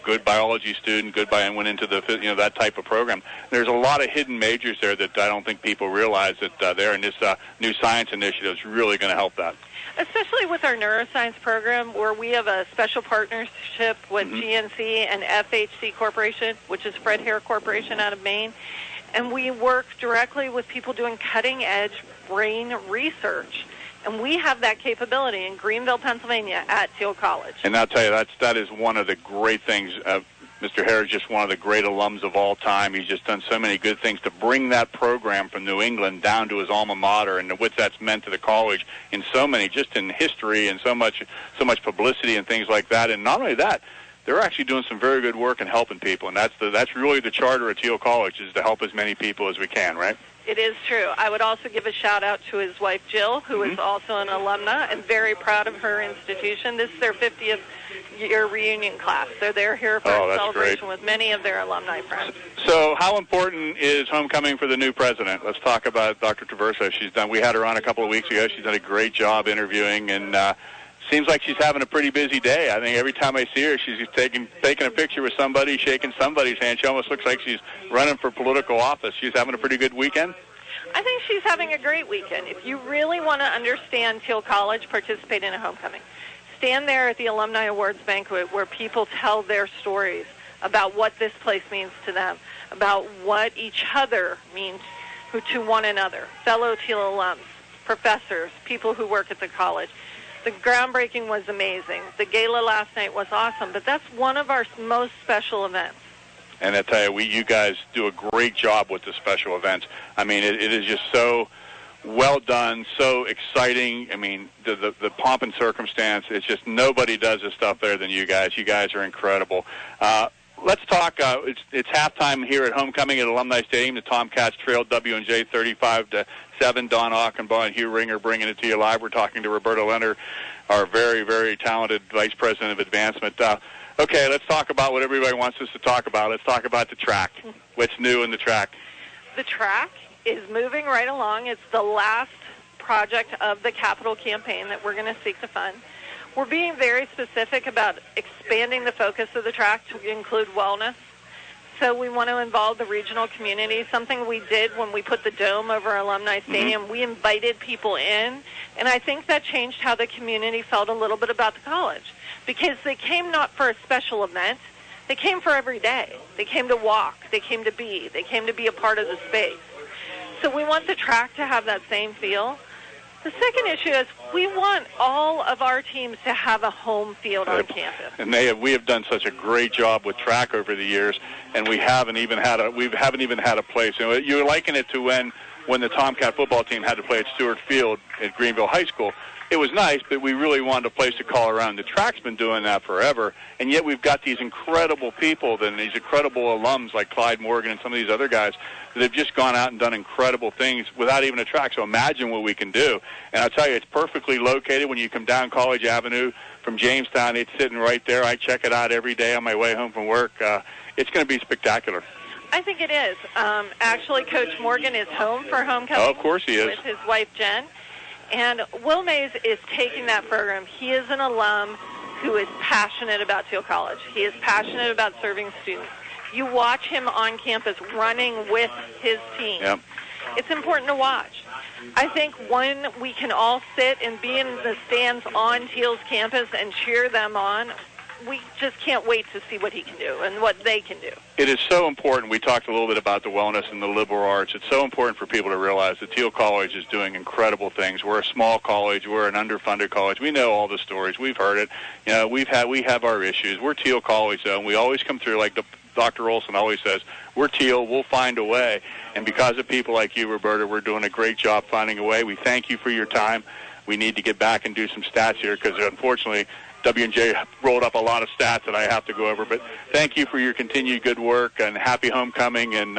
Speaker 5: Good biology student, and went into the that type of program. There's a lot of hidden majors there that I don't think people realize that there. And this new science initiative is really going to help that.
Speaker 7: Especially with our neuroscience program, where we have a special partnership with GNC and FHC Corporation, which is Fred Hare Corporation out of Maine. And we work directly with people doing cutting-edge brain research. And we have that capability in Greenville, Pennsylvania at Thiel College.
Speaker 5: And I'll tell you, that is one of the great things. Mr. Hare is just one of the great alums of all time. He's just done so many good things to bring that program from New England down to his alma mater and what that's meant to the college in so many, just in history and so much publicity and things like that. And not only that, they're actually doing some very good work and helping people, and that's really the charter at Thiel College, is to help as many people as we can, right?
Speaker 7: It is true. I would also give a shout-out to his wife, Jill, who is also an alumna and very proud of her institution. This is their 50th year reunion class. So they're here for a celebration with many of their alumni friends.
Speaker 5: So how important is homecoming for the new president? Let's talk about Dr. Traverso. We had her on a couple of weeks ago. She's done a great job interviewing, and seems like she's having a pretty busy day. I think every time I see her, she's taking a picture with somebody, shaking somebody's hand. She almost looks like she's running for political office. She's having a pretty good weekend.
Speaker 7: I think she's having a great weekend. If you really want to understand Thiel College, participate in a homecoming. Stand there at the Alumni Awards banquet where people tell their stories about what this place means to them, about what each other means to one another, fellow Thiel alums, professors, people who work at the college. The groundbreaking was amazing. The gala last night was awesome, but that's one of our most special events.
Speaker 5: And I tell you, you guys do a great job with the special events. I mean, it is just so well done, so exciting. I mean, the pomp and circumstance, it's just nobody does this stuff better than you guys. You guys are incredible. Let's talk. It's halftime here at homecoming at Alumni Stadium. The Tomcats trailed W&J 35-7. Don Achenbaugh and Hugh Ringer bringing it to you live. We're talking to Roberta Leonard, our very, very talented Vice President of Advancement. Okay, let's talk about what everybody wants us to talk about. Let's talk about the track. What's new in the track?
Speaker 7: The track is moving right along. It's the last project of the capital campaign that we're going to seek to fund. We're being very specific about expanding the focus of the track to include wellness. So we want to involve the regional community, something we did when we put the dome over Alumni Stadium. We invited people in, and I think that changed how the community felt a little bit about the college, because they came not for a special event. They came for every day. They came to walk. They came to be. They came to be a part of the space. So we want the track to have that same feel. The second issue is we want all of our teams to have a home field on campus.
Speaker 5: And we have done such a great job with track over the years, and we haven't even had a place. You know, you liken it to when the Tomcat football team had to play at Stewart Field at Greenville High School. It was nice, but we really wanted a place to call around. The track's been doing that forever, and yet we've got these incredible people and these incredible alums like Clyde Morgan and some of these other guys that have just gone out and done incredible things without even a track. So imagine what we can do. And I'll tell you, it's perfectly located when you come down College Avenue from Jamestown. It's sitting right there. I check it out every day on my way home from work. It's going to be spectacular.
Speaker 7: I think it is. Actually, Coach Morgan is home for homecoming.
Speaker 5: Oh, of course he is.
Speaker 7: With his wife, Jen. And Will Mays is taking that program. He is an alum who is passionate about Thiel College. He is passionate about serving students. You watch him on campus running with his team.
Speaker 5: Yep.
Speaker 7: It's important to watch. I think when we can all sit and be in the stands on Thiel's campus and cheer them on, we just can't wait to see what he can do and what they can do.
Speaker 5: It is so important. We talked a little bit about the wellness and the liberal arts. It's so important for people to realize that Thiel College is doing incredible things. We're a small college. We're an underfunded college. We know all the stories. We've heard it. You know, we have our issues. We're Thiel College, though, and we always come through like Dr. Olson always says, we're Thiel. We'll find a way. And because of people like you, Roberta, we're doing a great job finding a way. We thank you for your time. We need to get back and do some stats here because, unfortunately, W&J rolled up a lot of stats that I have to go over. But thank you for your continued good work, and happy homecoming, and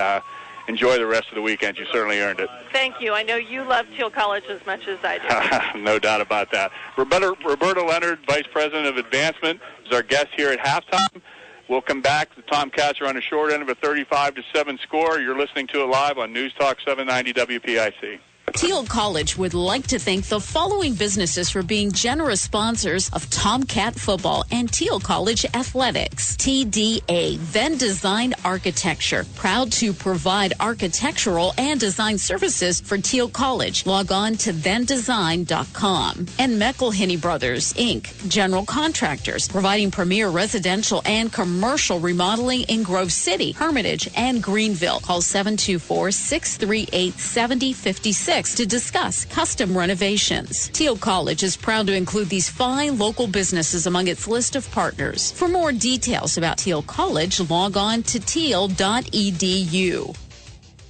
Speaker 5: enjoy the rest of the weekend. You certainly earned it.
Speaker 7: Thank you. I know you love Thiel College as much as I do.
Speaker 5: No doubt about that. Roberta Leonard, Vice President of Advancement, is our guest here at halftime. We'll come back. The Tomcats are on the short end of a 35-7 score. You're listening to it live on News Talk 790 WPIC.
Speaker 15: Thiel College would like to thank the following businesses for being generous sponsors of Tomcat football and Thiel College athletics. TDA, Venn Design Architecture, proud to provide architectural and design services for Thiel College. Log on to vendesign.com. And McElhinney Brothers, Inc., general contractors, providing premier residential and commercial remodeling in Grove City, Hermitage, and Greenville. Call 724-638-7056. to discuss custom renovations. Thiel College is proud to include these fine local businesses among its list of partners. For more details about Thiel College, log on to thiel.edu.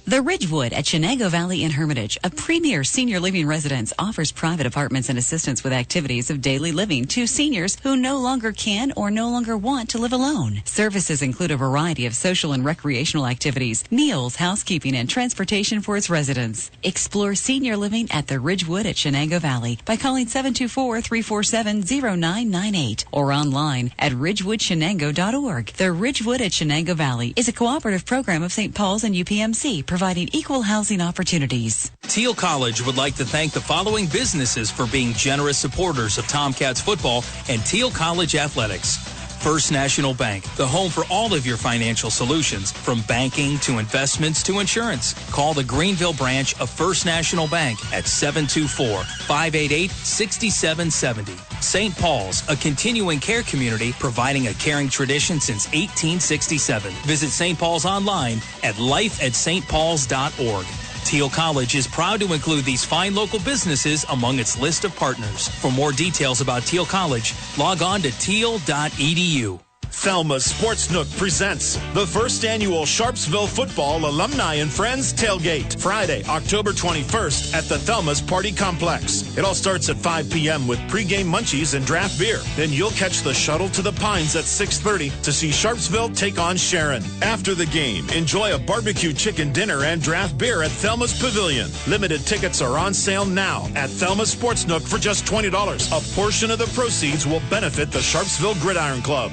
Speaker 1: The Ridgewood at Chenango Valley in Hermitage, a premier senior living residence, offers private apartments and assistance with activities of daily living to seniors who no longer can or no longer want to live alone. Services include a variety of social and recreational activities, meals, housekeeping, and transportation for its residents. Explore senior living at the Ridgewood at Chenango Valley by calling 724-347-0998 or online at ridgewoodshenango.org. The Ridgewood at Chenango Valley is a cooperative program of St. Paul's and UPMC, providing equal housing opportunities.
Speaker 11: Thiel College would like to thank the following businesses for being generous supporters of Tomcats football and Thiel College athletics. First National Bank, the home for all of your financial solutions, from banking to investments to insurance. Call the Greenville branch of First National Bank at 724-588-6770. St. Paul's, a continuing care community providing a caring tradition since 1867. Visit St. Paul's online at lifeatstpauls.org. Thiel College is proud to include these fine local businesses among its list of partners. For more details about Thiel College, log on to thiel.edu.
Speaker 12: Thelma's Sports Nook presents the first annual Sharpsville Football Alumni and Friends Tailgate, Friday, October 21st at the Thelma's Party Complex. It all starts at 5 p.m. with pregame munchies and draft beer. Then you'll catch the shuttle to the Pines at 6:30 to see Sharpsville take on Sharon. After the game, enjoy a barbecue chicken dinner and draft beer at Thelma's Pavilion. Limited tickets are on sale now at Thelma's Sports Nook for just $20. A portion of the proceeds will benefit the Sharpsville Gridiron Club.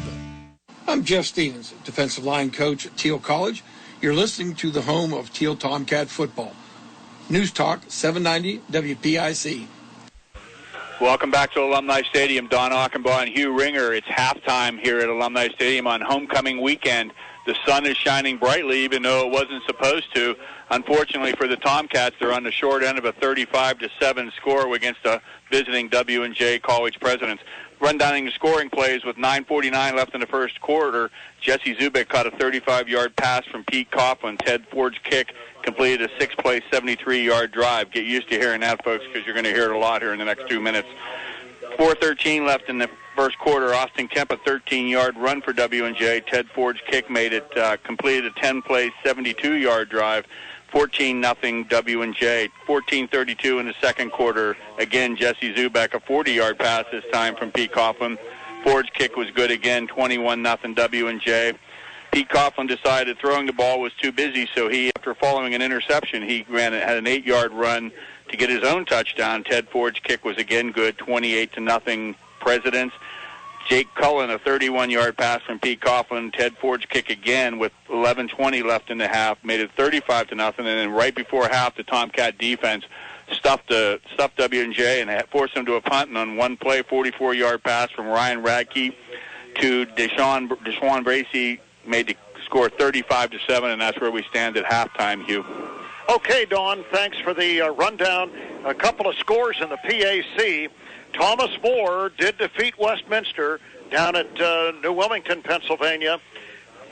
Speaker 13: I'm Jeff Stevens, defensive line coach at Thiel College. You're listening to the home of Thiel Tomcat football. News Talk 790 WPIC.
Speaker 5: Welcome back to Alumni Stadium. Don Achenbaugh and Hugh Ringer. It's halftime here at Alumni Stadium on homecoming weekend. The sun is shining brightly, even though it wasn't supposed to. Unfortunately for the Tomcats, they're on the short end of a 35-7 score against a visiting W&J College Presidents. Rundown the scoring plays with 9:49 left in the first quarter. Jesse Zubik caught a 35-yard pass from Pete Coughlin. Ted Ford's kick completed a 6-play, 73-yard drive. Get used to hearing that, folks, because you're going to hear it a lot here in the next 2 minutes. 4:13 left in the first quarter. Austin Kemp, a 13-yard run for W&J. Ted Ford's kick made it, completed a 10-play, 72-yard drive. 14-0 W&J. 14:32 in the second quarter. Again, Jesse Zubek, a 40-yard pass this time from Pete Coughlin. Ford's kick was good again, 21-0 W&J. Pete Coughlin decided throwing the ball was too busy, so he, after following an interception, he had an 8-yard run to get his own touchdown. Ted Ford's kick was again good, 28-0 Presidents. Jake Cullen, a 31-yard pass from Pete Coughlin. Ted Ford's kick again with 11:20 left in the half, made it 35-0. And then right before half, the Tomcat defense stuffed W&J and forced them to a punt. And on one play, 44-yard pass from Ryan Radke to Deshaun Bracey made the score 35-7, and that's where we stand at halftime, Hugh.
Speaker 4: Okay, Don, thanks for the rundown. A couple of scores in the PAC. Thomas More did defeat Westminster down at New Wilmington, Pennsylvania,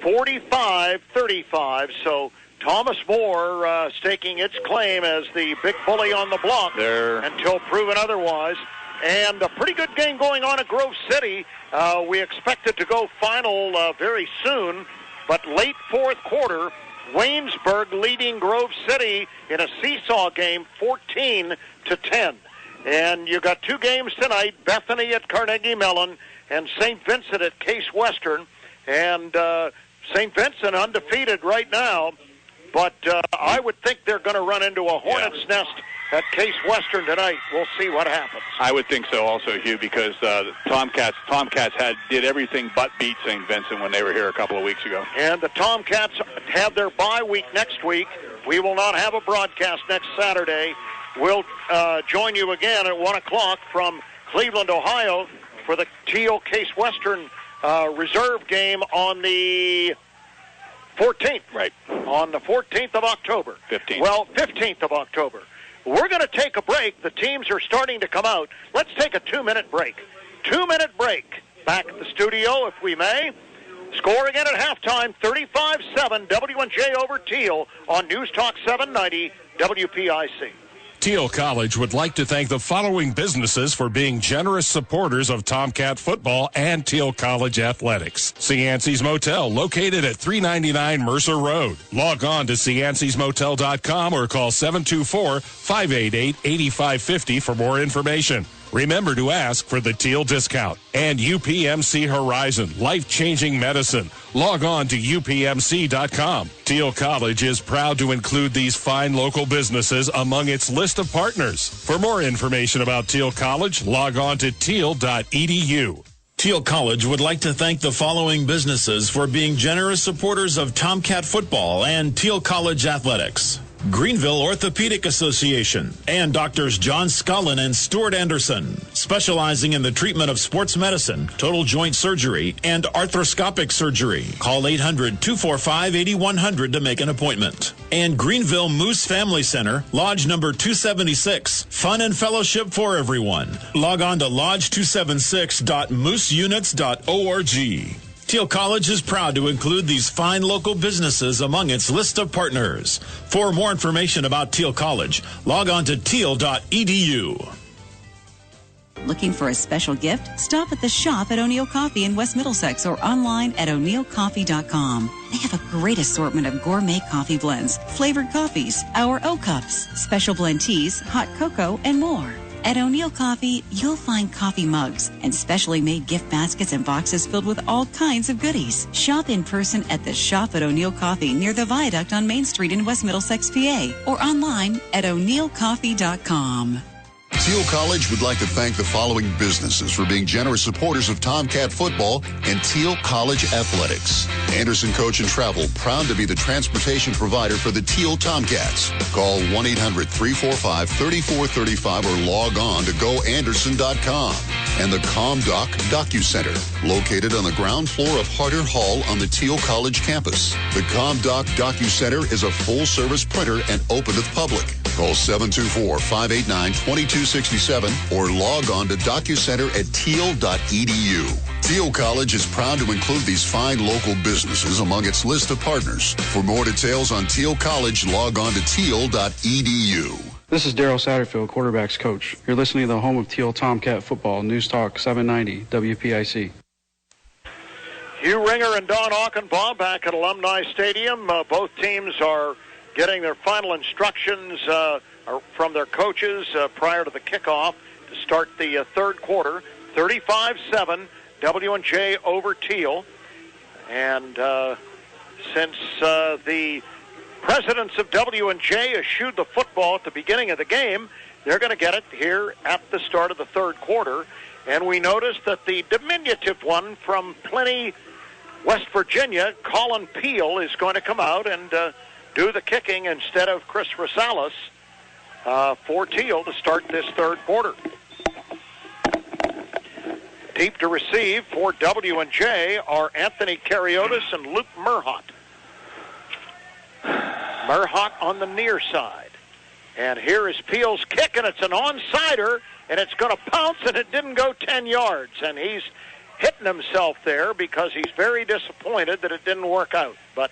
Speaker 4: 45-35. So Thomas More staking its claim as the big bully on the block until proven otherwise. And a pretty good game going on at Grove City. We expect it to go final very soon, but late fourth quarter, Waynesburg leading Grove City in a seesaw game, 14-10. And you got two games tonight, Bethany at Carnegie Mellon and St. Vincent at Case Western. And St. Vincent undefeated right now, but I would think they're going to run into a hornet's nest at Case Western tonight. We'll see what happens.
Speaker 5: I would think so also, Hugh, because the Tomcats did everything but beat St. Vincent when they were here a couple of weeks ago.
Speaker 4: And the Tomcats have their bye week next week. We will not have a broadcast next Saturday. We'll join you again at 1 o'clock from Cleveland, Ohio for the Thiel Case Western reserve game on the 14th.
Speaker 5: Right.
Speaker 4: On the 14th of October.
Speaker 5: 15th.
Speaker 4: Well, 15th of October. We're going to take a break. The teams are starting to come out. Let's take a 2-minute break. 2-minute break. Back at the studio, if we may. Score again at halftime, 35-7, W&J over Thiel on News Talk 790 WPIC.
Speaker 9: Thiel College would like to thank the following businesses for being generous supporters of Tomcat football and Thiel College athletics. Cianci's Motel, located at 399 Mercer Road. Log on to ciancysmotel.com or call 724-588-8550 for more information. Remember to ask for the Thiel discount. And UPMC Horizon, life-changing medicine. Log on to upmc.com. Thiel College is proud to include these fine local businesses among its list of partners. For more information about Thiel College, log on to thiel.edu.
Speaker 17: Thiel College would like to thank the following businesses for being generous supporters of Tomcat football and Thiel College athletics. Greenville Orthopedic Association, and Doctors John Scullin and Stuart Anderson, specializing in the treatment of sports medicine, total joint surgery, and arthroscopic surgery. Call 800-245-8100 to make an appointment. And Greenville Moose Family Center, Lodge number 276. Fun and fellowship for everyone. Log on to lodge276.mooseunits.org. Thiel College is proud to include these fine local businesses among its list of partners. For more information about Thiel College, log on to thiel.edu.
Speaker 1: Looking for a special gift? Stop at the shop at O'Neill Coffee in West Middlesex or online at o'neillcoffee.com. They have a great assortment of gourmet coffee blends, flavored coffees, our O-Cups, special blend teas, hot cocoa, and more. At O'Neill Coffee, you'll find coffee mugs and specially made gift baskets and boxes filled with all kinds of goodies. Shop in person at the shop at O'Neill Coffee near the Viaduct on Main Street in West Middlesex, PA, or online at o'neillcoffee.com.
Speaker 16: Thiel College would like to thank the following businesses for being generous supporters of Tomcat football and Thiel College athletics. Anderson Coach and Travel, proud to be the transportation provider for the Thiel Tomcats. Call 1-800-345-3435 or log on to goanderson.com. And the ComDoc DocuCenter, located on the ground floor of Harder Hall on the Thiel College campus. The ComDoc DocuCenter is a full-service printer and open to the public. Call 724-589-2267 or log on to DocuCenter at Thiel.edu. Thiel College is proud to include these fine local businesses among its list of partners. For more details on Thiel College, log on to Thiel.edu.
Speaker 18: This is Daryl Satterfield, quarterback's coach. You're listening to the home of Thiel Tomcat football, News Talk 790 WPIC.
Speaker 4: Hugh Ringer and Don Aukenbaugh back at Alumni Stadium. Both teams are getting their final instructions from their coaches prior to the kickoff to start the third quarter. 35-7, W&J over Thiel. And since the presidents of W&J eschewed the football at the beginning of the game, they're going to get it here at the start of the third quarter. And we noticed that the diminutive one from Pliny, West Virginia, Colin Peel, is going to come out and do the kicking instead of Chris Rosales for Thiel to start this third quarter. Deep to receive for W&J are Anthony Kariotis and Luke Murhott. Murhott on the near side. And here is Peel's kick, and it's an onside-er, and it's going to pounce, and it didn't go 10 yards. And he's hitting himself there because he's very disappointed that it didn't work out. But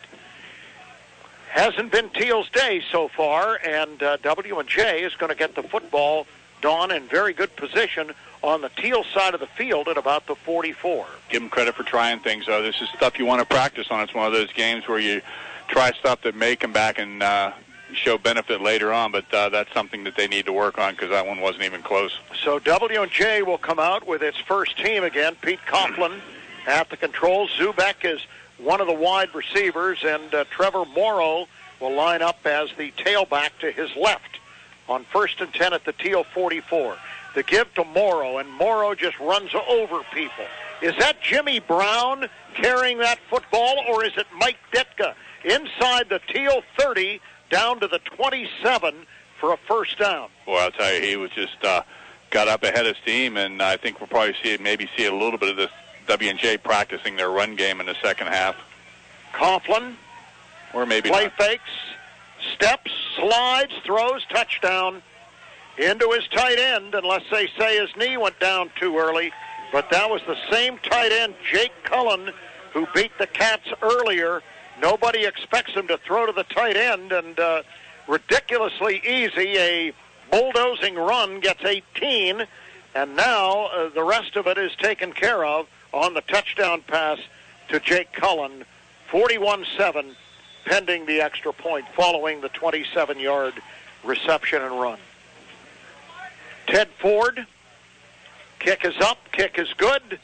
Speaker 4: hasn't been Thiel's day so far, and W&J is going to get the football, Dawn, in very good position on the Thiel side of the field at about the 44.
Speaker 5: Give them credit for trying things, though. This is stuff you want to practice on. It's one of those games where you try stuff that may come back and show benefit later on, but that's something that they need to work on because that one wasn't even close.
Speaker 4: So W&J will come out with its first team again. Pete Coughlin at the controls. Zubek is one of the wide receivers, and Trevor Morrow will line up as the tailback to his left on 1st and 10 at the Thiel 44. The give to Morrow, and Morrow just runs over people. Is that Jimmy Brown carrying that football, or is it Mike Ditka inside the Thiel 30 down to the 27 for a first down?
Speaker 5: Well, I'll tell you, he was just got up ahead of steam, and I think we'll probably see a little bit of this W&J practicing their run game in the second half.
Speaker 4: Coughlin,
Speaker 5: or maybe
Speaker 4: play
Speaker 5: not.
Speaker 4: Fakes, steps, slides, throws, touchdown into his tight end, unless they say his knee went down too early. But that was the same tight end, Jake Cullen, who beat the Cats earlier. Nobody expects him to throw to the tight end, and ridiculously easy. A bulldozing run gets 18, and now the rest of it is taken care of on the touchdown pass to Jake Cullen. 41-7, pending the extra point, following the 27-yard reception and run. Ted Ford, kick is up, kick is good.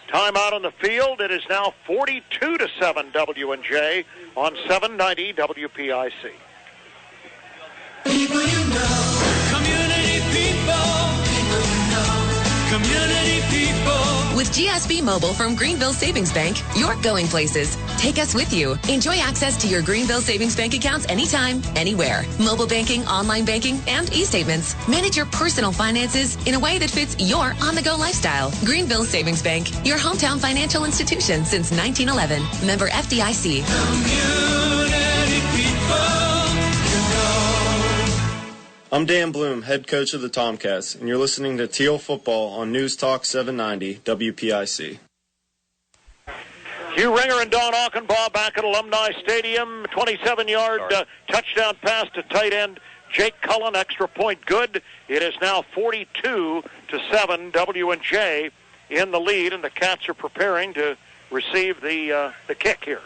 Speaker 4: Timeout on the field. It is now 42-7 W&J on 790 WPIC.
Speaker 21: People you know, community people, people you know, community people.
Speaker 2: With GSB Mobile from Greenville Savings Bank, you're going places. Take us with you. Enjoy access to your Greenville Savings Bank accounts anytime, anywhere. Mobile banking, online banking, and e-statements. Manage your personal finances in a way that fits your on-the-go lifestyle. Greenville Savings Bank, your hometown financial institution since 1911. Member FDIC.
Speaker 19: I'm Dan Bloom, head coach of the Tomcats, and you're listening to Thiel Football on News Talk 790 WPIC.
Speaker 4: Hugh Ringer and Don Aukenbaugh back at Alumni Stadium. 27-yard touchdown pass to tight end Jake Cullen, extra point good. It is now 42-7, W&J in the lead, and the Cats are preparing to receive the kick here.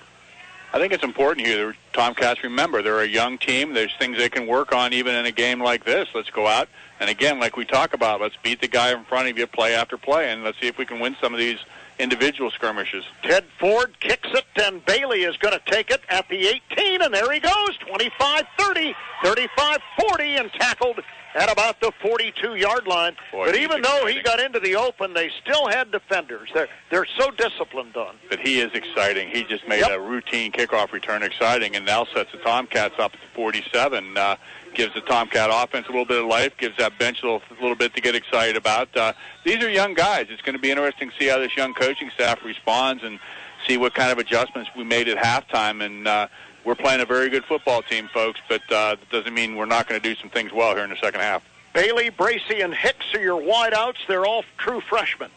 Speaker 5: I think it's important here. The Tomcats, remember, they're a young team. There's things they can work on even in a game like this. Let's go out, and again, like we talk about, let's beat the guy in front of you play after play, and let's see if we can win some of these individual skirmishes.
Speaker 4: Ted Ford kicks it, and Bailey is going to take it at the 18, and there he goes, 25-30, 35-40, and tackled at about the 42-yard line.
Speaker 5: Boy,
Speaker 4: but even though he got into the open, they still had defenders. They're so disciplined, Don.
Speaker 5: But he is exciting. He just made a routine kickoff return exciting, and now sets the Tomcats up at 47. Gives the Tomcat offense a little bit of life, gives that bench a little bit to get excited about. These are young guys. It's going to be interesting to see how this young coaching staff responds and see what kind of adjustments we made at halftime. And we're playing a very good football team, folks, but that doesn't mean we're not going to do some things well here in the second half.
Speaker 4: Bailey, Bracey, and Hicks are your wideouts. They're all true freshmen.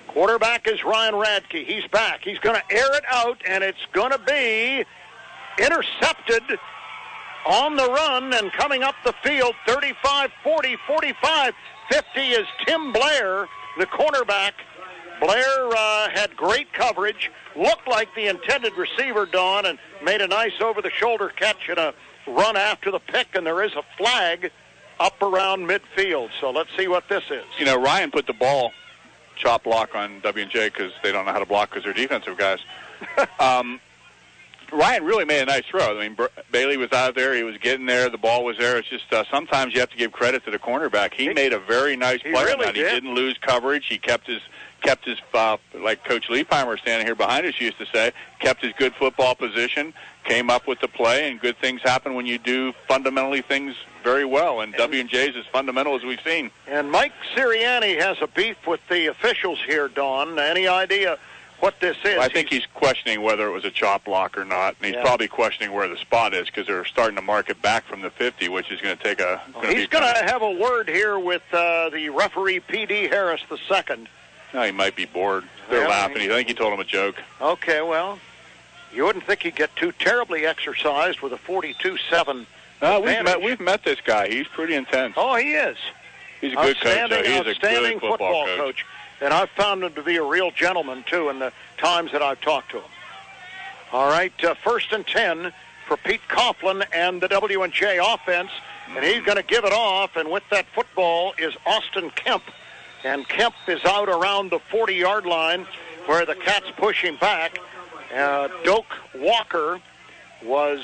Speaker 4: Quarterback is Ryan Radke. He's back. He's going to air it out, and it's going to be intercepted on the run and coming up the field. 35, 40, 45, 50 is Tim Blair, the cornerback. Blair had great coverage, looked like the intended receiver, Don, and made a nice over-the-shoulder catch and a run after the pick, and there is a flag up around midfield. So let's see what this is.
Speaker 5: You know, Ryan put the ball chop block on W&J because they don't know how to block because they're defensive guys. Ryan really made a nice throw. I mean, Bailey was out there. He was getting there. The ball was there. It's just sometimes you have to give credit to the cornerback. He made a very nice play.
Speaker 4: Really
Speaker 5: He didn't lose coverage. He kept his like Coach Liebheimer standing here behind us used to say, kept his good football position, came up with the play, and good things happen when you do fundamentally things very well. And W&J's as fundamental as we've seen.
Speaker 4: And Mike Sirianni has a beef with the officials here, Don. Any idea what this is?
Speaker 5: I think he's questioning whether it was a chop block or not, and he's probably questioning where the spot is because they're starting to mark it back from the 50, which is going to take a...
Speaker 4: He's going to have a word here with the referee, P.D. Harris II.
Speaker 5: No, he might be bored. They're laughing. I think he told him a joke.
Speaker 4: Okay, well, you wouldn't think he'd get too terribly exercised with a 42-7
Speaker 5: we've met this guy. He's pretty intense.
Speaker 4: Oh, he is.
Speaker 5: He's a good coach. He's a
Speaker 4: outstanding
Speaker 5: good football
Speaker 4: coach. And I've found him to be a real gentleman, too, in the times that I've talked to him. All right, 1st and 10 for Pete Coughlin and the W&J offense. And he's going to give it off, and with that football is Austin Kemp. And Kemp is out around the 40-yard line where the Cats push him back. Doak Walker was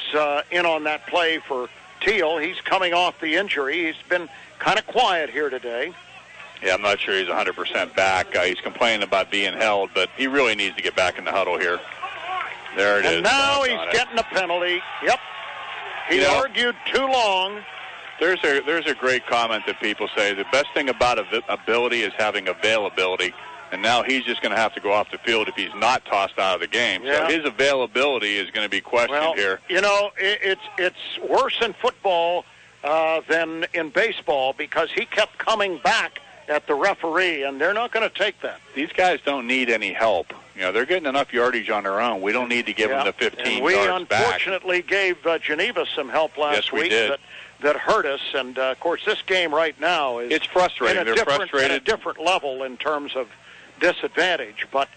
Speaker 4: in on that play for Thiel. He's coming off the injury. He's been kind of quiet here today.
Speaker 5: Yeah, I'm not sure he's 100% back. He's complaining about being held, but he really needs to get back in the huddle here. There it is.
Speaker 4: And now he's getting a penalty. Yep. He argued too long.
Speaker 5: There's a great comment that people say, the best thing about ability is having availability, and now he's just going to have to go off the field if he's not tossed out of the game.
Speaker 4: Yeah.
Speaker 5: So his availability is going to be questioned here.
Speaker 4: You know, it's worse in football than in baseball because he kept coming back at the referee, and they're not going to take that.
Speaker 5: These guys don't need any help. You know, they're getting enough yardage on their own. We don't need to give them the 15
Speaker 4: and
Speaker 5: yards back.
Speaker 4: We unfortunately gave Geneva some help last week.
Speaker 5: Did.
Speaker 4: That hurt us, and of course this game right now is
Speaker 5: frustrating.
Speaker 4: They're frustrated at a different level in terms of disadvantage, but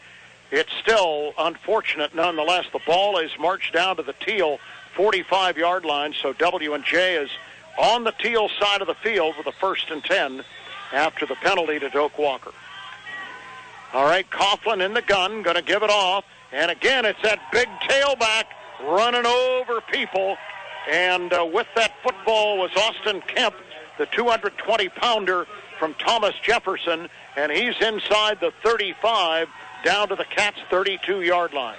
Speaker 4: it's still unfortunate nonetheless. The ball is marched down to the Thiel 45-yard line, so W&J is on the Thiel side of the field with a 1st and 10 after the penalty to Doak Walker. All right, Coughlin in the gun, going to give it off, and again it's that big tailback running over people. And with that football was Austin Kemp, the 220-pounder from Thomas Jefferson, and he's inside the 35 down to the Cats' 32-yard line.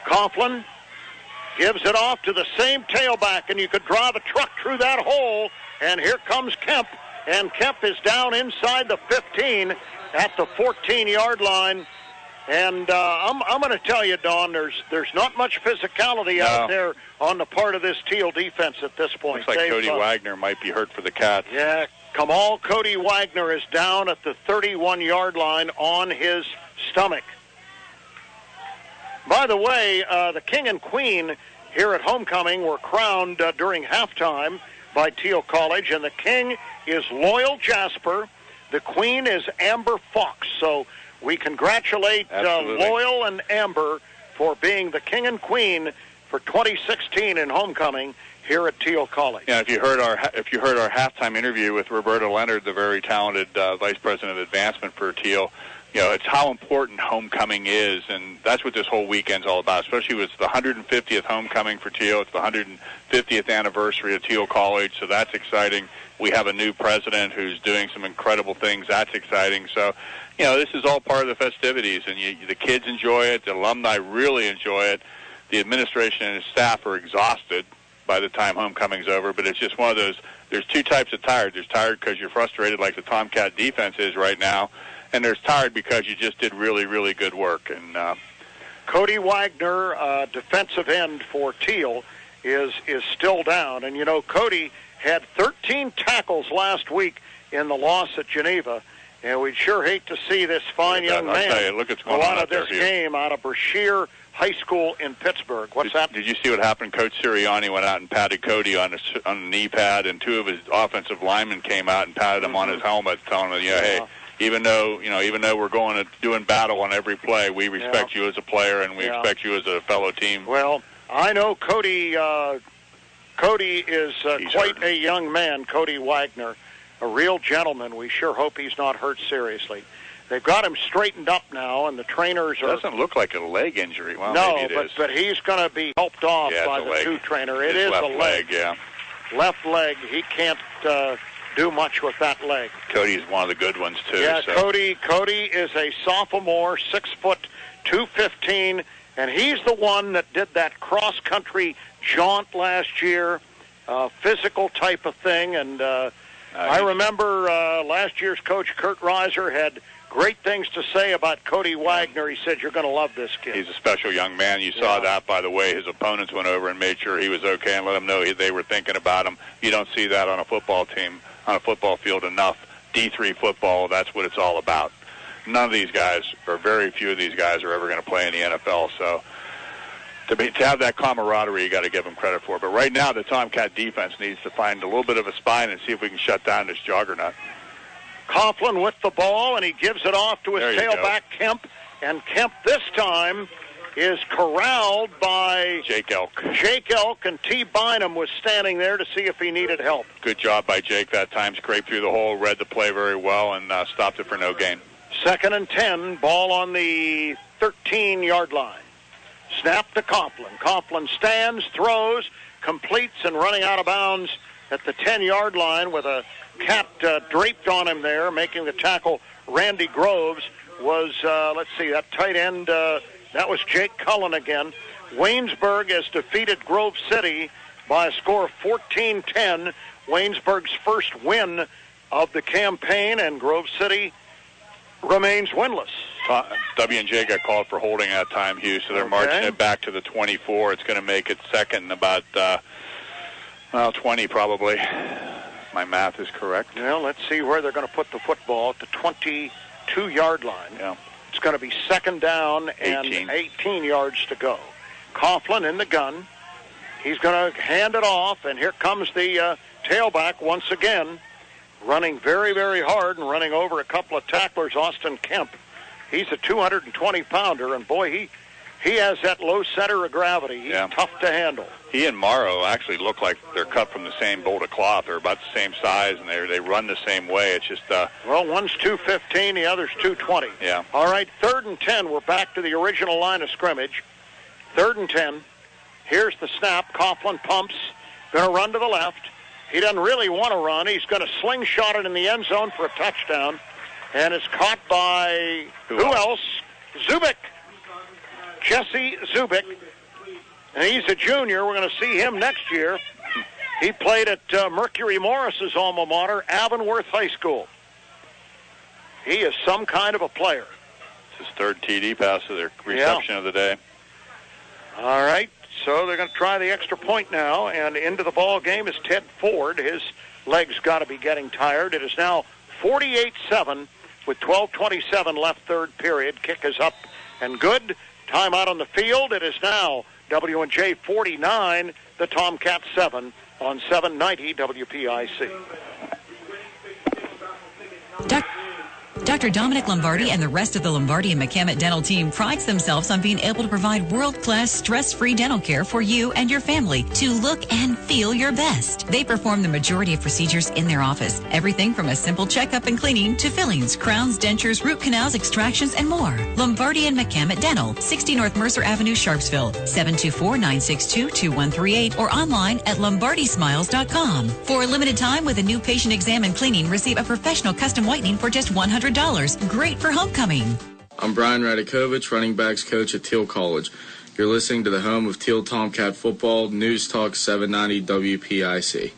Speaker 4: Coughlin gives it off to the same tailback, and you could drive a truck through that hole, and here comes Kemp, and Kemp is down inside the 15 at the 14-yard line. And I'm going to tell you, Don, there's not much physicality out there on the part of this Thiel defense at this point.
Speaker 5: Looks like Cody Wagner might be hurt for the Cats.
Speaker 4: Yeah, Kamal Cody Wagner is down at the 31-yard line on his stomach. By the way, the King and Queen here at homecoming were crowned during halftime by Thiel College, and the King is Loyal Jasper. The Queen is Amber Fox. So we congratulate Loyal and Amber for being the King and Queen for 2016 in homecoming here at Thiel College.
Speaker 5: Yeah, if you heard our halftime interview with Roberta Leonard, the very talented Vice President of Advancement for Thiel, it's how important homecoming is, and that's what this whole weekend's all about, especially with the 150th homecoming for Thiel. It's the 150th anniversary of Thiel College, so that's exciting. We have a new president who's doing some incredible things. That's exciting. So, this is all part of the festivities, and the kids enjoy it. The alumni really enjoy it. The administration and staff are exhausted by the time homecoming's over, but it's just one of those, there's two types of tired. There's tired because you're frustrated like the Tomcat defense is right now, and there's tired because you just did really, really good work. And
Speaker 4: Cody Wagner, defensive end for Thiel, is still down. And, Cody had 13 tackles last week in the loss at Geneva, and we'd sure hate to see this fine young man go out of this game out of Brashear High School in Pittsburgh. What's that?
Speaker 5: Did you see what happened? Coach Sirianni went out and patted Cody on the knee pad, and two of his offensive linemen came out and patted him on his helmet, telling him, hey, even though we're doing battle on every play, we respect you as a player, and we expect you as a fellow team.
Speaker 4: Well, I know Cody. Cody is quite a young man, Cody Wagner, a real gentleman. We sure hope he's not hurt seriously. They've got him straightened up now, and the trainers are...
Speaker 5: Doesn't look like a leg injury. Well,
Speaker 4: no,
Speaker 5: maybe it is.
Speaker 4: But he's going to be helped off by the two trainer. It is a leg.
Speaker 5: Yeah.
Speaker 4: Left leg. He can't do much with that leg.
Speaker 5: Cody's one of the good ones, too.
Speaker 4: Yeah,
Speaker 5: so.
Speaker 4: Cody is a sophomore, 6 foot, 215, and he's the one that did that cross-country jaunt last year, physical type of thing. And I remember last year's coach, Kurt Reiser, had great things to say about Cody Wagner. He said, you're going to love this kid.
Speaker 5: He's a special young man. You saw that by the way his opponents went over and made sure he was okay and let him know they were thinking about him. You don't see that on a football team, on a football field enough. D3 football, that's what it's all about. None of these guys, or very few of these guys, are ever going to play in the NFL. So to have that camaraderie, you got to give them credit for. But right now, the Tomcat defense needs to find a little bit of a spine and see if we can shut down this juggernaut.
Speaker 4: Coughlin with the ball, and he gives it off to his tailback, Kemp. And Kemp this time is corralled by
Speaker 5: Jake Elk.
Speaker 4: And T. Bynum was standing there to see if he needed help.
Speaker 5: Good job by Jake that time. Scraped through the hole, read the play very well, and stopped it for no gain.
Speaker 4: 2nd and 10, ball on the 13-yard line. Snap to Coughlin. Coughlin stands, throws, completes, and running out of bounds at the 10-yard line with a cat draped on him there, making the tackle. Randy Groves was, that tight end, that was Jake Cullen again. Waynesburg has defeated Grove City by a score of 14-10. Waynesburg's first win of the campaign, and Grove City remains winless.
Speaker 5: W&J got called for holding that time, Hugh, so they're marching it back to the 24. It's going to make it second in about, 20 probably. My math is correct.
Speaker 4: Well, let's see where they're going to put the football at the 22-yard line.
Speaker 5: Yeah.
Speaker 4: It's going to be second down and 18 yards to go. Coughlin in the gun. He's going to hand it off, and here comes the tailback once again, running very, very hard and running over a couple of tacklers, Austin Kemp. He's a 220-pounder, and boy, he has that low center of gravity. He's tough to handle.
Speaker 5: He and Morrow actually look like they're cut from the same bolt of cloth. They're about the same size, and they run the same way. It's just...
Speaker 4: well, one's 215, the other's 220.
Speaker 5: Yeah.
Speaker 4: All right, 3rd and 10. We're back to the original line of scrimmage. 3rd and 10. Here's the snap. Coughlin pumps. Going to run to the left. He doesn't really want to run. He's going to slingshot it in the end zone for a touchdown. And it's caught by, who else? Zubik. Jesse Zubik. And he's a junior. We're going to see him next year. He played at Mercury Morris's alma mater, Avonworth High School. He is some kind of a player.
Speaker 5: It's his third TD pass of their reception of the day.
Speaker 4: All right, so they're going to try the extra point now, and into the ball game is Ted Ford. His legs got to be getting tired. It is now 48-7 with 12:27 left, third period. Kick is up and good. Timeout on the field. It is now W&J 49, the Tomcats 7 on 790 WPIC.
Speaker 1: Dr. Dominic Lombardi and the rest of the Lombardi and McCammett Dental team prides themselves on being able to provide world-class, stress-free dental care for you and your family to look and feel your best. They perform the majority of procedures in their office. Everything from a simple checkup and cleaning to fillings, crowns, dentures, root canals, extractions, and more. Lombardi and McCammett Dental, 60 North Mercer Avenue, Sharpsville, 724-962-2138, or online at lombardismiles.com. For a limited time, with a new patient exam and cleaning, receive a professional custom whitening for just $100. Great for homecoming.
Speaker 3: I'm Brian Radikovich, running backs coach at Thiel College. You're listening to the home of Thiel Tomcat football, News Talk 790 WPIC.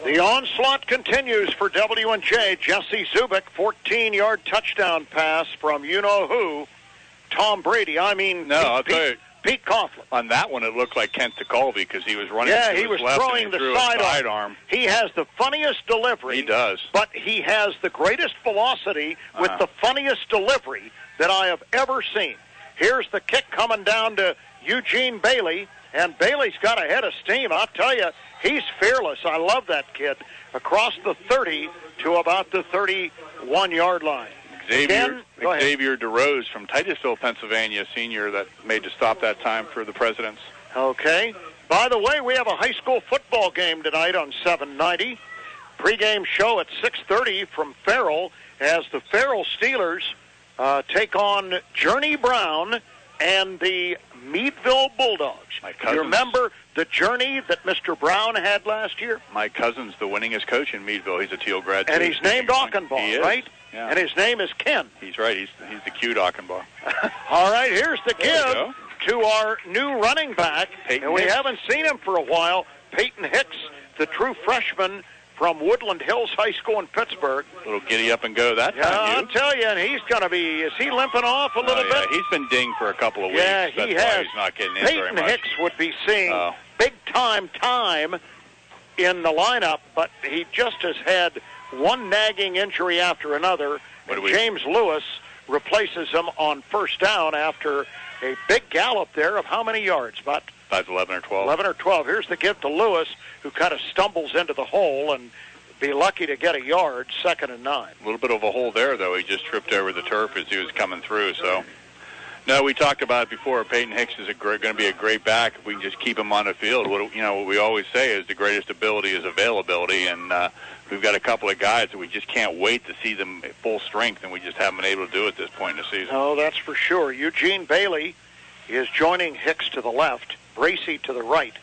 Speaker 4: The onslaught continues for W&J. Jesse Zubik, 14-yard touchdown pass from you-know-who, Tom Brady.
Speaker 5: I'll tell you.
Speaker 4: Pete Coughlin.
Speaker 5: On that one, it looked like Kent DeColvey because he was running.
Speaker 4: Yeah, he was throwing the sidearm. He has the funniest delivery.
Speaker 5: He does.
Speaker 4: But he has the greatest velocity with the funniest delivery that I have ever seen. Here's the kick coming down to Eugene Bailey, and Bailey's got a head of steam. I'll tell you, he's fearless. I love that kid. Across the 30 to about the 31-yard line.
Speaker 5: Xavier DeRose from Titusville, Pennsylvania, senior that made to stop that time for the Presidents.
Speaker 4: Okay. By the way, we have a high school football game tonight on 790. Pre-game show at 6:30 from Farrell as the Farrell Steelers take on Journey Brown and the Meadville Bulldogs. You remember the journey that Mr. Brown had last year?
Speaker 5: My cousin's the winningest coach in Meadville. He's a Thiel grad.
Speaker 4: And he's named Ockenbaugh, right?
Speaker 5: Yeah.
Speaker 4: And his name is Ken.
Speaker 5: He's right. He's the cute Ockenbaugh.
Speaker 4: All right, here's the give to our new running back.
Speaker 5: Peyton
Speaker 4: we
Speaker 5: Hicks.
Speaker 4: haven't seen him for a while. Peyton Hicks, the true freshman from Woodland Hills High School in Pittsburgh.
Speaker 5: A little giddy up and go that time.
Speaker 4: I'll tell you, and he's going to be, is he limping off a little bit?
Speaker 5: He's been dinged for a couple of weeks.
Speaker 4: Yeah,
Speaker 5: That's
Speaker 4: he
Speaker 5: why
Speaker 4: has.
Speaker 5: He's not getting in very much.
Speaker 4: Peyton Hicks would be seeing big-time in the lineup, but he just has had one nagging injury after another. James Lewis replaces him on first down after a big gallop there of how many yards? About
Speaker 5: 11 or 12.
Speaker 4: 11 or 12. Here's the give to Lewis, who kind of stumbles into the hole and be lucky to get a yard, 2nd and 9.
Speaker 5: A little bit of a hole there, though. He just tripped over the turf as he was coming through. So, no, we talked about it before. Peyton Hicks is going to be a great back if we can just keep him on the field. What we always say is the greatest ability is availability, and we've got a couple of guys that we just can't wait to see them at full strength, and we just haven't been able to do it at this point in the season.
Speaker 4: Oh, that's for sure. Eugene Bailey is joining Hicks to the left, Bracey to the right.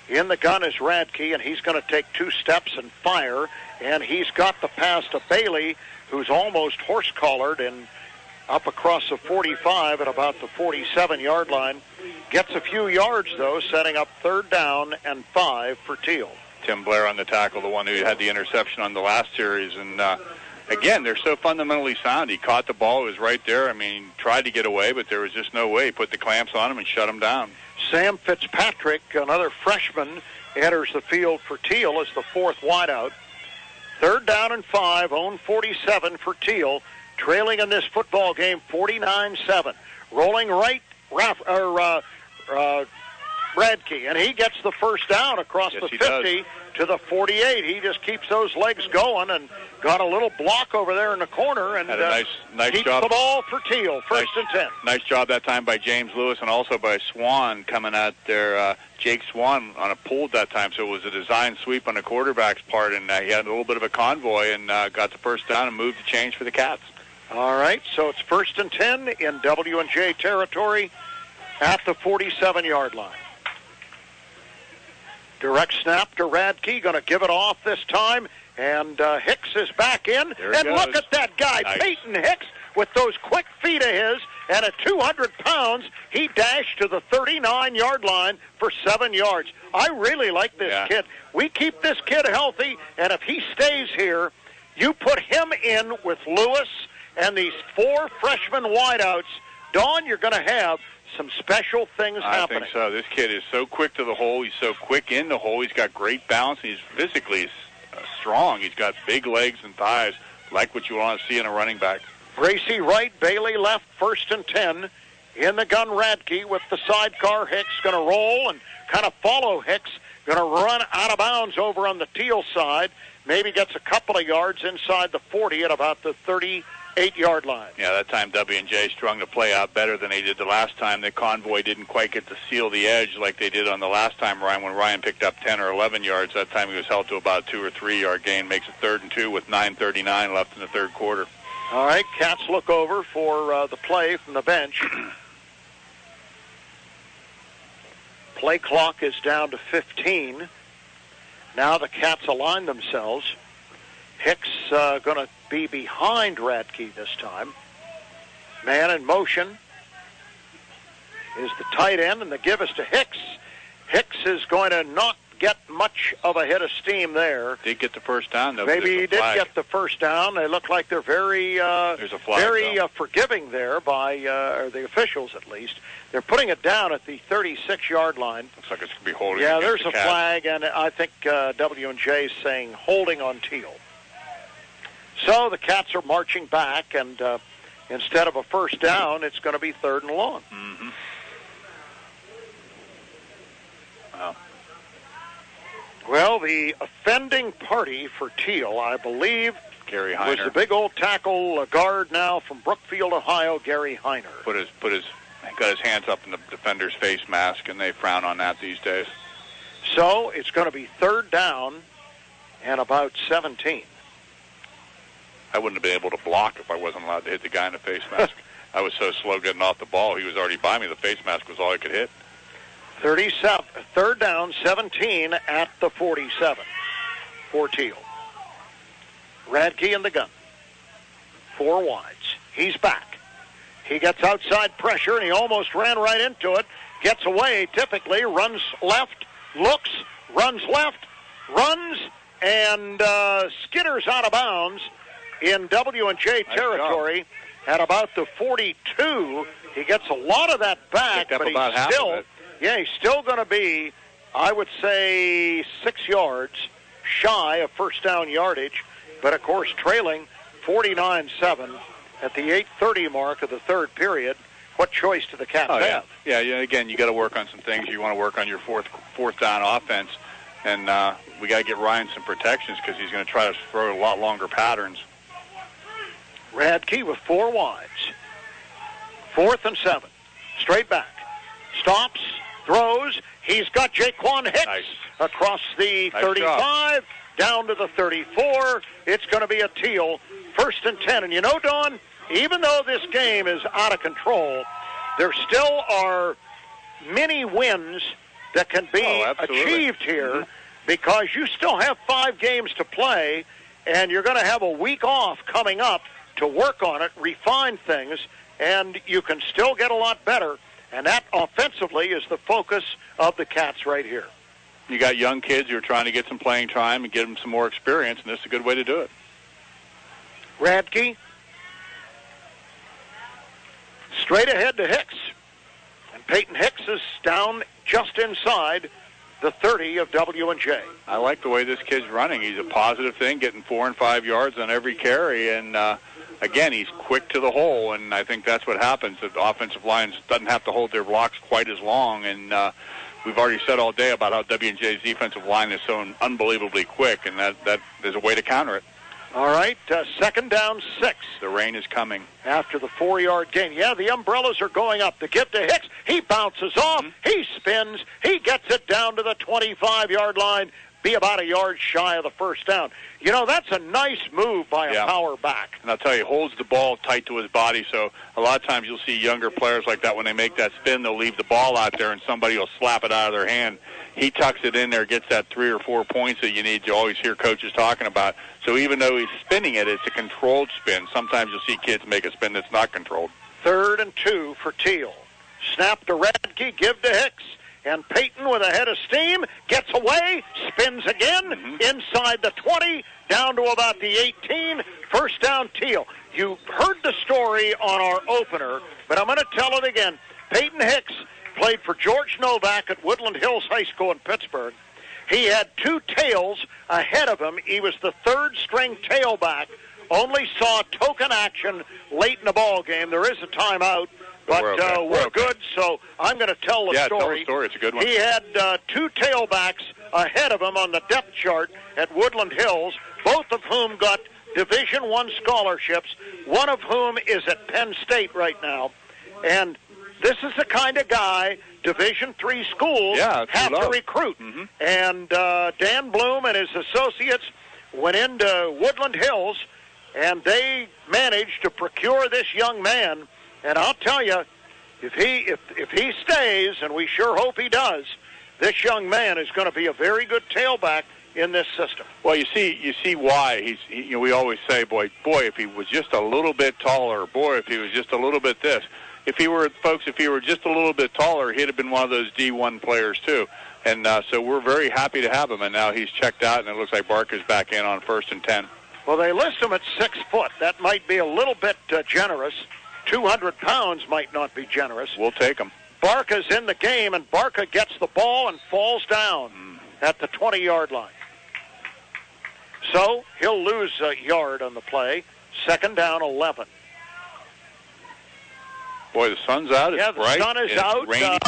Speaker 4: In the gun is Radke, and he's going to take 2 steps and fire, and he's got the pass to Bailey, who's almost horse-collared and up across the 45 at about the 47-yard line. Gets a few yards, though, setting up 3rd down and 5 for Thiel.
Speaker 5: Tim Blair on the tackle, the one who had the interception on the last series. And, again, they're so fundamentally sound. He caught the ball. It was right there. Tried to get away, but there was just no way. He put the clamps on him and shut him down.
Speaker 4: Sam Fitzpatrick, another freshman, enters the field for Thiel as the 4th wideout. 3rd down and 5, own 47 for Thiel, trailing in this football game 49-7. Rolling right, Radke, and he gets the first down across the 50 to the 48. He just keeps those legs going and got a little block over there in the corner and
Speaker 5: had a nice
Speaker 4: keeps
Speaker 5: job.
Speaker 4: The ball for Thiel, 1st and 10.
Speaker 5: Nice job that time by James Lewis and also by Swan coming out there. Jake Swan on a pull that time, so it was a design sweep on the quarterback's part, and he had a little bit of a convoy and got the first down and moved the change for the Cats.
Speaker 4: All right, so it's 1st and 10 in W&J territory at the 47-yard line. Direct snap to Radke, going to give it off this time, and Hicks is back in. And look at that guy, nice. Peyton Hicks, with those quick feet of his, and at 200 pounds, he dashed to the 39-yard line for 7 yards. I really like this kid. We keep this kid healthy, and if he stays here, you put him in with Lewis and these 4 freshman wideouts. Dawn, you're going to have some special things happening.
Speaker 5: I think so. This kid is so quick to the hole. He's so quick in the hole. He's got great balance. He's physically strong. He's got big legs and thighs, like what you want to see in a running back.
Speaker 4: Gracie right, Bailey left, 1st and 10. In the gun, Radke with the sidecar. Hicks going to roll and kind of follow Hicks. Going to run out of bounds over on the Thiel side. Maybe gets a couple of yards inside the 40 at about the 38-yard line.
Speaker 5: Yeah, that time W&J strung the play out better than they did the last time. The convoy didn't quite get to seal the edge like they did on the last time, Ryan, when Ryan picked up 10 or 11 yards. That time he was held to about a 2 or 3 yard gain. Makes it 3rd and 2 with 9:39 left in the third quarter.
Speaker 4: All right, Cats look over for the play from the bench. Play clock is down to 15. Now the Cats align themselves. Hicks going to be behind Radke this time. Man in motion is the tight end, and the give is to Hicks. Hicks is going to not get much of a hit of steam there.
Speaker 5: Did get the first down, though.
Speaker 4: Maybe he did get the first down. They look like they're very,
Speaker 5: There's a flag,
Speaker 4: very forgiving there by or the officials at least. They're putting it down at the 36-yard line.
Speaker 5: Looks like it's going to be holding.
Speaker 4: Yeah, there's a flag, and I think W&J is saying holding on Thiel. So the Cats are marching back, and instead of a first down, it's going to be 3rd and long.
Speaker 5: Mm-hmm. Wow.
Speaker 4: Well, the offending party for Thiel, I believe,
Speaker 5: Gary Heiner,
Speaker 4: was the big old tackle guard now from Brookfield, Ohio, Gary Heiner.
Speaker 5: Got his hands up in the defender's face mask, and they frown on that these days.
Speaker 4: So it's going to be 3rd down and about 17.
Speaker 5: I wouldn't have been able to block if I wasn't allowed to hit the guy in the face mask. I was so slow getting off the ball. He was already by me. The face mask was all I could hit.
Speaker 4: 37, 3rd down, 17 at the 47 for Thiel. Radke in the gun. 4 wides. He's back. He gets outside pressure, and he almost ran right into it. Gets away, typically, runs left, looks, runs left, runs, and skitters out of bounds in W&J territory at about the 42. He gets a lot of that back, but he's still going to be, I would say, 6 yards shy of first down yardage, but of course trailing 49-7 at the 8:30 mark of the third period. What choice do the Cats have?
Speaker 5: Yeah, again, you got to work on some things. You want to work on your fourth down offense, and we got to get Ryan some protections because he's going to try to throw a lot longer patterns.
Speaker 4: Radke with 4 wides. 4th and 7. Straight back. Stops, throws. He's got Jaquan Hicks across the 35, down to the 34. It's going to be a Thiel. 1st and 10. And you know, Don, even though this game is out of control, there still are many wins that can be achieved here because you still have 5 games to play, and you're going to have a week off coming up to work on it, refine things, and you can still get a lot better. And that offensively is the focus of the Cats right here.
Speaker 5: You got young kids who are trying to get some playing time and get them some more experience, and this is a good way to do it.
Speaker 4: Radke, straight ahead to Hicks. And Peyton Hicks is down just inside the 30 of W&J.
Speaker 5: I like the way this kid's running. He's a positive thing, getting 4 and 5 yards on every carry, and again, he's quick to the hole, and I think that's what happens. The offensive line doesn't have to hold their blocks quite as long, and we've already said all day about how W&J's defensive line is so unbelievably quick, and that there's a way to counter it.
Speaker 4: All right, 2nd down, 6.
Speaker 5: The rain is coming.
Speaker 4: After the 4-yard gain. Yeah, the umbrellas are going up. The give to Hicks. He bounces off. He spins. He gets it down to the 25-yard line. be about a yard shy of the first down. You know, that's a nice move by a power back.
Speaker 5: And I'll tell you, he holds the ball tight to his body, so a lot of times you'll see younger players like that. When they make that spin, they'll leave the ball out there, and somebody will slap it out of their hand. He tucks it in there, gets that 3 or 4 points that you need to always hear coaches talking about. So even though he's spinning it, it's a controlled spin. Sometimes you'll see kids make a spin that's not controlled.
Speaker 4: 3rd and 2 for Thiel. Snap to Radke, give to Hicks. And Peyton with a head of steam, gets away, spins again, inside the 20, down to about the 18, first down Thiel. You heard the story on our opener, but I'm going to tell it again. Peyton Hicks played for George Novak at Woodland Hills High School in Pittsburgh. He had 2 tails ahead of him. He was the 3rd-string tailback, only saw token action late in the ball game. There is a timeout. But we're good, so I'm going to tell the story.
Speaker 5: Tell the story. It's a good one.
Speaker 4: He had 2 tailbacks ahead of him on the depth chart at Woodland Hills, both of whom got Division I scholarships, one of whom is at Penn State right now. And this is the kind of guy Division III schools have to recruit. And Dan Bloom and his associates went into Woodland Hills, and they managed to procure this young man. And I'll tell you, if he stays, and we sure hope he does, this young man is going to be a very good tailback in this system.
Speaker 5: Well, you see why we always say, boy, if he was just a little bit taller, boy, if he was just a little bit this. If he were just a little bit taller, he'd have been one of those D1 players too. And so we're very happy to have him. And now he's checked out, and it looks like Barker's back in on 1st and 10.
Speaker 4: Well, they list him at 6 foot. That might be a little bit generous. 200 pounds might not be generous.
Speaker 5: We'll take him.
Speaker 4: Barca's in the game, and Barca gets the ball and falls down at the 20-yard line. So he'll lose a yard on the play. 2nd down, 11.
Speaker 5: Boy, the sun's out. It's bright.
Speaker 4: The sun is out.
Speaker 5: Raining.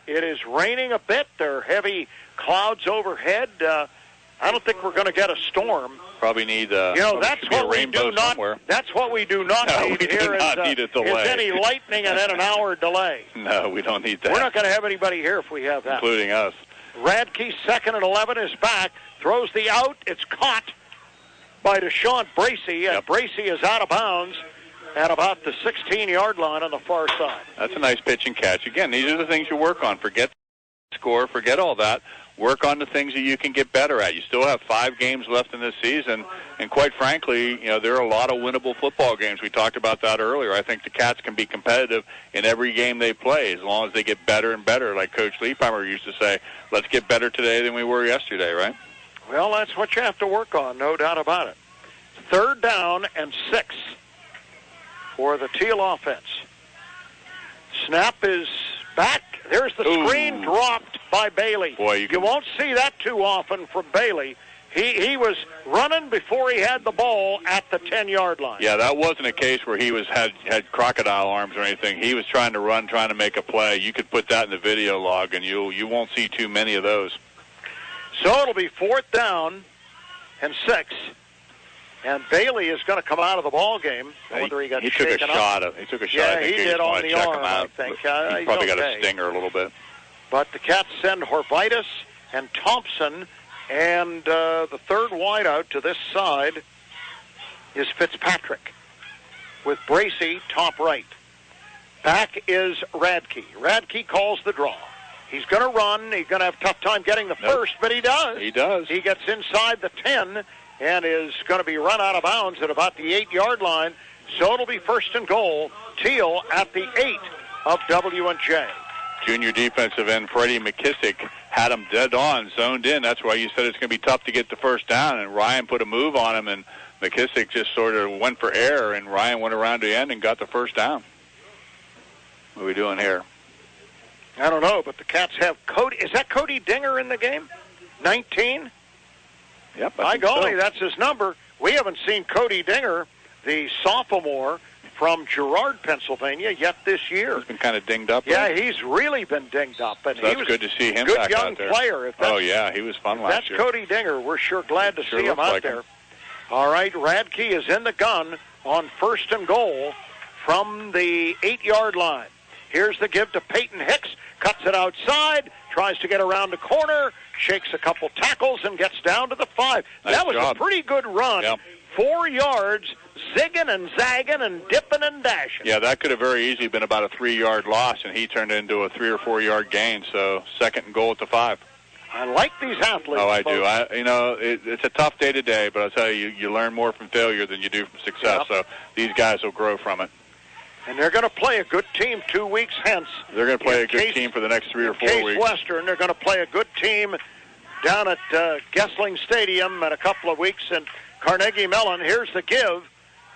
Speaker 4: It is raining a bit. There are heavy clouds overhead. I don't think we're going to get a storm.
Speaker 5: Probably need
Speaker 4: that's what we do not.
Speaker 5: Somewhere.
Speaker 4: That's what we do not need here. Is any lightning and then an hour delay.
Speaker 5: No, we don't need that.
Speaker 4: We're not going to have anybody here if we have that,
Speaker 5: including us.
Speaker 4: Radke, 2nd and 11, is back. Throws the out. It's caught by Deshaun Bracey, and Bracey is out of bounds at about the 16-yard line on the far side.
Speaker 5: That's a nice pitch and catch. Again, these are the things you work on. Forget the score. Forget all that. Work on the things that you can get better at. You still have 5 games left in this season, and quite frankly, there are a lot of winnable football games. We talked about that earlier. I think the Cats can be competitive in every game they play as long as they get better and better. Like Coach Liebheimer used to say, let's get better today than we were yesterday, right?
Speaker 4: Well, that's what you have to work on, no doubt about it. 3rd down and 6 for the Thiel offense. Snap is back. There's the screen dropped by Bailey.
Speaker 5: Boy,
Speaker 4: you won't see that too often from Bailey. He was running before he had the ball at the 10-yard line.
Speaker 5: Yeah, that wasn't a case where he had crocodile arms or anything. He was trying to run, trying to make a play. You could put that in the video log, and you won't see too many of those.
Speaker 4: So it'll be 4th down and 6. And Bailey is going to come out of the ball game. I wonder he got shaken up.
Speaker 5: He took a shot.
Speaker 4: Yeah,
Speaker 5: I think
Speaker 4: he did on the arm, I think.
Speaker 5: He's probably got a stinger a little bit.
Speaker 4: But the Cats send Horvitis and Thompson, and the 3rd wideout to this side is Fitzpatrick with Bracey top right. Back is Radke. Radke calls the draw. He's going to run. He's going to have a tough time getting the first, but he does.
Speaker 5: He does.
Speaker 4: He gets inside the 10 and is going to be run out of bounds at about the 8-yard line. So it'll be 1st and goal. Thiel at the 8 of W&J.
Speaker 5: Junior defensive end Freddie McKissick had him dead on, zoned in. That's why you said it's going to be tough to get the first down. And Ryan put a move on him, and McKissick just sort of went for air, and Ryan went around the end and got the first down. What are we doing here?
Speaker 4: I don't know, but the Cats have Cody. Is that Cody Dinger in the game? 19?
Speaker 5: Yep.
Speaker 4: By golly, that's his number. We haven't seen Cody Dinger, the sophomore from Girard, Pennsylvania, yet this year.
Speaker 5: He's been kind of dinged up.
Speaker 4: Yeah,
Speaker 5: right?
Speaker 4: He's really been dinged up. And
Speaker 5: so that's good to see him back out there.
Speaker 4: Good young player.
Speaker 5: Oh, yeah, he was fun last year.
Speaker 4: That's Cody Dinger. We're sure glad to see him out there. All right, Radke is in the gun on 1st and goal from the 8-yard line. Here's the give to Peyton Hicks. Cuts it outside. Tries to get around the corner. shakes a couple tackles and gets down to the 5.
Speaker 5: Nice
Speaker 4: that was
Speaker 5: job.
Speaker 4: a pretty good run.
Speaker 5: Yep.
Speaker 4: 4 yards, zigging and zagging and dipping and dashing.
Speaker 5: Yeah, that could have very easily been about a 3-yard loss, and he turned it into a 3 or 4 yard gain. So 2nd and goal at the 5.
Speaker 4: I like these athletes.
Speaker 5: Oh, I do. It's a tough day today, but I'll tell you, you learn more from failure than you do from success.
Speaker 4: Yep.
Speaker 5: So these guys will grow from it.
Speaker 4: And they're going to play a good team 2 weeks hence.
Speaker 5: They're going to play a good team for the next 3 or 4
Speaker 4: Case
Speaker 5: weeks.
Speaker 4: Western, they're going to play a good team down at Gessling Stadium in a couple of weeks. And Carnegie Mellon, here's the give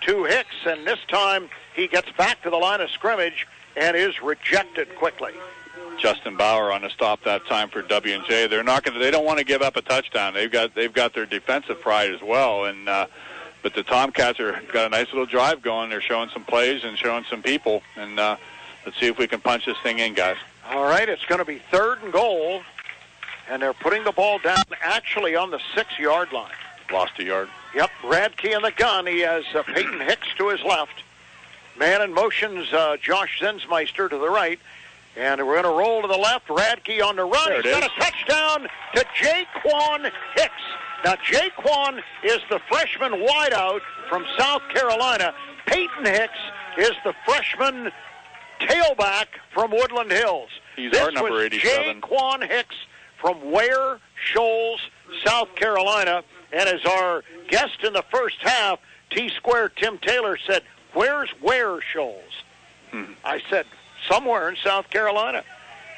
Speaker 4: to Hicks. And this time he gets back to the line of scrimmage and is rejected quickly.
Speaker 5: Justin Bauer on the stop that time for W&J. They don't want to give up a touchdown. They've got their defensive pride as well. And but the Tomcats got a nice little drive going. They're showing some plays and showing some people. And let's see if we can punch this thing in, guys.
Speaker 4: All right, it's going to be 3rd and goal. And they're putting the ball down actually on the 6-yard line.
Speaker 5: Lost a yard.
Speaker 4: Yep, Radke in the gun. He has Peyton Hicks to his left. Man in motion's Josh Zinsmeister to the right. And we're going to roll to the left. Radke on the run. He's got a touchdown to Jaquan Hicks. Now, Jaquan is the freshman wideout from South Carolina. Peyton Hicks is the freshman tailback from Woodland Hills.
Speaker 5: He's our number 87.
Speaker 4: Jaquan Hicks from Ware Shoals, South Carolina. And as our guest in the first half, T-Square Tim Taylor said, "Where's Ware Shoals?" I said, "Somewhere in South Carolina."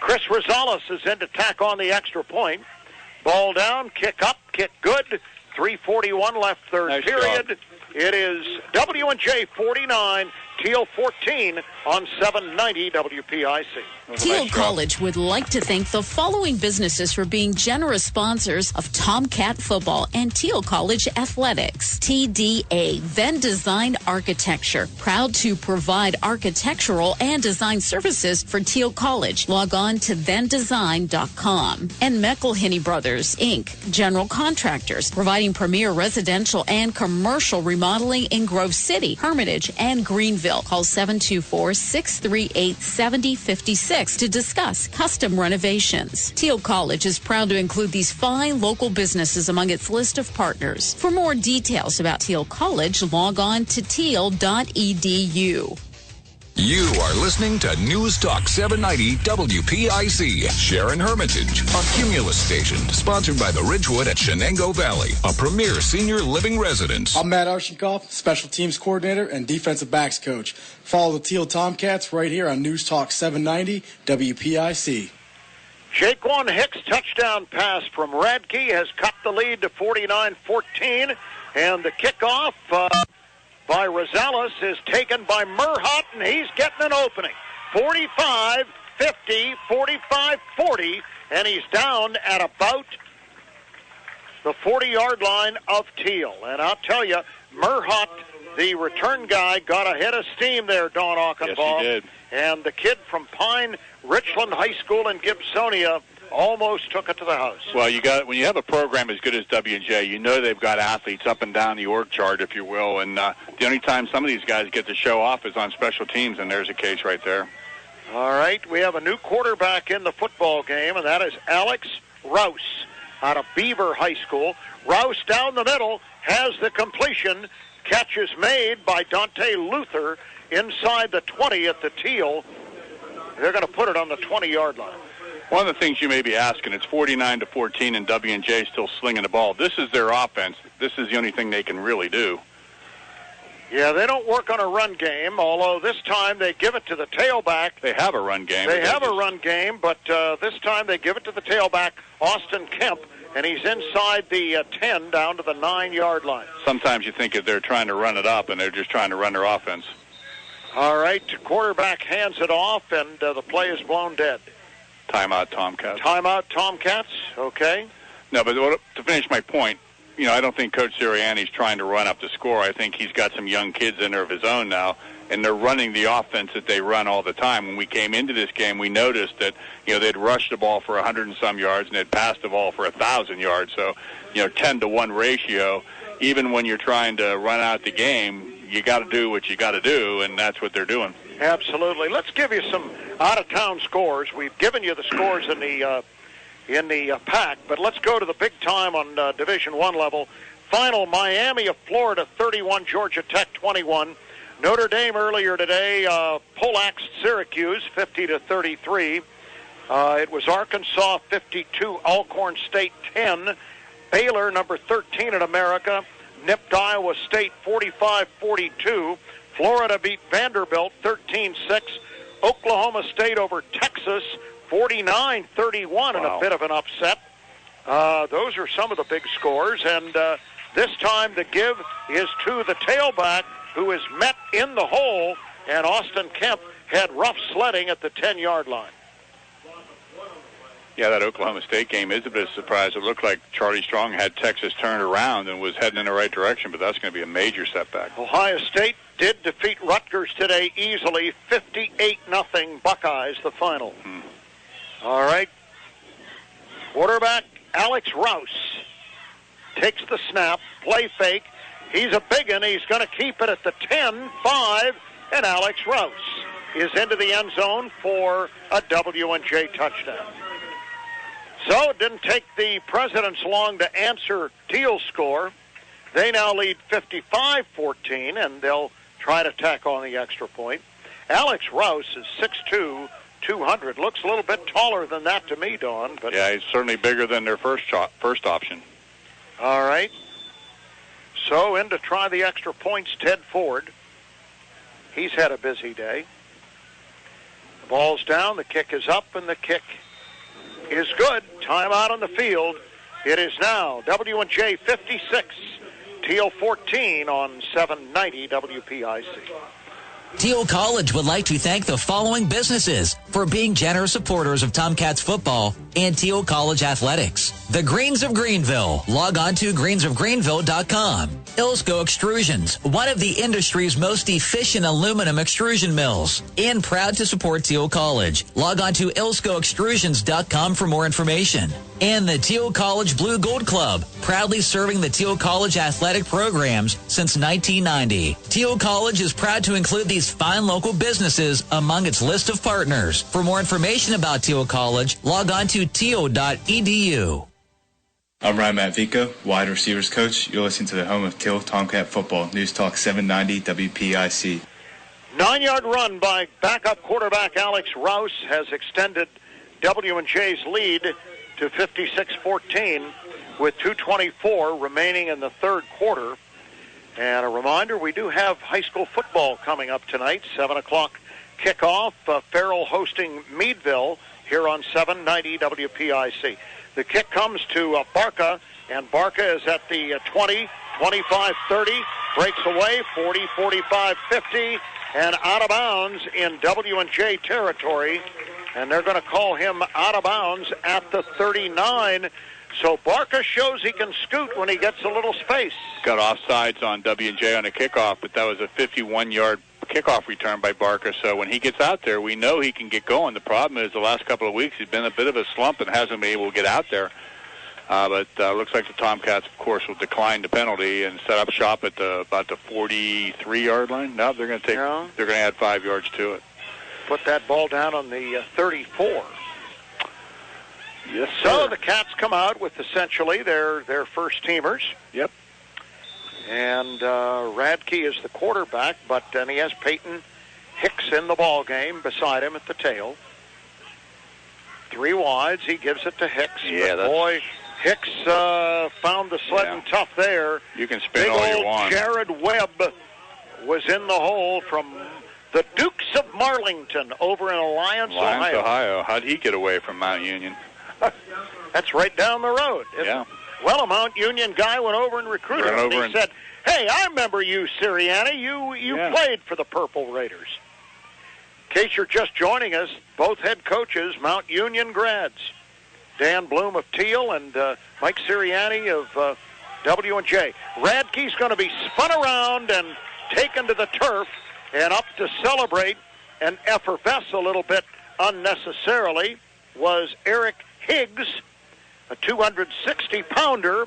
Speaker 4: Chris Rosales is in to tack on the extra point. Ball down, kick up, kick good. 3:41 left, third
Speaker 5: nice
Speaker 4: period.
Speaker 5: Job.
Speaker 4: It is W&J 49, Thiel 14 on 790 WPIC.
Speaker 15: Thiel College would like to thank the following businesses for being generous sponsors of Tomcat football and Thiel College athletics. TDA, Venn Design Architecture, proud to provide architectural and design services for Thiel College. Log on to vendesign.com. And McElhinney Brothers, Inc., general contractors, providing premier residential and commercial remodeling in Grove City, Hermitage, and Greenville. Call 724-638-7056 to discuss custom renovations. Thiel College is proud to include these fine local businesses among its list of partners. For more details about Thiel College, log on to thiel.edu.
Speaker 20: You are listening to News Talk 790 WPIC, Sharon Hermitage, a Cumulus station, sponsored by the Ridgewood at Shenango Valley, a premier senior living residence.
Speaker 21: I'm Matt Arshenkoff, Special Teams Coordinator and Defensive Backs Coach. Follow the Thiel Tomcats right here on News Talk 790 WPIC.
Speaker 4: Jaquan Hicks' touchdown pass from Radke has cut the lead to 49-14, and the kickoff by Rosales is taken by Murhott, and he's getting an opening. 45-50, 45-40, and he's down at about the 40-yard line of Thiel. And I'll tell you, Murhott, the return guy, got a head of steam there, Don Auchenbaugh.
Speaker 5: Yes, he did.
Speaker 4: And the kid from Pine Richland High School in Gibsonia almost took it to the house.
Speaker 5: Well, when you have a program as good as W&J, you know they've got athletes up and down the org chart, if you will. And the only time some of these guys get to show off is on special teams, and there's a case right there.
Speaker 4: All right, we have a new quarterback in the football game, and that is Alex Rouse out of Beaver High School. Rouse down the middle has the completion. Catch is made by Dante Luther inside the 20 at the Thiel. They're going to put it on the 20-yard line.
Speaker 5: One of the things you may be asking, it's 49-14 and W&J still slinging the ball. This is their offense. This is the only thing they can really do.
Speaker 4: Yeah, they don't work on a run game, although this time they give it to the tailback.
Speaker 5: They have a run game.
Speaker 4: They have a run game, but this time they give it to the tailback, Austin Kemp, and he's inside the 10 down to the 9-yard line.
Speaker 5: Sometimes you think if they're trying to run it up and they're just trying to run their offense.
Speaker 4: All right, quarterback hands it off, and the play is blown dead.
Speaker 5: Timeout, Tomcats.
Speaker 4: Timeout, Tomcats. Okay.
Speaker 5: No, but to finish my point, I don't think Coach Sirianni's trying to run up the score. I think he's got some young kids in there of his own now, and they're running the offense that they run all the time. When we came into this game, we noticed that, they'd rushed the ball for 100 and some yards, and they'd passed the ball for 1,000 yards. So, 10-to-1 ratio. Even when you're trying to run out the game, you got to do what you got to do, and that's what they're doing.
Speaker 4: Absolutely. Let's give you some out-of-town scores. We've given you the scores in in the pack. But let's go to the big time on Division I level. Final, Miami of Florida 31, Georgia Tech 21. Notre Dame earlier today poleaxed Syracuse 50-33. It was Arkansas 52, Alcorn State 10. Baylor, number 13 in America, nipped Iowa State 45-42. Florida beat Vanderbilt 13-6. Oklahoma State over Texas 49-31 in a bit of an upset. Those are some of the big scores, and this time the give is to the tailback, who is met in the hole, and Austin Kemp had rough sledding at the 10-yard line.
Speaker 5: Yeah, that Oklahoma State game is a bit of a surprise. It looked like Charlie Strong had Texas turned around and was heading in the right direction, but that's going to be a major setback.
Speaker 4: Ohio State did defeat Rutgers today easily, 58-0 Buckeyes, the final. All right. Quarterback Alex Rouse takes the snap, play fake. He's a big one. He's going to keep it at the 10-5, and Alex Rouse is into the end zone for a W&J touchdown. So it didn't take the Presidents long to answer Thiel's score. They now lead 55-14, and they'll try to tack on the extra point. Alex Rouse is 6'2", 200. Looks a little bit taller than that to me, Don. But
Speaker 5: yeah, he's certainly bigger than their first option.
Speaker 4: All right. So in to try the extra points, Ted Ford. He's had a busy day. The ball's down, the kick is up, and the kick is good. Timeout on the field. It is now W&J 56, Thiel 14 on 790 WPIC.
Speaker 8: Thiel College would like to thank the following businesses for being generous supporters of Tomcats football and Thiel College athletics. The Greens of Greenville. Log on to greensofgreenville.com. Ilsco Extrusions, one of the industry's most efficient aluminum extrusion mills, and proud to support Thiel College. Log on to ilscoextrusions.com for more information. And the Thiel College Blue Gold Club, proudly serving the Thiel College athletic programs since 1990. Thiel College is proud to include these fine local businesses among its list of partners. For more information about Thiel College, log on to thiel.edu.
Speaker 10: I'm Ryan Matvico, wide receivers coach. You're listening to the home of Thiel Tomcat football, News Talk 790 WPIC.
Speaker 4: 9-yard run by backup quarterback Alex Rouse has extended W&J's lead to 56-14 with 2:24 remaining in the third quarter. And a reminder, we do have high school football coming up tonight, 7 o'clock kickoff. Farrell hosting Meadville here on 790 WPIC. The kick comes to Barca, and Barca is at the 20, 25, 30, breaks away, 40, 45, 50, and out of bounds in W&J territory. And they're going to call him out of bounds at the 39. So Barca shows he can scoot when he gets a little space.
Speaker 5: Got offsides on W&J on a kickoff, but that was a 51-yard kickoff return by Barca. So when he gets out there, we know he can get going. The problem is the last couple of weeks he's been a bit of a slump and hasn't been able to get out there. But looks like the Tomcats, of course, will decline the penalty and set up shop at about the 43-yard line. No, they're going to they're going to add 5 yards to it.
Speaker 4: Put that ball down on the 34.
Speaker 5: Yes, sir.
Speaker 4: So the Cats come out with essentially their first teamers.
Speaker 5: Yep.
Speaker 4: And Radke is the quarterback, but then he has Peyton Hicks in the ball game beside him at the tail. 3 wides, he gives it to Hicks.
Speaker 5: Yeah,
Speaker 4: but boy, Hicks found the sledding tough there.
Speaker 5: You can spin
Speaker 4: Big
Speaker 5: all
Speaker 4: old
Speaker 5: you want.
Speaker 4: Jared Webb was in the hole from the Dukes of Marlington over in Alliance, Ohio.
Speaker 5: How'd he get away from Mount Union?
Speaker 4: That's right down the road.
Speaker 5: Yeah.
Speaker 4: Well, a Mount Union guy went over and recruited him. He said, hey, I remember you, Sirianni. You played for the Purple Raiders. In case you're just joining us, both head coaches, Mount Union grads. Dan Bloom of Thiel and Mike Sirianni of W&J. Radke's going to be spun around and taken to the turf and up to celebrate and effervesce a little bit unnecessarily was Eric Higgs, a 260-pounder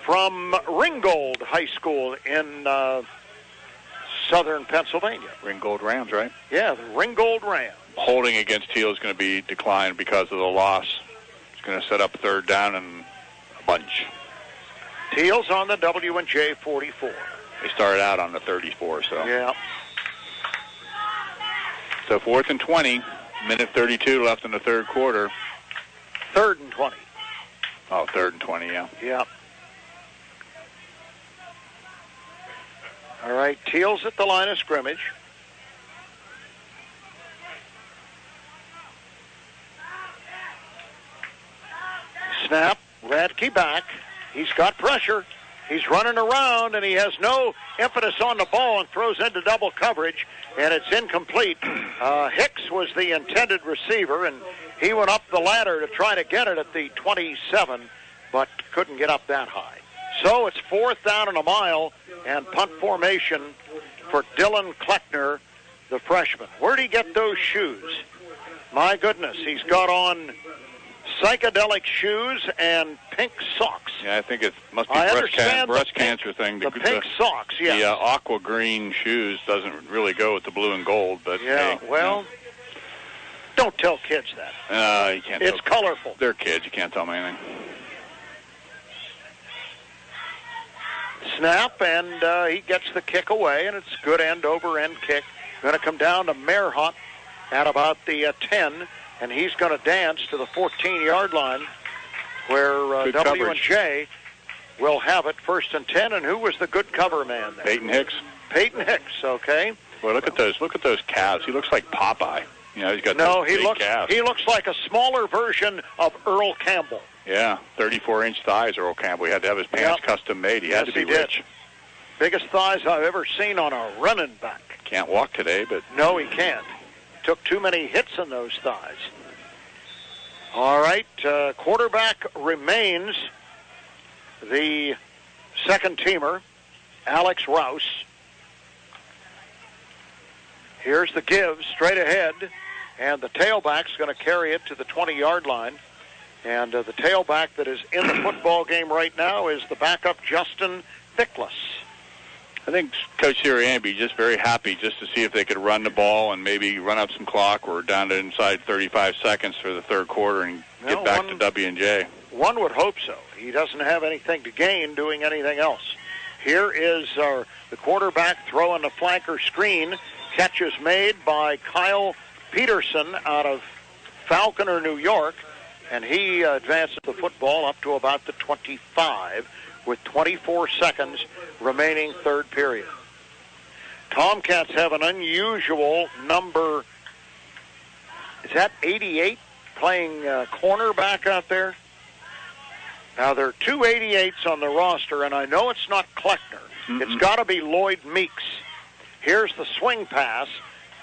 Speaker 4: from Ringgold High School in southern Pennsylvania.
Speaker 5: Ringgold Rams, right?
Speaker 4: Yeah, the Ringgold Rams.
Speaker 5: Holding against Thiel is going to be declined because of the loss. It's going to set up third down and a bunch.
Speaker 4: Thiel's on the W&J 44.
Speaker 5: They started out on the 34, so.
Speaker 4: Yeah.
Speaker 5: So 4th and 20, minute 32 left in the third quarter.
Speaker 4: 3rd and 20.
Speaker 5: Oh, 3rd and 20, yeah.
Speaker 4: Yeah. All right, Thiel's at the line of scrimmage. Snap, Radke back. He's got pressure. He's running around, and he has no impetus on the ball and throws into double coverage, and it's incomplete. Hicks was the intended receiver, and he went up the ladder to try to get it at the 27, but couldn't get up that high. So it's 4th down and a mile, and punt formation for Dylan Kleckner, the freshman. Where'd he get those shoes? My goodness, he's got on psychedelic shoes and pink socks.
Speaker 5: Yeah, I think it must be breast cancer thing.
Speaker 4: The pink socks, yeah.
Speaker 5: The aqua green shoes doesn't really go with the blue and gold, but
Speaker 4: yeah,
Speaker 5: hey,
Speaker 4: well, don't tell kids that.
Speaker 5: You can't.
Speaker 4: It's colorful.
Speaker 5: They're kids. You can't tell them anything.
Speaker 4: Snap, and he gets the kick away, and it's good end-over-end kick. Going to come down to Merhot at about the 10, and he's going to dance to the 14-yard line where W&J will have it 1st and 10. And who was the good cover man there?
Speaker 5: Peyton Hicks.
Speaker 4: Peyton Hicks, okay.
Speaker 5: Well, look at those calves. He looks like Popeye. You know, he's got those big calves.
Speaker 4: He looks like a smaller version of Earl Campbell.
Speaker 5: Yeah, 34-inch thighs, Earl Campbell. He had to have his pants custom made. He had to be rich.
Speaker 4: Biggest thighs I've ever seen on a running back.
Speaker 5: Can't walk today, but...
Speaker 4: No, he can't. Took too many hits in those thighs. All right, quarterback remains the second-teamer, Alex Rouse. Here's the give, straight ahead, and the tailback's going to carry it to the 20-yard line. And the tailback that is in the football game right now is the backup, Justin Thickless.
Speaker 5: I think Coach Sirianni be just very happy just to see if they could run the ball and maybe run up some clock. We're down to inside 35 seconds for the third quarter and get back to W&J.
Speaker 4: One would hope so. He doesn't have anything to gain doing anything else. Here is the quarterback throwing the flanker screen. Catch is made by Kyle Peterson out of Falconer, New York. And he advances the football up to about the 25 with 24 seconds remaining third period. Tomcats have an unusual number. Is that 88 playing cornerback out there? Now, there are two 88s on the roster, and I know it's not Kleckner. Mm-hmm. It's got to be Lloyd Meeks. Here's the swing pass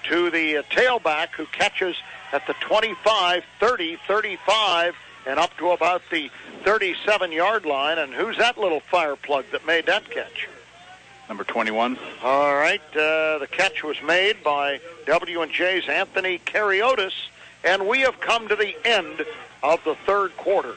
Speaker 4: to the tailback who catches at the 25, 30, 35, and up to about the 37-yard line. And who's that little fire plug that made that catch?
Speaker 5: Number 21.
Speaker 4: All right, the catch was made by W&J's Anthony Cariotis, and we have come to the end of the third quarter.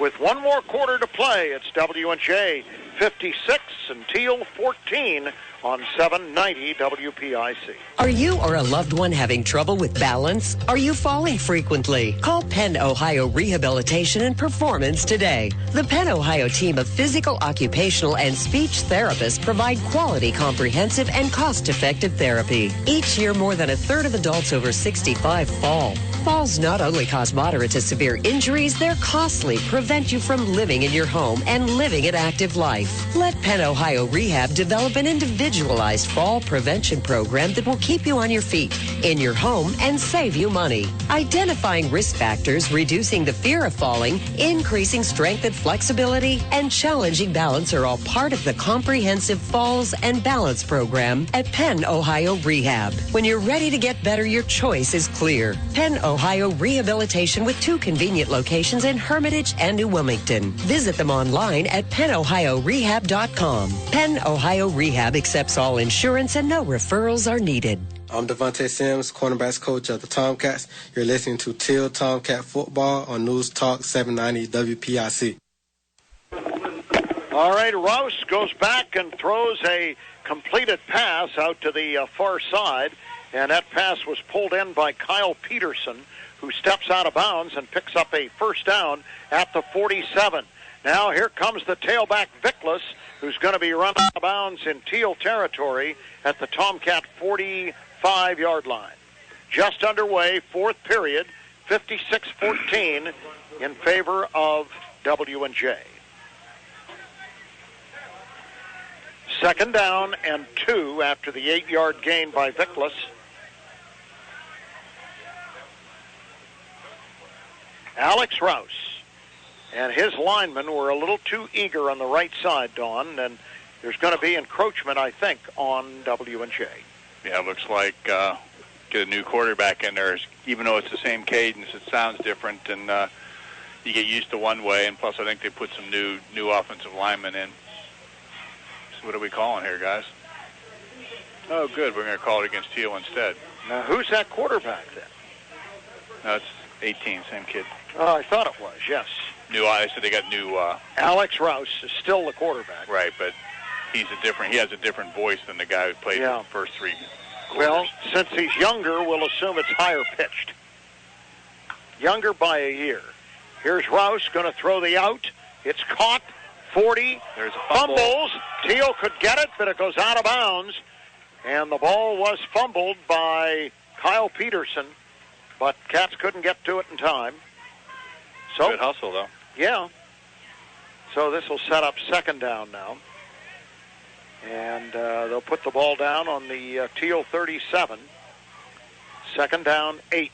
Speaker 4: With one more quarter to play, it's W&J 56 and Thiel 14 on 790 WPIC.
Speaker 14: Are you or a loved one having trouble with balance? Are you falling frequently? Call Penn Ohio Rehabilitation and Performance today. The Penn Ohio team of physical, occupational, and speech therapists provide quality, comprehensive, and cost-effective therapy. Each year, more than a third of adults over 65 fall. Falls not only cause moderate to severe injuries, they're costly, prevent you from living in your home and living an active life. Let Penn Ohio Rehab develop an individualized fall prevention program that will keep you on your feet, in your home, and save you money. Identifying risk factors, reducing the fear of falling, increasing strength and flexibility, and challenging balance are all part of the comprehensive Falls and Balance program at Penn Ohio Rehab. When you're ready to get better, your choice is clear. Penn Ohio Rehabilitation with 2 convenient locations in Hermitage and New Wilmington. Visit them online at pennohiorehab.com. Penn Ohio Rehab accepts all insurance and no referrals are needed.
Speaker 6: I'm Devontae Sims, cornerbacks coach of the Tomcats. You're listening to Thiel Tomcat Football on News Talk 790 WPIC.
Speaker 4: All right, Rouse goes back and throws a completed pass out to the far side, and that pass was pulled in by Kyle Peterson, who steps out of bounds and picks up a first down at the 47. Now here comes the tailback Vickless, who's going to be run out of bounds in Thiel territory at the Tomcat 45-yard line. Just underway, fourth period, 56-14 in favor of W&J. Second down and 2 after the 8-yard gain by Vickless. Alex Rouse and his linemen were a little too eager on the right side, Don, and there's going to be encroachment, I think, on W&J.
Speaker 5: Yeah, it looks like get a new quarterback in there. Even though it's the same cadence, it sounds different, and you get used to one way, and plus I think they put some new offensive linemen in. So what are we calling here, guys? Oh, good. We're going to call it against Thiel instead.
Speaker 4: Now, who's that quarterback then?
Speaker 5: No, it's 18, same kid.
Speaker 4: Oh, I thought it was, yes.
Speaker 5: I said they got new...
Speaker 4: Alex Rouse is still the quarterback.
Speaker 5: Right, but he has a different voice than the guy who played the first 3 quarters.
Speaker 4: Well, since he's younger, we'll assume it's higher pitched. Younger by a year. Here's Rouse going to throw the out. It's caught. 40.
Speaker 5: There's a fumble.
Speaker 4: Fumbles. Thiel could get it, but it goes out of bounds. And the ball was fumbled by Kyle Peterson, but Cats couldn't get to it in time. So,
Speaker 5: good hustle, though.
Speaker 4: Yeah. So this will set up second down now. And they'll put the ball down on the Thiel 37. Second down, 8.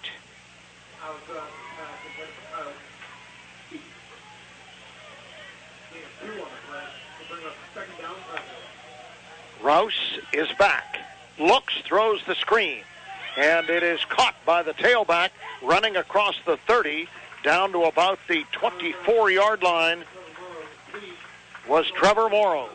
Speaker 4: Rouse is back. Looks, throws the screen. And it is caught by the tailback running across the 30 down to about the 24-yard line was Trevor Morrow.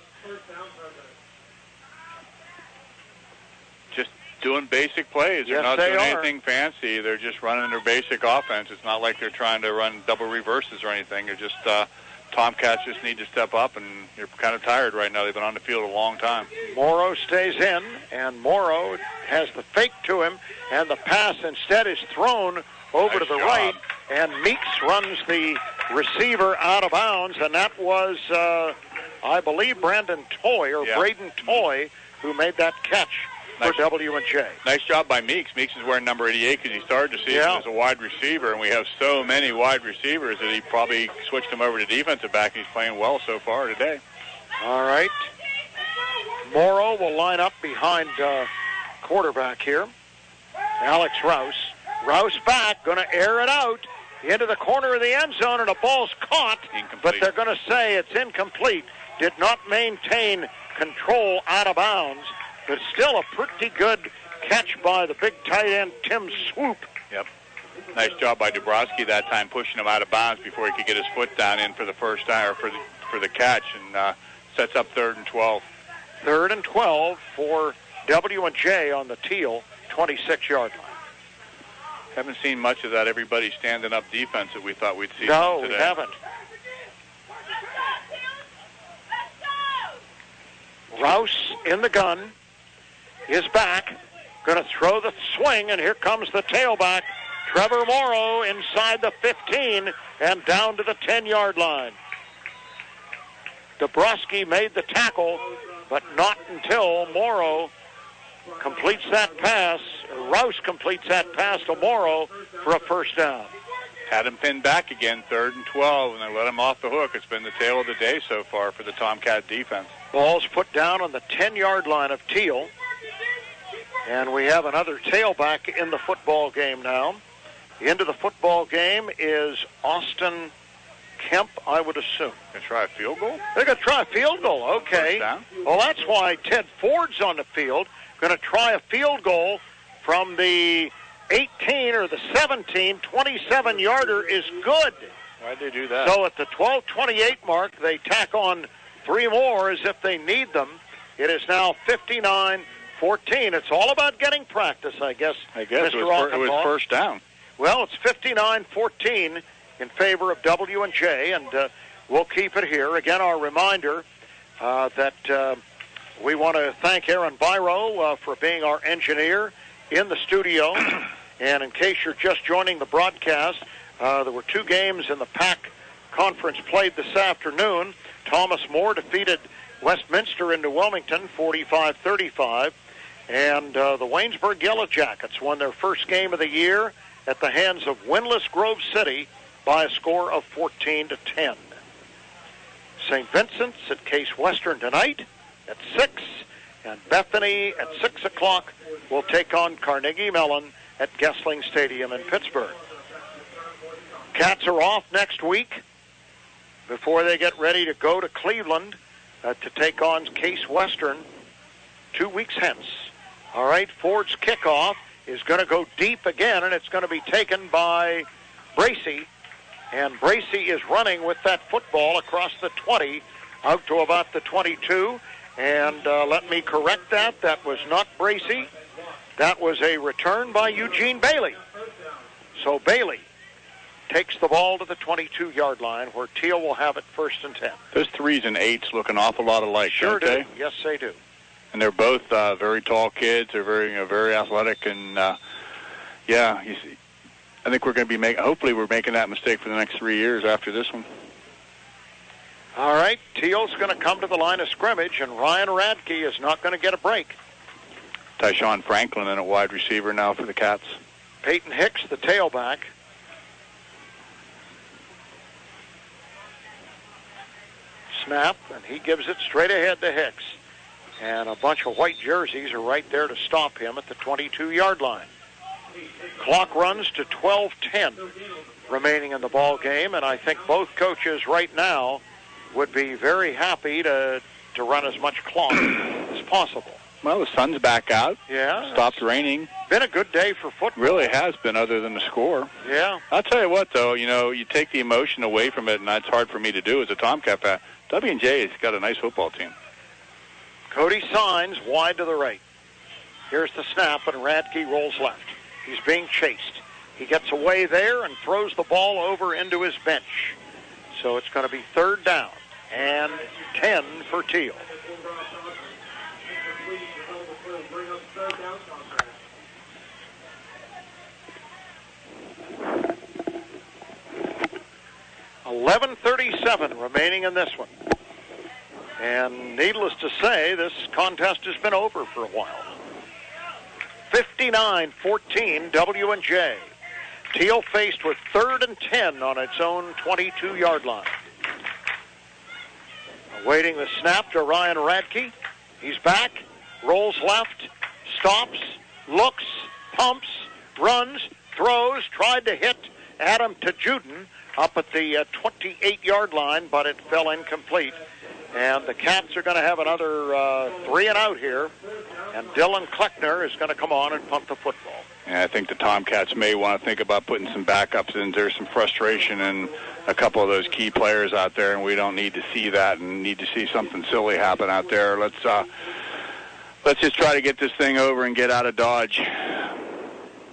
Speaker 5: Just doing basic plays. They're not doing anything fancy. They're just running their basic offense. It's not like they're trying to run double reverses or anything. They're just Tomcats just need to step up, and they're kind of tired right now. They've been on the field a long time.
Speaker 4: Morrow stays in, and Morrow has the fake to him, and the pass instead is thrown over to the right, and Meeks runs the receiver out of bounds, and that was, I believe, Brandon Toy, or Braden Toy, who made that catch for W&J.
Speaker 5: Nice job by Meeks. Meeks is wearing number 88 because he started the season as a wide receiver, and we have so many wide receivers that he probably switched him over to defensive back. He's playing well so far today.
Speaker 4: All right. Morrow will line up behind quarterback here. Alex Rouse. Rouse back, going to air it out into the corner of the end zone, and the ball's caught.
Speaker 5: Incomplete.
Speaker 4: But they're going to say it's incomplete. Did not maintain control out of bounds. But still a pretty good catch by the big tight end, Tim Swoop.
Speaker 5: Yep. Nice job by Dabrowski that time, pushing him out of bounds before he could get his foot down in for the first time, or for the catch, and sets up 3rd and 12.
Speaker 4: 3rd and 12 for W&J on the Thiel 26-yard line.
Speaker 5: Haven't seen much of that everybody standing up defense that we thought we'd see
Speaker 4: No,
Speaker 5: today.
Speaker 4: We haven't. Rouse in the gun. Is back, going to throw the swing, and here comes the tailback, Trevor Morrow, inside the 15 and down to the 10-yard line. Dabrowski made the tackle, but not until Morrow completes that pass. Rouse completes that pass to Morrow for a first down.
Speaker 5: Had him pinned back again, 3rd and 12, and they let him off the hook. It's been the tale of the day so far for the Tomcat defense.
Speaker 4: Ball's put down on the 10-yard line of Thiel. And we have another tailback in the football game now. Into the football game is Austin Kemp, I would assume.
Speaker 5: Going to try a field goal?
Speaker 4: They're going to try a field goal, okay. Well, that's why Ted Ford's on the field. Going to try a field goal from the 18 or the 17. 27-yarder is good.
Speaker 5: Why'd they do that?
Speaker 4: So at the 12:28 mark, they tack on 3 more as if they need them. It is now 59-14. It's all about getting practice, I guess.
Speaker 5: It was first down.
Speaker 4: Well, it's 59-14 in favor of W&J, and we'll keep it here. Again, our reminder that we want to thank Aaron Biro for being our engineer in the studio. And in case you're just joining the broadcast, there were 2 games in the PAC conference played this afternoon. Thomas More defeated Westminster into Wilmington 45-35. And the Waynesburg Yellow Jackets won their first game of the year at the hands of winless Grove City by a score of 14-10. St. Vincent's at Case Western tonight at 6, and Bethany at 6 o'clock will take on Carnegie Mellon at Gessling Stadium in Pittsburgh. Cats are off next week before they get ready to go to Cleveland to take on Case Western 2 weeks hence. All right, Ford's kickoff is going to go deep again, and it's going to be taken by Bracey. And Bracey is running with that football across the 20 out to about the 22. And let me correct that. That was not Bracey. That was a return by Eugene Bailey. So Bailey takes the ball to the 22-yard line where Thiel will have it 1st and 10.
Speaker 5: Those 3s and 8s look an awful lot alike,
Speaker 4: sure
Speaker 5: don't they?
Speaker 4: Do. Yes, they do.
Speaker 5: And they're both very tall kids. They're very athletic. And, you see, I think we're going to be hopefully we're making that mistake for the next 3 years after this one.
Speaker 4: All right, Thiel's going to come to the line of scrimmage, and Ryan Radke is not going to get a break.
Speaker 5: Tyshawn Franklin in a wide receiver now for the Cats.
Speaker 4: Peyton Hicks, the tailback. Snap, and he gives it straight ahead to Hicks. And a bunch of white jerseys are right there to stop him at the 22-yard line. Clock runs to 12:10 remaining in the ball game, and I think both coaches right now would be very happy to run as much clock as possible.
Speaker 5: Well, the sun's back out.
Speaker 4: Yeah.
Speaker 5: Stopped raining.
Speaker 4: Been a good day for football.
Speaker 5: Really has been, other than the score.
Speaker 4: Yeah.
Speaker 5: I'll tell you what, though, you take the emotion away from it, and that's hard for me to do as a Tomcat fan. W&J has got a nice football team.
Speaker 4: Cody Signs wide to the right. Here's the snap, and Radke rolls left. He's being chased. He gets away there and throws the ball over into his bench. So it's going to be 3rd down and 10 for Thiel. $11:37 remaining in this one. And needless to say, this contest has been over for a while. 59-14 W&J. Thiel faced with 3rd and 10 on its own 22-yard line. Awaiting the snap to Ryan Radke. He's back, rolls left, stops, looks, pumps, runs, throws, tried to hit Adam Tajuden up at the 28-yard line, but it fell incomplete. And the Cats are going to have another 3 and out here. And Dylan Kleckner is going to come on and punt the football.
Speaker 5: And I think the Tomcats may want to think about putting some backups in. There's some frustration in a couple of those key players out there, and we don't need to see that and need to see something silly happen out there. Let's just try to get this thing over and get out of Dodge.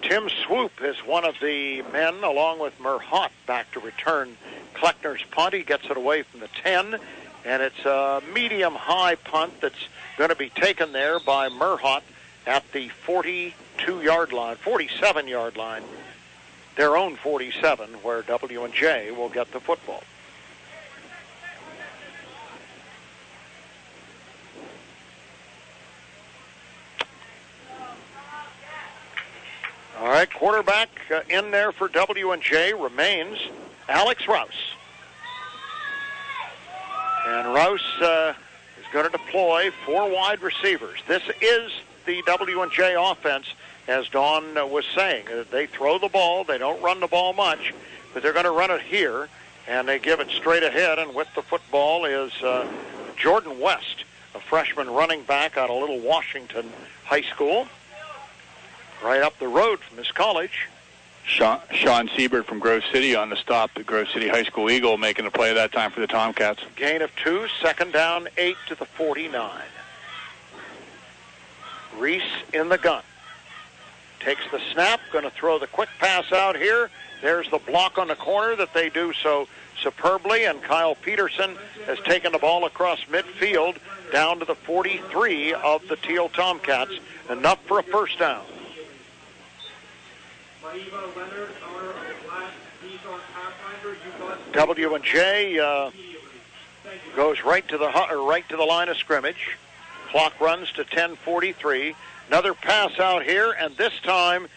Speaker 4: Tim Swoop is one of the men, along with Merhot, back to return Kleckner's punt. He gets it away from the 10, and it's a medium-high punt that's going to be taken there by Merhot at the 42-yard line, 47-yard line, their own 47, where W&J will get the football. All right, quarterback in there for W&J remains Alex Rouse. And Rouse is going to deploy 4 wide receivers. This is the W&J offense, as Don was saying. They throw the ball. They don't run the ball much, but they're going to run it here, and they give it straight ahead. And with the football is Jordan West, a freshman running back out of Little Washington High School, right up the road from his college.
Speaker 5: Sean Siebert from Grove City on the stop. The Grove City High School Eagle making a play that time for the Tomcats.
Speaker 4: Gain of 2, 2nd down, 8 to the 49. Reese in the gun. Takes the snap, going to throw the quick pass out here. There's the block on the corner that they do so superbly, and Kyle Peterson has taken the ball across midfield down to the 43 of the Thiel Tomcats. Enough for a 1st down. W&J goes right to the line of scrimmage. Clock runs to 10:43. Another pass out here, and this time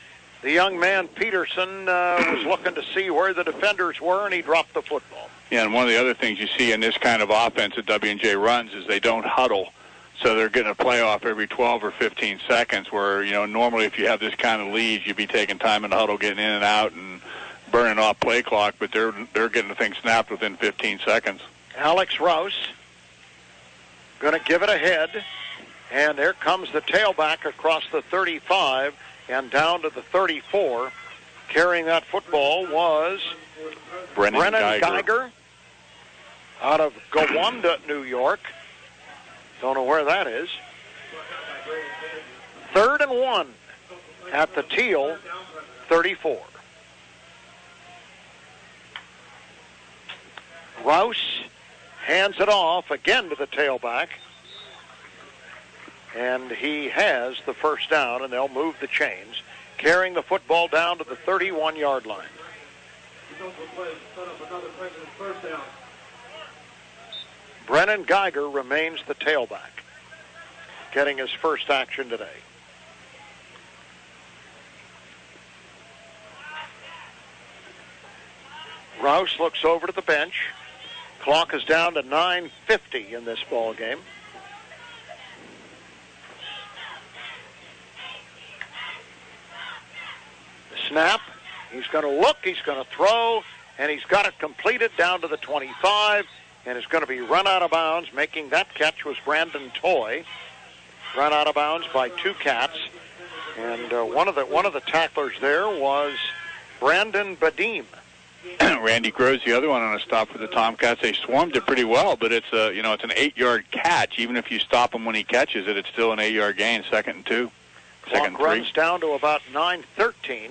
Speaker 4: the young man Peterson was looking to see where the defenders were, and he dropped the football.
Speaker 5: Yeah, and one of the other things you see in this kind of offense that W&J runs is they don't huddle. So they're getting a playoff every 12 or 15 seconds where, normally if you have this kind of lead, you'd be taking time in the huddle, getting in and out and burning off play clock, but they're getting the thing snapped within 15 seconds.
Speaker 4: Alex Rouse going to give it ahead, and there comes the tailback across the 35 and down to the 34. Carrying that football was Brennan Geiger out of Gowanda, New York. Don't know where that is. 3rd and 1 at the Thiel 34. Rouse hands it off again to the tailback. And he has the first down, and they'll move the chains, carrying the football down to the 31-yard line. Brennan Geiger remains the tailback, getting his first action today. Rouse looks over to the bench. Clock is down to 9:50 in this ball game. Snap. He's going to look. He's going to throw. And he's got it completed down to the 25. And is going to be run out of bounds. Making that catch was Brandon Toy. Run out of bounds by two Cats. And one of the tacklers there was Brandon Badim.
Speaker 5: Randy Groves, the other one on a stop for the Tomcats. They swarmed it pretty well, but it's an 8-yard catch. Even if you stop him when he catches it, it's still an 8-yard gain. 2nd and 2.
Speaker 4: Clock runs down to about 9:13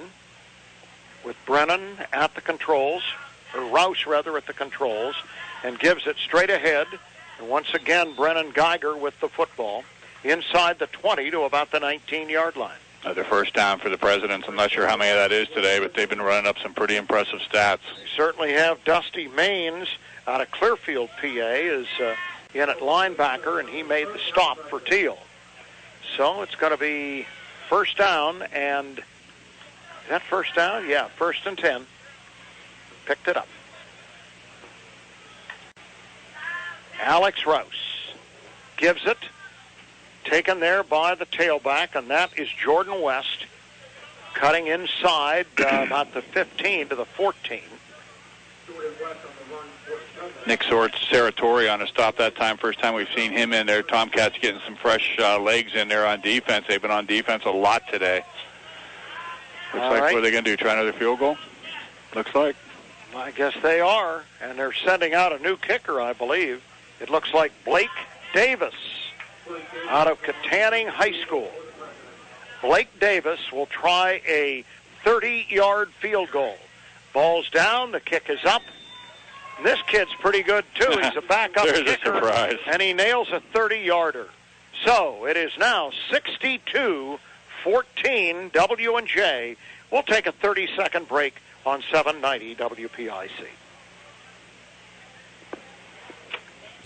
Speaker 4: with Brennan at the controls, or Rouse rather at the controls, and gives it straight ahead. And once again, Brennan Geiger with the football inside the 20 to about the 19-yard line.
Speaker 5: The first down for the Presidents. I'm not sure how many of that is today, but they've been running up some pretty impressive stats.
Speaker 4: We certainly have Dusty Maines out of Clearfield, PA, is in at linebacker, and he made the stop for Thiel. So it's going to be first down, and is that first down? Yeah, 1st and 10. Picked it up. Alex Rouse gives it. Taken there by the tailback, and that is Jordan West, cutting inside about the 15 to the 14.
Speaker 5: Nick Saratori on a stop that time. First time we've seen him in there. Tomcats getting some fresh legs in there on defense. They've been on defense a lot today. Looks like, what are they going to do, try another field goal? Looks like.
Speaker 4: I guess they are, and they're sending out a new kicker, I believe. It looks like Blake Davis out of Katanning High School. Blake Davis will try a 30-yard field goal. Ball's down, the kick is up. And this kid's pretty good, too. He's a backup
Speaker 5: There's
Speaker 4: kicker,
Speaker 5: a surprise.
Speaker 4: and he nails a 30-yarder. So it is now 62-14 W&J. We'll take a 30-second break on 790 WPIC.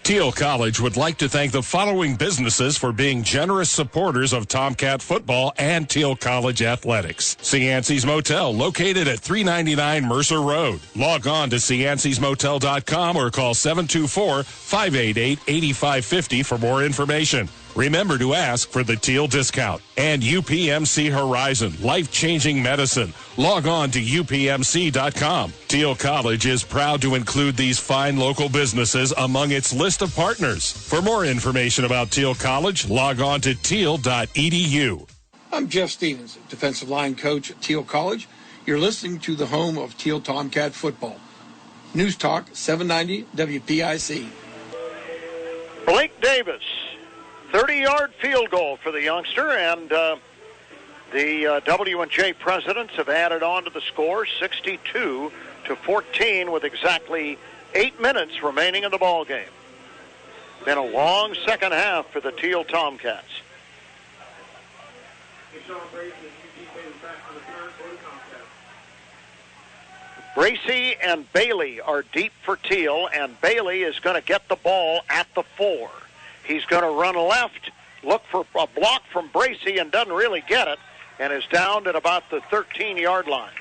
Speaker 9: Thiel College would like to thank the following businesses for being generous supporters of Tomcat football and Thiel College athletics. Cianci's Motel, located at 399 Mercer Road. Log on to ciancysmotel.com or call 724-588-8550 for more information. Remember to ask for the Thiel discount. And UPMC Horizon, life-changing medicine. Log on to upmc.com. Thiel College is proud to include these fine local businesses among its list of partners. For more information about Thiel College, log on to thiel.edu.
Speaker 13: I'm Jeff Stevens, defensive line coach at Thiel College. You're listening to the home of Thiel Tomcat football. News Talk 790 WPIC.
Speaker 4: Blake Davis. 30-yard field goal for the youngster, and the W&J Presidents have added on to the score, 62-14, with exactly 8 minutes remaining in the ball game. Been a long second half for the Thiel Tomcats. Bracey and Bailey are deep for Thiel, and Bailey is going to get the ball at the 4. He's going to run left, look for a block from Bracey, and doesn't really get it, and is down at about the 13-yard line,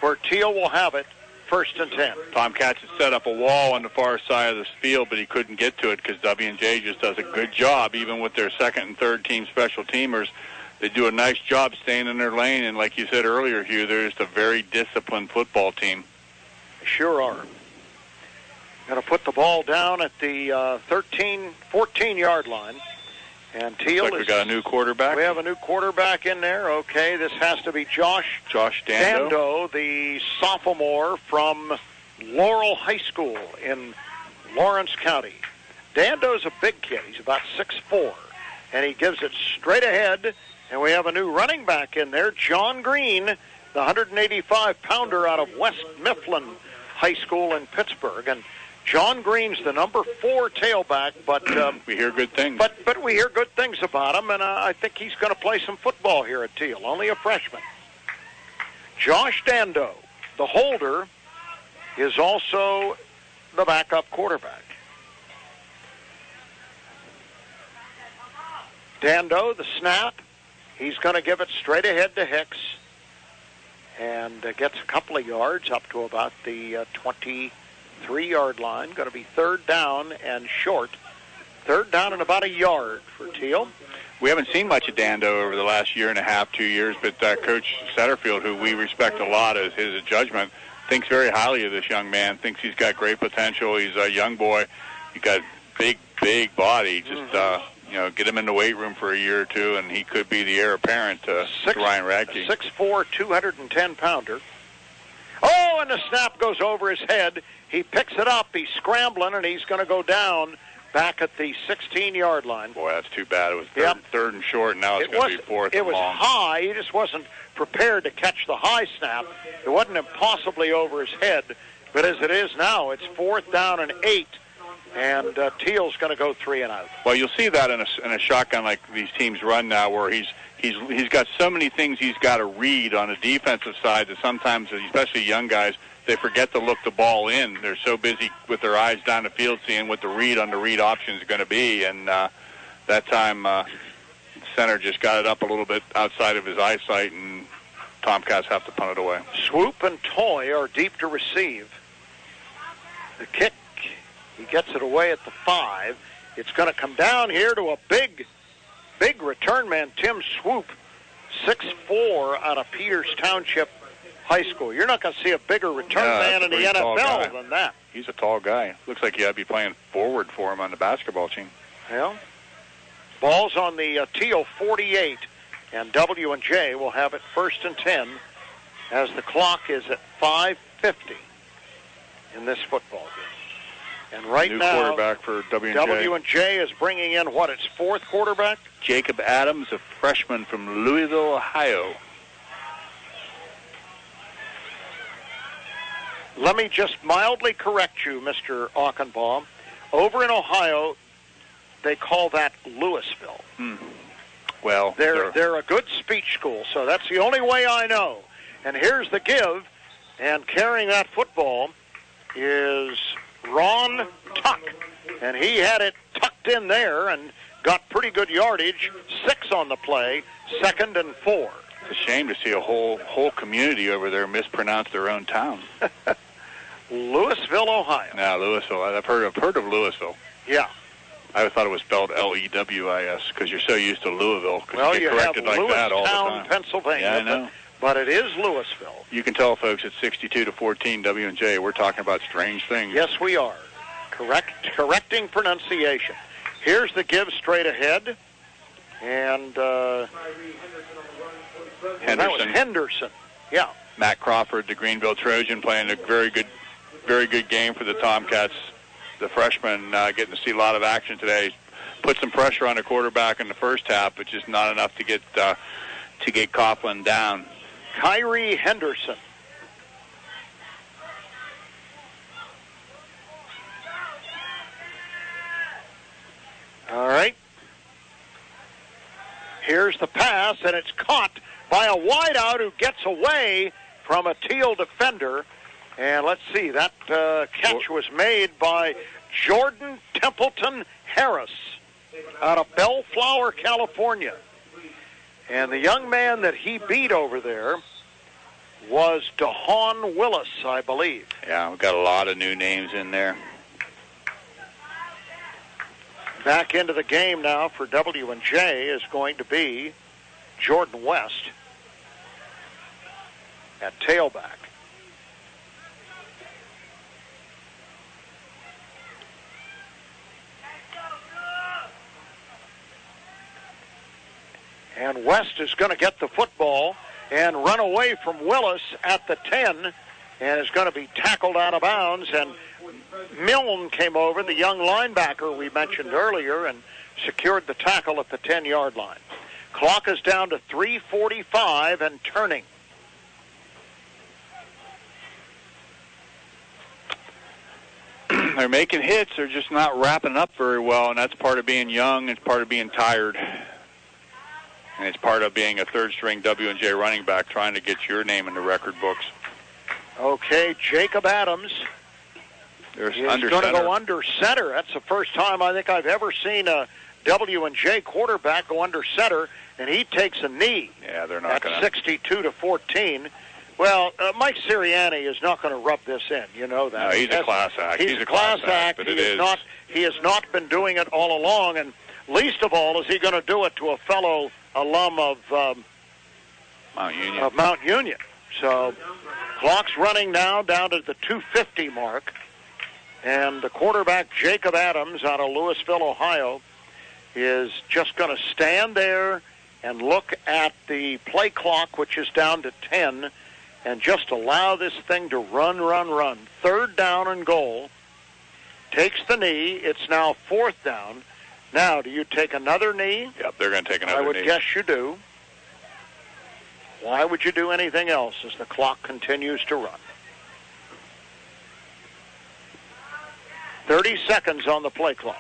Speaker 4: where Thiel will have it, 1st and 10.
Speaker 5: Tomcats had set up a wall on the far side of this field, but he couldn't get to it because W&J just does a good job, even with their second and third team special teamers. They do a nice job staying in their lane, and like you said earlier, Hugh, they're just a very disciplined football team.
Speaker 4: Sure are. Going to put the ball down at the 14-yard line. And Thiel
Speaker 5: we got a new quarterback.
Speaker 4: We have a new quarterback in there. Okay, this has to be Josh
Speaker 5: Dando,
Speaker 4: the sophomore from Laurel High School in Lawrence County. Dando's a big kid. He's about 6'4", and he gives it straight ahead. And we have a new running back in there, John Green, the 185-pounder out of West Mifflin High School in Pittsburgh. And John Green's the number 4 tailback, but
Speaker 5: we hear good things.
Speaker 4: But we hear good things about him, and I think he's going to play some football here at Thiel. Only a freshman. Josh Dando, the holder, is also the backup quarterback. Dando, the snap, he's going to give it straight ahead to Hicks, and gets a couple of yards up to about the 23-yard line. Going to be 3rd down and short. 3rd down and about a yard for Thiel.
Speaker 5: We haven't seen much of Dando over the last year and a half, 2 years, but Coach Satterfield, who we respect a lot as his judgment, thinks very highly of this young man, thinks he's got great potential. He's a young boy. He's got big body. Just, get him in the weight room for a year or two, and he could be the heir apparent to Ryan Radke.
Speaker 4: 6'4", 210-pounder. Oh, and the snap goes over his head. He picks it up. He's scrambling, and he's going to go down back at the 16-yard line.
Speaker 5: Boy, that's too bad. It was third and short, and now it's going to be 4th and long.
Speaker 4: It was high. He just wasn't prepared to catch the high snap. It wasn't impossibly over his head, but as it is now, it's 4th down and 8. And Thiel's going to go 3 and out.
Speaker 5: Well, you'll see that in a shotgun like these teams run now, where he's got so many things he's got to read on the defensive side that sometimes, especially young guys, they forget to look the ball in. They're so busy with their eyes down the field seeing what the read on the read option is going to be. And that time, center just got it up a little bit outside of his eyesight, and Tomcats have to punt it away.
Speaker 4: Swoop and Toy are deep to receive. The kick. He gets it away at the 5. It's going to come down here to a big return man, Tim Swoop, 6'4", out of Peters Township High School. You're not going to see a bigger return man in the NFL than that.
Speaker 5: He's a tall guy. Looks like he'd be playing forward for him on the basketball team.
Speaker 4: Yeah. Ball's on the Thiel 48, and W&J will have it 1st and 10 as the clock is at 5:50 in this football game. And right now,
Speaker 5: quarterback for W&J.
Speaker 4: W&J is bringing in, its 4th quarterback?
Speaker 5: Jacob Adams, a freshman from Louisville, Ohio.
Speaker 4: Let me just mildly correct you, Mr. Auchenbaum. Over in Ohio, they call that Louisville.
Speaker 5: Well,
Speaker 4: they're a good speech school, so that's the only way I know. And here's the give, and carrying that football is Ron Tuck, and he had it tucked in there and got pretty good yardage. 6 on the play, 2nd and 4.
Speaker 5: It's a shame to see a whole community over there mispronounce their own town.
Speaker 4: Louisville, Ohio.
Speaker 5: Now, Louisville. I've heard of Louisville.
Speaker 4: Yeah.
Speaker 5: I thought it was spelled Lewis because you're so used to Louisville.
Speaker 4: Well,
Speaker 5: you
Speaker 4: have
Speaker 5: like that all the time.
Speaker 4: Pennsylvania.
Speaker 5: Yeah, I know.
Speaker 4: But it is Louisville.
Speaker 5: You can tell, folks, it's 62-14 W&J. We're talking about strange things.
Speaker 4: Yes, we are. Correcting pronunciation. Here's the give straight ahead. And that was Henderson. Yeah.
Speaker 5: Matt Crawford, the Greenville Trojan, playing a very good game for the Tomcats. The freshman getting to see a lot of action today. Put some pressure on the quarterback in the first half, but just not enough to get Coughlin down.
Speaker 4: Kyrie Henderson. All right. Here's the pass, and it's caught by a wideout who gets away from a Thiel defender, And let's see, that catch was made by Jordan Templeton Harris out of Bellflower, California. And the young man that he beat over there was DeHaun Willis, I believe.
Speaker 7: Yeah, we've got a lot of new names in there.
Speaker 4: Back into the game now for W&J is going to be Jordan West at tailback. And West is going to get the football and run away from Willis at the 10 and is going to be tackled out of bounds. And Milne came over, the young linebacker we mentioned earlier, and secured the tackle at the 10-yard line. Clock is down to 3:45 and turning.
Speaker 7: They're making hits. They're just not wrapping up very well, and that's part of being young. It's part of being tired. And it's part of being a third-string W&J running back trying to get your name in the record books.
Speaker 4: Okay, Jacob Adams
Speaker 7: is
Speaker 4: going to go under center. That's the first time I think I've ever seen a W&J quarterback go under center, and he takes a knee.
Speaker 7: Yeah, they're not going
Speaker 4: to. 62-14. Well, Mike Sirianni is not going to rub this in. You know that.
Speaker 7: No, he's a class act.
Speaker 4: He's a class act, but he has not been doing it all along, and least of all is he going to do it to a fellow alum of Mount Union. So clock's running now down to the 2:50 mark, and the quarterback Jacob Adams out of Louisville, Ohio, is just going to stand there and look at the play clock, which is down to 10, and just allow this thing to run. Third down and goal. Takes the knee. It's now fourth down. Now, do you take another knee?
Speaker 7: Yep, they're going to take another knee.
Speaker 4: I would guess you do. Why would you do anything else as the clock continues to run? 30 seconds on the play clock.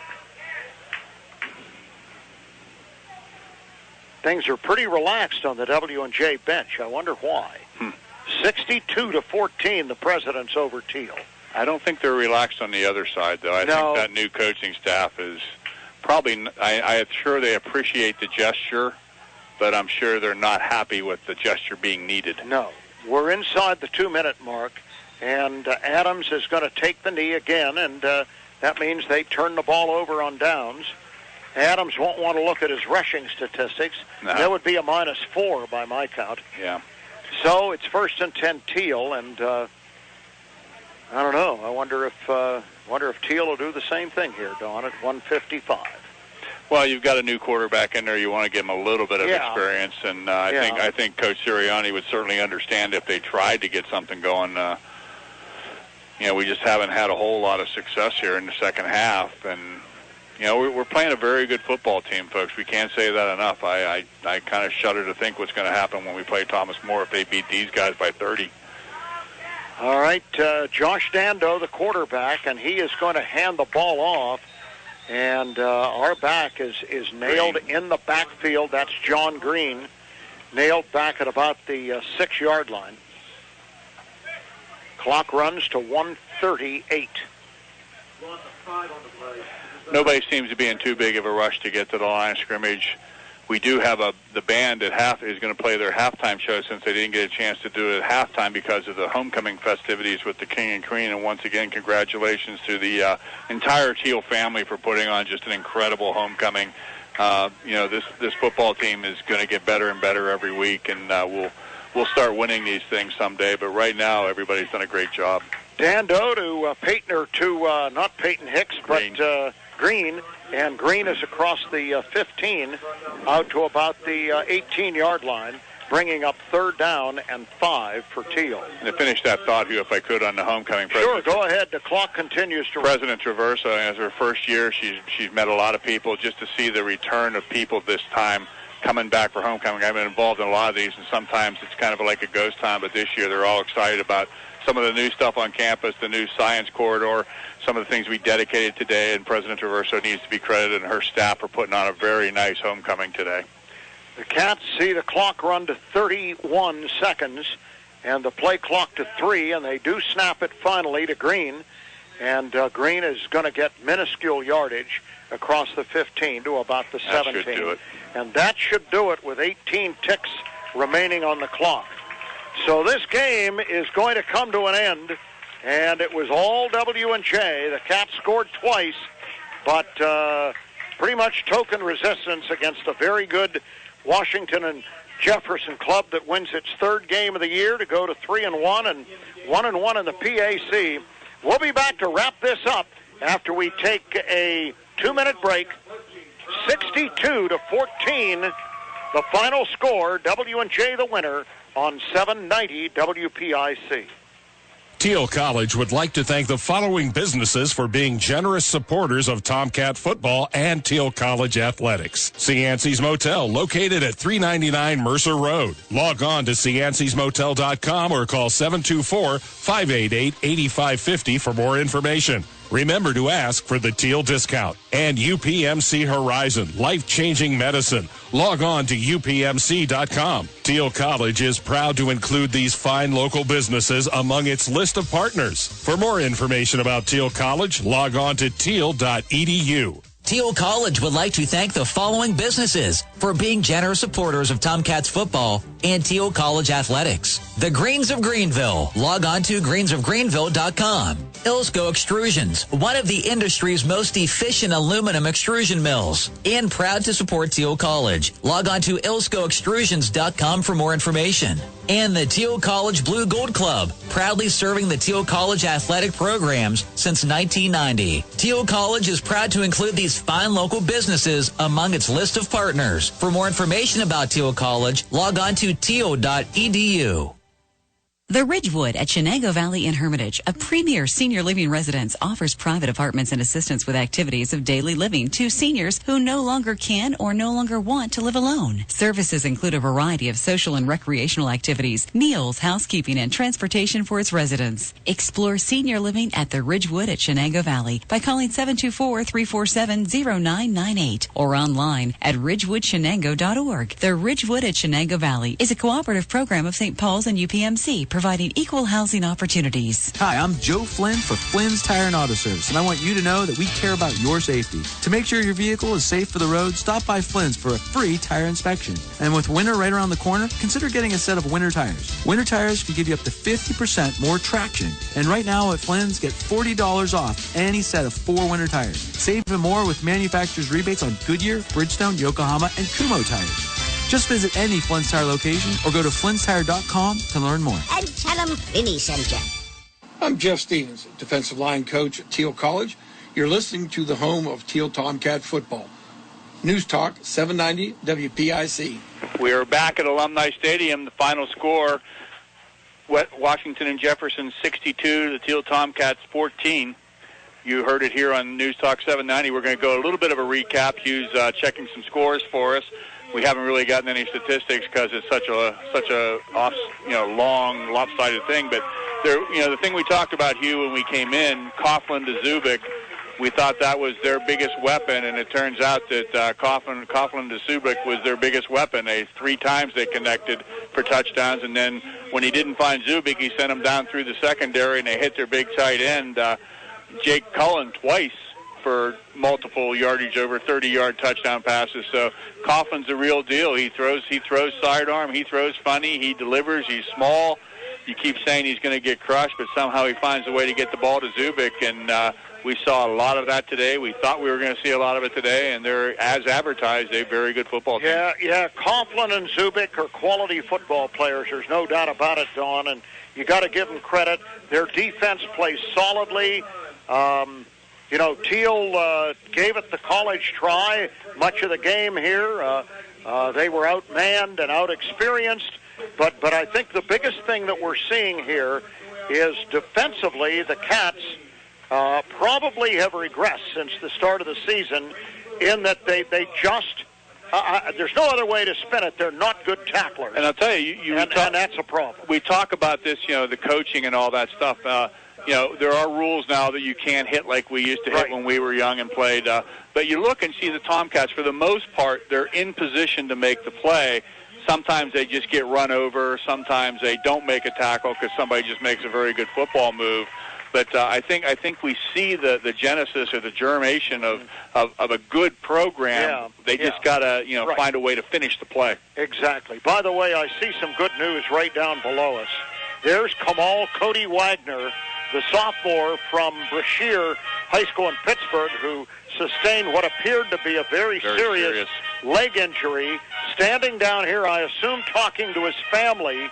Speaker 4: Things are pretty relaxed on the W&J bench. I wonder why. 62-14, the Presidents over Thiel.
Speaker 7: I don't think they're relaxed on the other side, though. I think that new coaching staff is probably, I'm sure they appreciate the gesture, but I'm sure they're not happy with the gesture being needed.
Speaker 4: No. We're inside the 2-minute mark, and Adams is going to take the knee again, and that means they turn the ball over on downs. Adams won't want to look at his rushing statistics.
Speaker 7: No.
Speaker 4: That would be a -4 by my count.
Speaker 7: Yeah.
Speaker 4: So it's 1st and 10 Thiel, and I don't know. I wonder if Thiel will do the same thing here, Don, at 1:55.
Speaker 7: Well, you've got a new quarterback in there. You want to give him a little bit of experience, and I think Coach Sirianni would certainly understand if they tried to get something going. We just haven't had a whole lot of success here in the second half, and we're playing a very good football team, folks. We can't say that enough. I kind of shudder to think what's going to happen when we play Thomas More if they beat these guys by 30.
Speaker 4: All right, Josh Dando, the quarterback, and he is going to hand the ball off. And our back is nailed in the backfield. That's John Green, nailed back at about the 6-yard line. Clock runs to 1:38.
Speaker 7: Nobody seems to be in too big of a rush to get to the line of scrimmage. We do have the band at half is going to play their halftime show since they didn't get a chance to do it at halftime because of the homecoming festivities with the King and Queen. And once again, congratulations to the entire Thiel family for putting on just an incredible homecoming. This football team is going to get better and better every week, and we'll start winning these things someday. But right now, everybody's done a great job.
Speaker 4: Dando to not Peyton Hicks,
Speaker 7: Green.
Speaker 4: but Green. And Green is across the 15 out to about the 18-yard line, bringing up 3rd down and 5 for Thiel.
Speaker 7: And to finish that thought, Hugh, if I could, on the homecoming.
Speaker 4: Sure, go ahead. The clock continues to run.
Speaker 7: President Traverso, as her first year, she's met a lot of people. Just to see the return of people this time coming back for homecoming. I've been involved in a lot of these, and sometimes it's kind of like a ghost time, but this year they're all excited about some of the new stuff on campus, the new science corridor, some of the things we dedicated today, and President Traverso needs to be credited and her staff for putting on a very nice homecoming today.
Speaker 4: The Cats see the clock run to 31 seconds, and the play clock to 3, and they do snap it finally to Green, and Green is going to get minuscule yardage across the 15 to about the 17.
Speaker 7: That should do it.
Speaker 4: And that should do it with 18 ticks remaining on the clock. So this game is going to come to an end, and it was all W&J. The Cats scored twice, but pretty much token resistance against a very good Washington and Jefferson club that wins its third game of the year to go to 3-1 and 1-1 in the PAC. We'll be back to wrap this up after we take a 2-minute break. 62-14, the final score. W&J the winner on 790 WPIC.
Speaker 9: Thiel College would like to thank the following businesses for being generous supporters of Tomcat football and Thiel College athletics. Cianci's Motel, located at 399 Mercer Road. Log on to ciancysmotel.com or call 724-588-8550 for more information. Remember to ask for the Thiel discount. And UPMC Horizon, life-changing medicine. Log on to upmc.com. Thiel College is proud to include these fine local businesses among its list of partners. For more information about Thiel College, log on to thiel.edu.
Speaker 8: Thiel College would like to thank the following businesses for being generous supporters of Tomcats football and Thiel College athletics. The Greens of Greenville. Log on to greensofgreenville.com. Ilsco Extrusions, one of the industry's most efficient aluminum extrusion mills, and proud to support Thiel College. Log on to ilscoextrusions.com for more information. And the Thiel College Blue Gold Club, proudly serving the Thiel College athletic programs since 1990. Thiel College is proud to include these fine local businesses among its list of partners. For more information about Thiel College, log on to thiel.edu.
Speaker 1: The Ridgewood at Shenango Valley in Hermitage, a premier senior living residence, offers private apartments and assistance with activities of daily living to seniors who no longer can or no longer want to live alone. Services include a variety of social and recreational activities, meals, housekeeping, and transportation for its residents. Explore senior living at the Ridgewood at Shenango Valley by calling 724-347-0998 or online at ridgewoodshenango.org. The Ridgewood at Shenango Valley is a cooperative program of St. Paul's and UPMC, providing equal housing opportunities.
Speaker 11: Hi, I'm Joe Flynn for Flynn's Tire and Auto Service, and I want you to know that we care about your safety. To make sure your vehicle is safe for the road, stop by Flynn's for a free tire inspection. And with winter right around the corner, consider getting a set of winter tires. Winter tires can give you up to 50% more traction. And right now at Flynn's, get $40 off any set of 4 winter tires. Save even more with manufacturer's rebates on Goodyear, Bridgestone, Yokohama, and Kumho tires. Just visit any Flynn's Tire location or go to flynnstire.com to learn more.
Speaker 22: And tell them Finney sent you.
Speaker 13: I'm Jeff Stevens, defensive line coach at Thiel College. You're listening to the home of Thiel Tomcat football. News Talk 790 WPIC.
Speaker 7: We are back at Alumni Stadium. The final score, Washington and Jefferson 62, the Thiel Tomcats 14. You heard it here on News Talk 790. We're going to go a little bit of a recap. Hugh's checking some scores for us. We haven't really gotten any statistics because it's such a long, lopsided thing. But the thing we talked about, Hugh, when we came in, Coughlin to Zubik, we thought that was their biggest weapon, and it turns out that Coughlin to Zubik was their biggest weapon. 3 times they connected for touchdowns, and then when he didn't find Zubik, he sent him down through the secondary, and they hit their big tight end, Jake Cullen, twice for multiple yardage, over 30-yard touchdown passes. So Coughlin's the real deal. He throws sidearm. He throws funny. He delivers. He's small. You keep saying he's going to get crushed, but somehow he finds a way to get the ball to Zubik, and we saw a lot of that today. We thought we were going to see a lot of it today, and they're, as advertised, a very good football team.
Speaker 4: Yeah, Coughlin and Zubik are quality football players. There's no doubt about it, Don, and you got to give them credit. Their defense plays solidly. Thiel gave it the college try much of the game here. They were outmanned and outexperienced, but I think the biggest thing that we're seeing here is defensively the Cats probably have regressed since the start of the season in that they just there's no other way to spin it. They're not good tacklers.
Speaker 7: And I'll tell you,
Speaker 4: and that's a problem.
Speaker 7: We talk about this, the coaching and all that stuff. There are rules now that you can't hit like we used to hit when we were young and played. But you look and see the Tomcats, for the most part, they're in position to make the play.
Speaker 5: sometimes they just get run over. Sometimes they don't make a tackle because somebody just makes a very good football move. But I think we see the genesis or the germination of a good program.
Speaker 4: Yeah,
Speaker 5: they just got to
Speaker 4: right.
Speaker 5: find a way to finish the play.
Speaker 4: Exactly. By the way, I see some good news right down below us. There's Cody Wagner, the sophomore from Brashear High School in Pittsburgh, who sustained what appeared to be a very serious leg injury. Standing down here, I assume talking to his family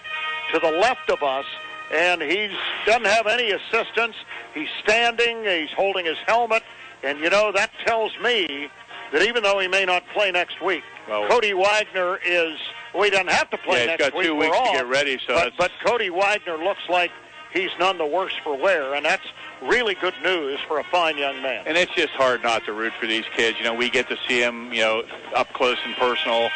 Speaker 4: to the left of us, and he doesn't have any assistance. He's standing, he's holding his helmet, and, that tells me that even though he may not play next week, Cody Wagner is, he doesn't have to play next week.
Speaker 5: He's got 2 weeks to get ready.
Speaker 4: But Cody Wagner looks like he's none the worse for wear, and that's really good news for a fine young man.
Speaker 5: And it's just hard not to root for these kids. We get to see them, up close and personal,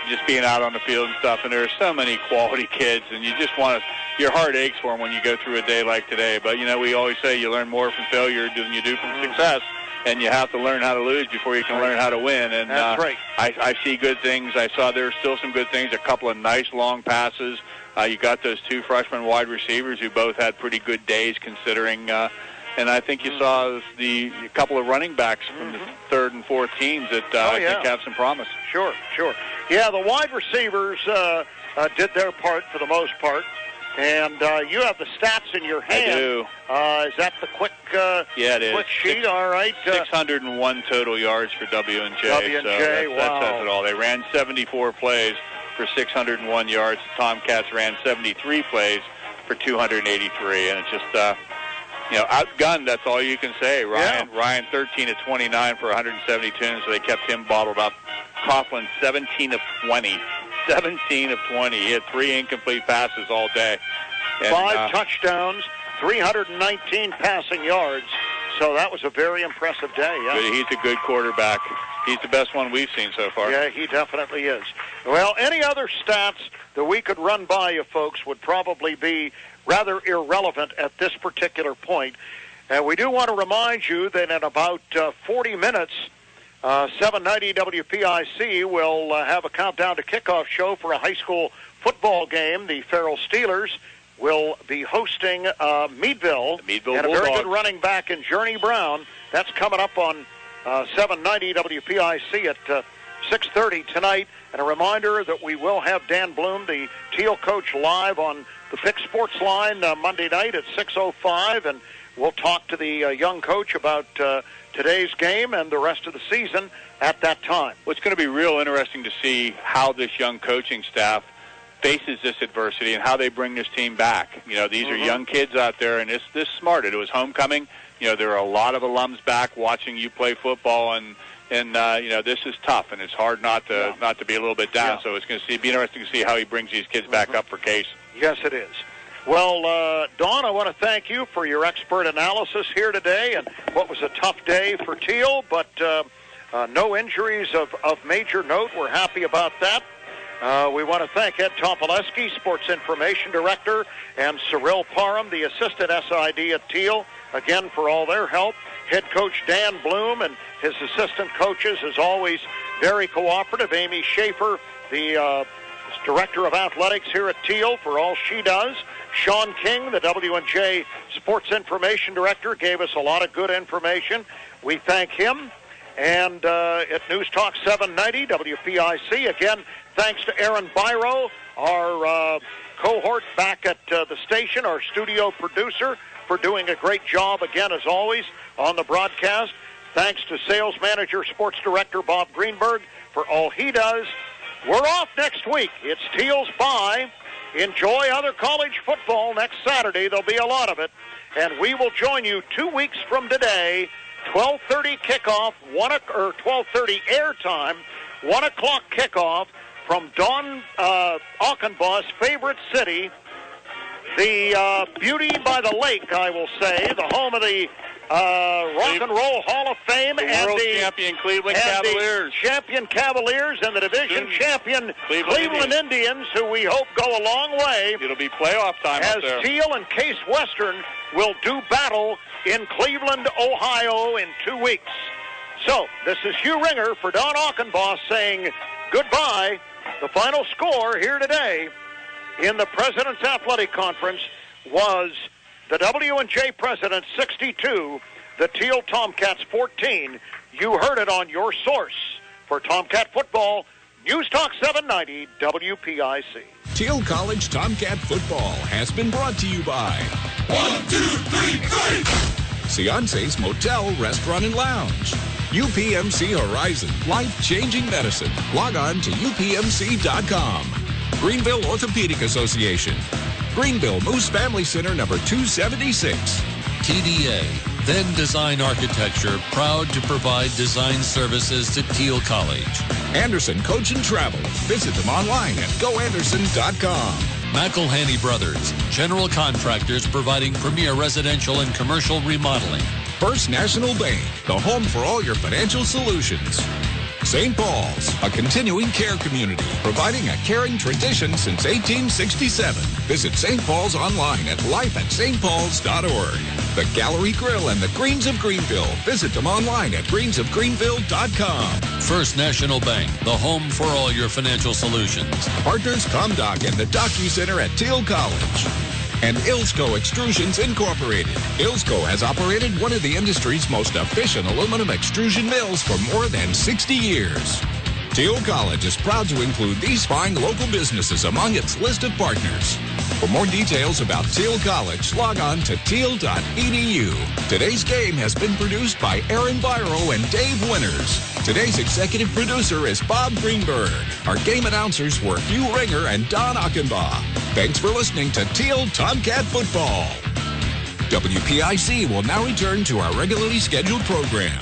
Speaker 5: just being out on the field and stuff, and there are so many quality kids, and you just want to, your heart aches for them when you go through a day like today. But, we always say you learn more from failure than you do from success, and you have to learn how to lose before you can learn how to win. And
Speaker 4: that's right.
Speaker 5: I see good things. I saw there were still some good things, a couple of nice long passes. You got those 2 freshman wide receivers who both had pretty good days considering, and I think you saw a couple of running backs from the 3rd and 4th teams that I think have some promise.
Speaker 4: Sure. Yeah, the wide receivers did their part for the most part. And you have the stats in your hand.
Speaker 5: I do.
Speaker 4: Is that the quick
Speaker 5: it is.
Speaker 4: Quick sheet? All right.
Speaker 5: 601 total yards for W&J.
Speaker 4: W&J,
Speaker 5: so that says it all. They ran 74 plays for 601 yards. The Tomcats ran 73 plays for 283. And it's just, outgunned. That's all you can say. Ryan 13 of 29 for 172, so they kept him bottled up. Coughlin 17 of 20. 17 of 20. He had 3 incomplete passes all day. And,
Speaker 4: 5 touchdowns, 319 passing yards. So that was a very impressive day. Yeah.
Speaker 5: He's a good quarterback. He's the best one we've seen so far.
Speaker 4: Yeah, he definitely is. Well, any other stats that we could run by you folks would probably be rather irrelevant at this particular point. And we do want to remind you that in about 40 minutes, 790 WPIC will have a countdown to kickoff show for a high school football game. The Farrell Steelers will be hosting Meadville.
Speaker 5: Meadville
Speaker 4: and a very good running back in Journey Brown. That's coming up on 790 WPIC at 6:30 tonight. And a reminder that we will have Dan Bloom, the Thiel coach, live on the PIC Sports Line Monday night at 6:05, and we'll talk to the young coach about today's game and the rest of the season at that time.
Speaker 5: Well, it's going to be real interesting to see how this young coaching staff faces this adversity and how they bring this team back. These are young kids out there, and this smart. It was homecoming. There are a lot of alums back watching you play football, and this is tough, and it's hard not to be a little bit down. So it's going to be interesting to see how he brings these kids back up for case.
Speaker 4: Yes, it is. Well, Dawn, I want to thank you for your expert analysis here today, and what was a tough day for Thiel, but no injuries of major note. We're happy about that. We want to thank Ed Topoleski, Sports Information Director, and Cyril Parham, the Assistant SID at Thiel, again for all their help. Head coach Dan Bloom and his assistant coaches, as always, very cooperative. Amy Schaefer, the Director of Athletics here at Thiel, for all she does. Sean King, the W&J Sports Information Director, gave us a lot of good information. We thank him. And at News Talk 790 WPIC, again, thanks to Aaron Byro, our cohort back at the station, our studio producer, for doing a great job again, as always, on the broadcast. Thanks to Sales Manager, Sports Director Bob Greenberg for all he does. We're off next week. It's Thiel's bye. Enjoy other college football next Saturday. There'll be a lot of it. And we will join you 2 weeks from today, 12:30 kickoff, 12:30 airtime, 1 o'clock kickoff from Don Achenbaugh's favorite city, the Beauty by the Lake, I will say, the home of the Rock and Roll Hall of Fame and
Speaker 5: world
Speaker 4: the
Speaker 5: champion Cleveland Cavaliers,
Speaker 4: the champion Cavaliers, and the division champion Cleveland Indians, who we hope go a long way.
Speaker 5: It'll be playoff time
Speaker 4: as
Speaker 5: up there.
Speaker 4: Thiel and Case Western will do battle in Cleveland, Ohio, in 2 weeks. So this is Hugh Ringer for Don Achenbaugh saying goodbye The final score here today in the President's Athletic Conference was the W&J Presidents 62, the Thiel Tomcats 14. You heard it on your source for Tomcat football, News Talk 790 WPIC.
Speaker 20: Thiel College Tomcat football has been brought to you by
Speaker 12: 1, 2, 3, 3.
Speaker 20: Seance's Motel, Restaurant and Lounge. UPMC Horizon, life-changing medicine. Log on to upmc.com. Greenville Orthopedic Association. Greenville Moose Family Center, number 276.
Speaker 17: TDA, Then Design Architecture, proud to provide design services to Thiel College.
Speaker 20: Anderson Coach and Travel. Visit them online at goanderson.com.
Speaker 17: McElhaney Brothers, general contractors providing premier residential and commercial remodeling.
Speaker 20: First National Bank, the home for all your financial solutions. St. Paul's, a continuing care community, providing a caring tradition since 1867. Visit St. Paul's online at lifeatstpauls.org. The Gallery Grill and the Greens of Greenville. Visit them online at greensofgreenville.com.
Speaker 17: First National Bank, the home for all your financial solutions.
Speaker 20: Partners ComDoc and the DocuCenter at Thiel College. And Ilsco Extrusions Incorporated. Ilsco has operated one of the industry's most efficient aluminum extrusion mills for more than 60 years. Thiel College is proud to include these fine local businesses among its list of partners. For more details about Thiel College, log on to thiel.edu. Today's game has been produced by Aaron Byro and Dave Winters. Today's executive producer is Bob Greenberg. Our game announcers were Hugh Ringer and Don Achenbaugh. Thanks for listening to Thiel Tomcat Football. WPIC will now return to our regularly scheduled program.